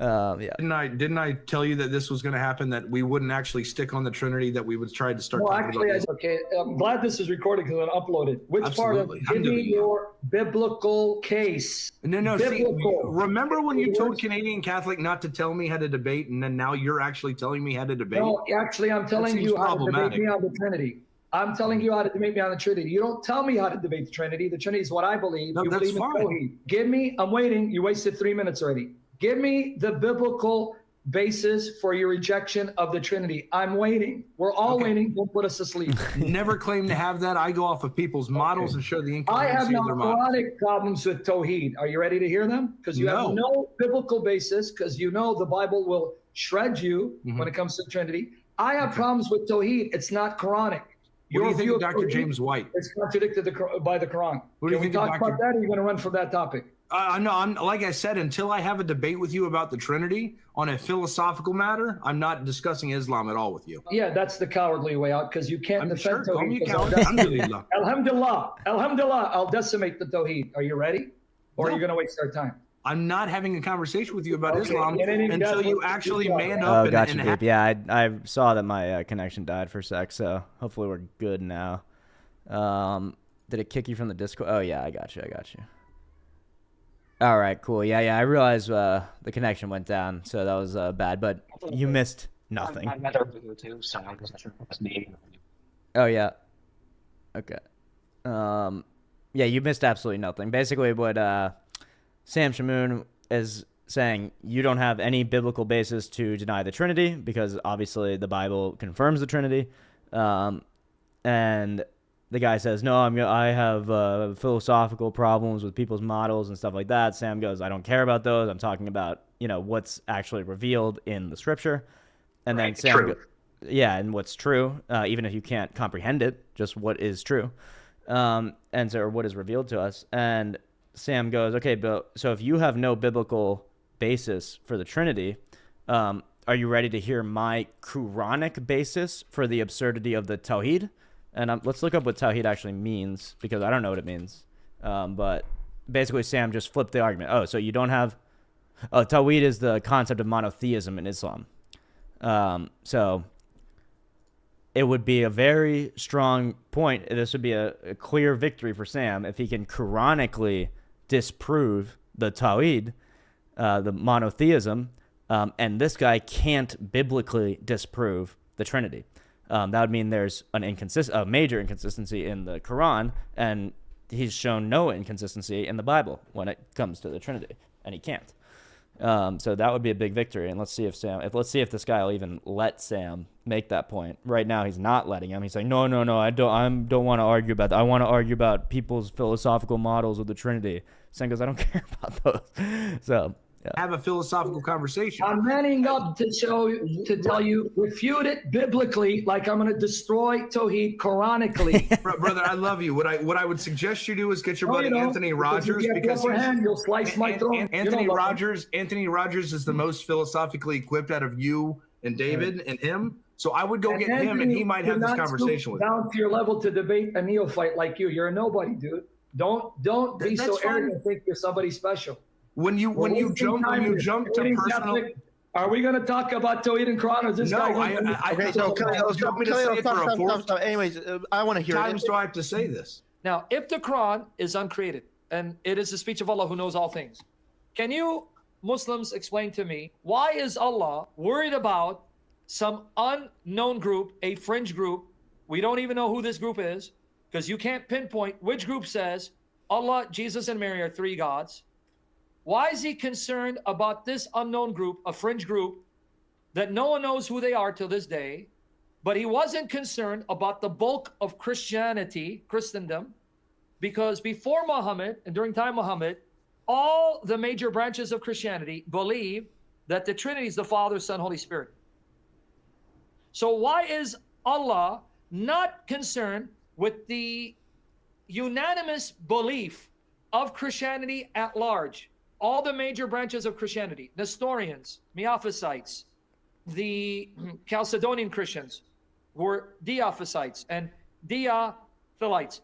A: Yeah.
M: Didn't I tell you that this was going to happen? That we wouldn't actually stick on the Trinity. That we would try to start.
I: No,
M: talking
I: actually,
M: about
I: okay. I'm glad this is recorded because I'll upload it. Which
M: Absolutely.
I: part of? Give me your biblical case.
M: No.
I: Biblical.
M: See, remember when you told Canadian Catholic not to tell me how to debate, and then now you're actually telling me how to debate?
I: No, actually, I'm telling you how to debate me on the Trinity. I'm telling you how to debate me on the Trinity. You don't tell me how to debate the Trinity. The Trinity is what I believe.
M: No,
I: you
M: that's
I: believe in
M: fine.
I: Tawhid. Give me. I'm waiting. You wasted 3 minutes already. Give me the biblical basis for your rejection of the Trinity. I'm waiting. We're all waiting. Don't put us to sleep.
M: Never claim to have that. I go off of people's models and show the
I: I have
M: inconsistency
I: no
M: of their models.
I: Quranic problems with Tawheed. Are you ready to hear them? Because you have no biblical basis, because you know the Bible will shred you when it comes to the Trinity. I have problems with Tawheed. It's not Quranic.
M: What do you think of Dr. James White?
I: It's contradicted by the Quran.
M: What do you
I: Can we
M: think of
I: talk
M: Dr.
I: about that, or are you going to run from that topic?
M: No, I'm like I said, until I have a debate with you about the Trinity on a philosophical matter, I'm not discussing Islam at all with you.
I: Yeah, that's the cowardly way out, because you can't defend
M: Call me
I: Tawheed.
M: a coward. Alhamdulillah.
I: Alhamdulillah. Alhamdulillah. I'll decimate the Tawheed. Are you ready? Or are you going to waste our time?
M: I'm not having a conversation with you about
I: Okay,
M: Islam until you actually man up.
A: Oh, gotcha, Gabe. Yeah, I saw that my connection died for a sec, so hopefully we're good now. Did it kick you from the Discord? Oh, yeah, I got you. All right, cool. Yeah, I realized the connection went down, so that was bad, but you missed nothing.
D: I'm another video too, so I wasn't sure if it was me.
A: Oh, yeah. Okay. Yeah, you missed absolutely nothing. Basically, what Sam Shamoon is saying, you don't have any biblical basis to deny the Trinity, because obviously the Bible confirms the Trinity. And the guy says, no, I have philosophical problems with people's models and stuff like that. Sam goes, I don't care about those. I'm talking about, what's actually revealed in the scripture. And then Sam and what's true, even if you can't comprehend it, just what is true. Or what is revealed to us. And Sam goes, okay, but so if you have no biblical basis for the Trinity, are you ready to hear my Quranic basis for the absurdity of the Tawhid? And let's look up what Tawhid actually means, because I don't know what it means. But basically, Sam just flipped the argument. Oh, so you don't have... Tawhid is the concept of monotheism in Islam. So it would be a very strong point. This would be a clear victory for Sam if he can Quranically disprove the Tawhid, the monotheism, and this guy can't biblically disprove the Trinity. That would mean there's a major inconsistency in the Quran, and he's shown no inconsistency in the Bible when it comes to the Trinity, and he can't. So that would be a big victory, and let's see if this guy will even let Sam make that point. Right now, he's not letting him. He's like, no, I don't want to argue about that. I want to argue about people's philosophical models of the Trinity. Sam goes, I don't care about those. So. Yeah.
M: Have a philosophical conversation.
I: I'm manning up to tell you, refute it biblically, like I'm going to destroy Tawhid Quranically.
M: Brother, I love you. What I would suggest you do is get your buddy Anthony Rogers, because
I: you'll slice my throat.
M: Anthony Rogers is the most philosophically equipped out of you and David and him. So I would go get him, and he might have this conversation with you.
I: Down to your level to debate a neophyte like you. You're a nobody, dude. Don't be so arrogant and think you're somebody special.
M: When you jump to personal,
I: are we going to talk about Tawhid and Quran? Or is this guy
L: okay, so anyways, I want to hear
M: times do I have to say this?
I: Now, if the Quran is uncreated and it is the speech of Allah who knows all things, can you Muslims explain to me, why is Allah worried about some unknown group, a fringe group? We don't even know who this group is, because you can't pinpoint which group says Allah, Jesus, and Mary are three gods. Why is he concerned about this unknown group, a fringe group, that no one knows who they are till this day? But he wasn't concerned about the bulk of Christendom, because before Muhammad and during time Muhammad, all the major branches of Christianity believe that the Trinity is the Father, Son, Holy Spirit. So why is Allah not concerned with the unanimous belief of Christianity at large? All the major branches of Christianity, Nestorians, Miaphysites, the Chalcedonian Christians, who were Diophysites and Diaphilites,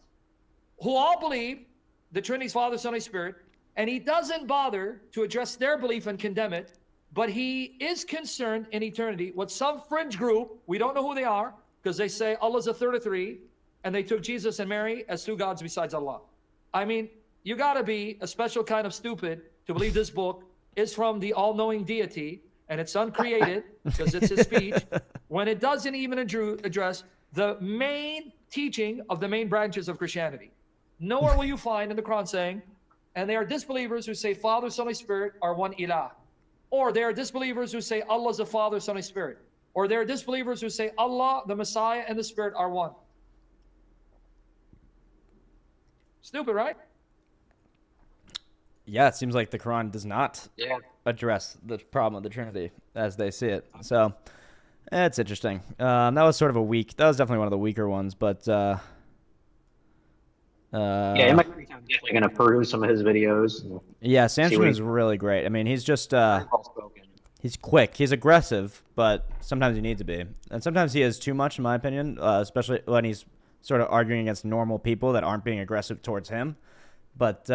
I: who all believe the Trinity's Father, Son, Holy Spirit, and he doesn't bother to address their belief and condemn it, but he is concerned in eternity with some fringe group. We don't know who they are because they say Allah's a third of three, and they took Jesus and Mary as two gods besides Allah. I mean, you got to be a special kind of stupid to believe this book is from the all-knowing deity, and it's uncreated because it's his speech, when it doesn't even address the main teaching of the main branches of Christianity. Nowhere will you find in the Quran saying, and they are disbelievers who say Father, Son, and Spirit are one ilah. Or they are disbelievers who say Allah is the Father, Son, and Spirit. Or they are disbelievers who say Allah, the Messiah, and the Spirit are one. Stupid, right?
A: Yeah, it seems like the Quran does not address the problem of the Trinity as they see it. So, it's interesting. That was sort of that was definitely one of the weaker ones, but...
D: yeah, in my free time, I'm definitely going to peruse some of his videos.
A: Yeah, Samson is really great. I mean, he's just... he's quick. He's aggressive, but sometimes he needs to be. And sometimes he is too much, in my opinion, especially when he's sort of arguing against normal people that aren't being aggressive towards him. But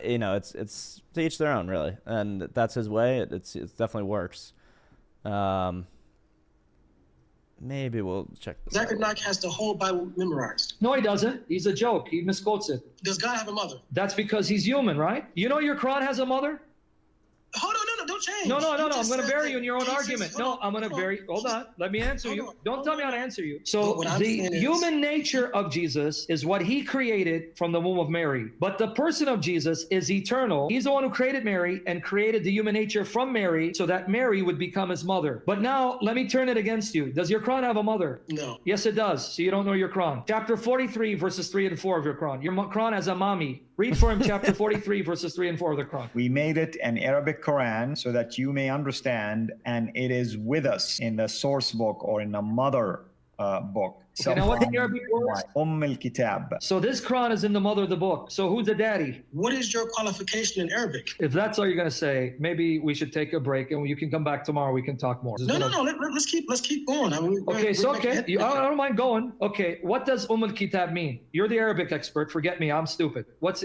A: you know, it's to each their own, really, and that's his way. It definitely works. Maybe we'll check this
O: Zachary Knock has the whole Bible memorized.
I: No, he doesn't. He's a joke. He misquotes it.
O: Does God have a mother?
I: That's because he's human, right? You know your Quran has a mother?
O: Hold on, no, don't change.
I: No. I'm going to bury you in your own argument. No, I'm going to bury. Hold on. Let me answer you. Don't tell me how to answer you. So the human nature of Jesus is what he created from the womb of Mary. But the person of Jesus is eternal. He's the one who created Mary and created the human nature from Mary so that Mary would become his mother. But now let me turn it against you. Does your Quran have a mother?
O: No.
I: Yes, it does. So you don't know your Quran. Chapter 43, verses 3 and 4 of your Quran. Your Quran has a mommy. Read for him chapter 43, verses 3 and 4 of the Quran.
P: We made it an Arabic Quran so that you may understand, and it is with us in the source book or in the mother book.
I: Okay, now what the Arabic word?
P: Al-Kitab.
I: So this Quran is in the mother of the book. So who's the daddy?
O: What is your qualification in Arabic?
I: If that's all you're going to say, maybe we should take a break and you can come back tomorrow. We can talk more.
O: No. Let's keep going. I mean,
I: okay, I don't mind going. Okay, what does Al-Kitab mean? You're the Arabic expert. Forget me. I'm stupid. What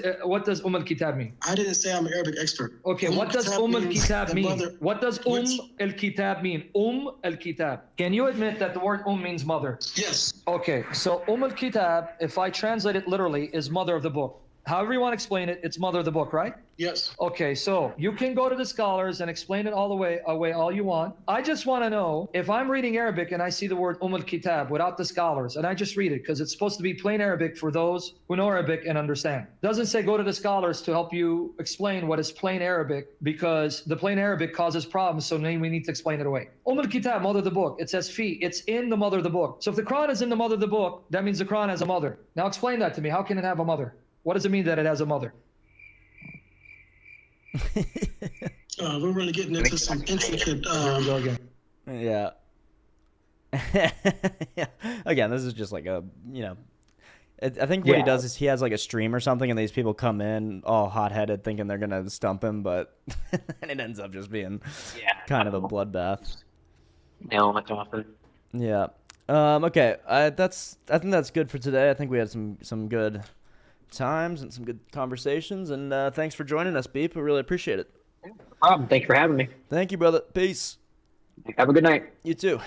I: does Al-Kitab mean?
O: I didn't say I'm an Arabic expert.
I: Okay, what does Al-Kitab mean? What does Al-Kitab mean? Al-Kitab. Can you admit that the word means mother?
O: Yes.
I: Okay, so al-Kitab, if I translate it literally, is mother of the book. However you want to explain it, it's mother of the book, right?
O: Yes.
I: Okay, so you can go to the scholars and explain it all the way all you want. I just want to know if I'm reading Arabic and I see the word Kitab without the scholars, and I just read it because it's supposed to be plain Arabic for those who know Arabic and understand. It doesn't say go to the scholars to help you explain what is plain Arabic because the plain Arabic causes problems, so we need to explain it away. Kitab, mother of the book. It says fi. It's in the mother of the book. So if the Quran is in the mother of the book, that means the Quran has a mother. Now explain that to me. How can it have a mother? What does it mean that it has a mother?
O: We're really getting into some intricate.
A: Yeah. Yeah. Again, this is just like a, you know, I think what he does is he has like a stream or something, and these people come in all hot-headed thinking they're going to stump him, but and it ends up just being kind of a bloodbath.
D: Nail it often.
A: Yeah. Okay. I think that's good for today. I think we had some good times and some good conversations, and thanks for joining us, Beep. I really appreciate it.
D: No problem. Thank you for having me.
A: Thank you, brother. Peace.
D: Have a good night.
A: You too.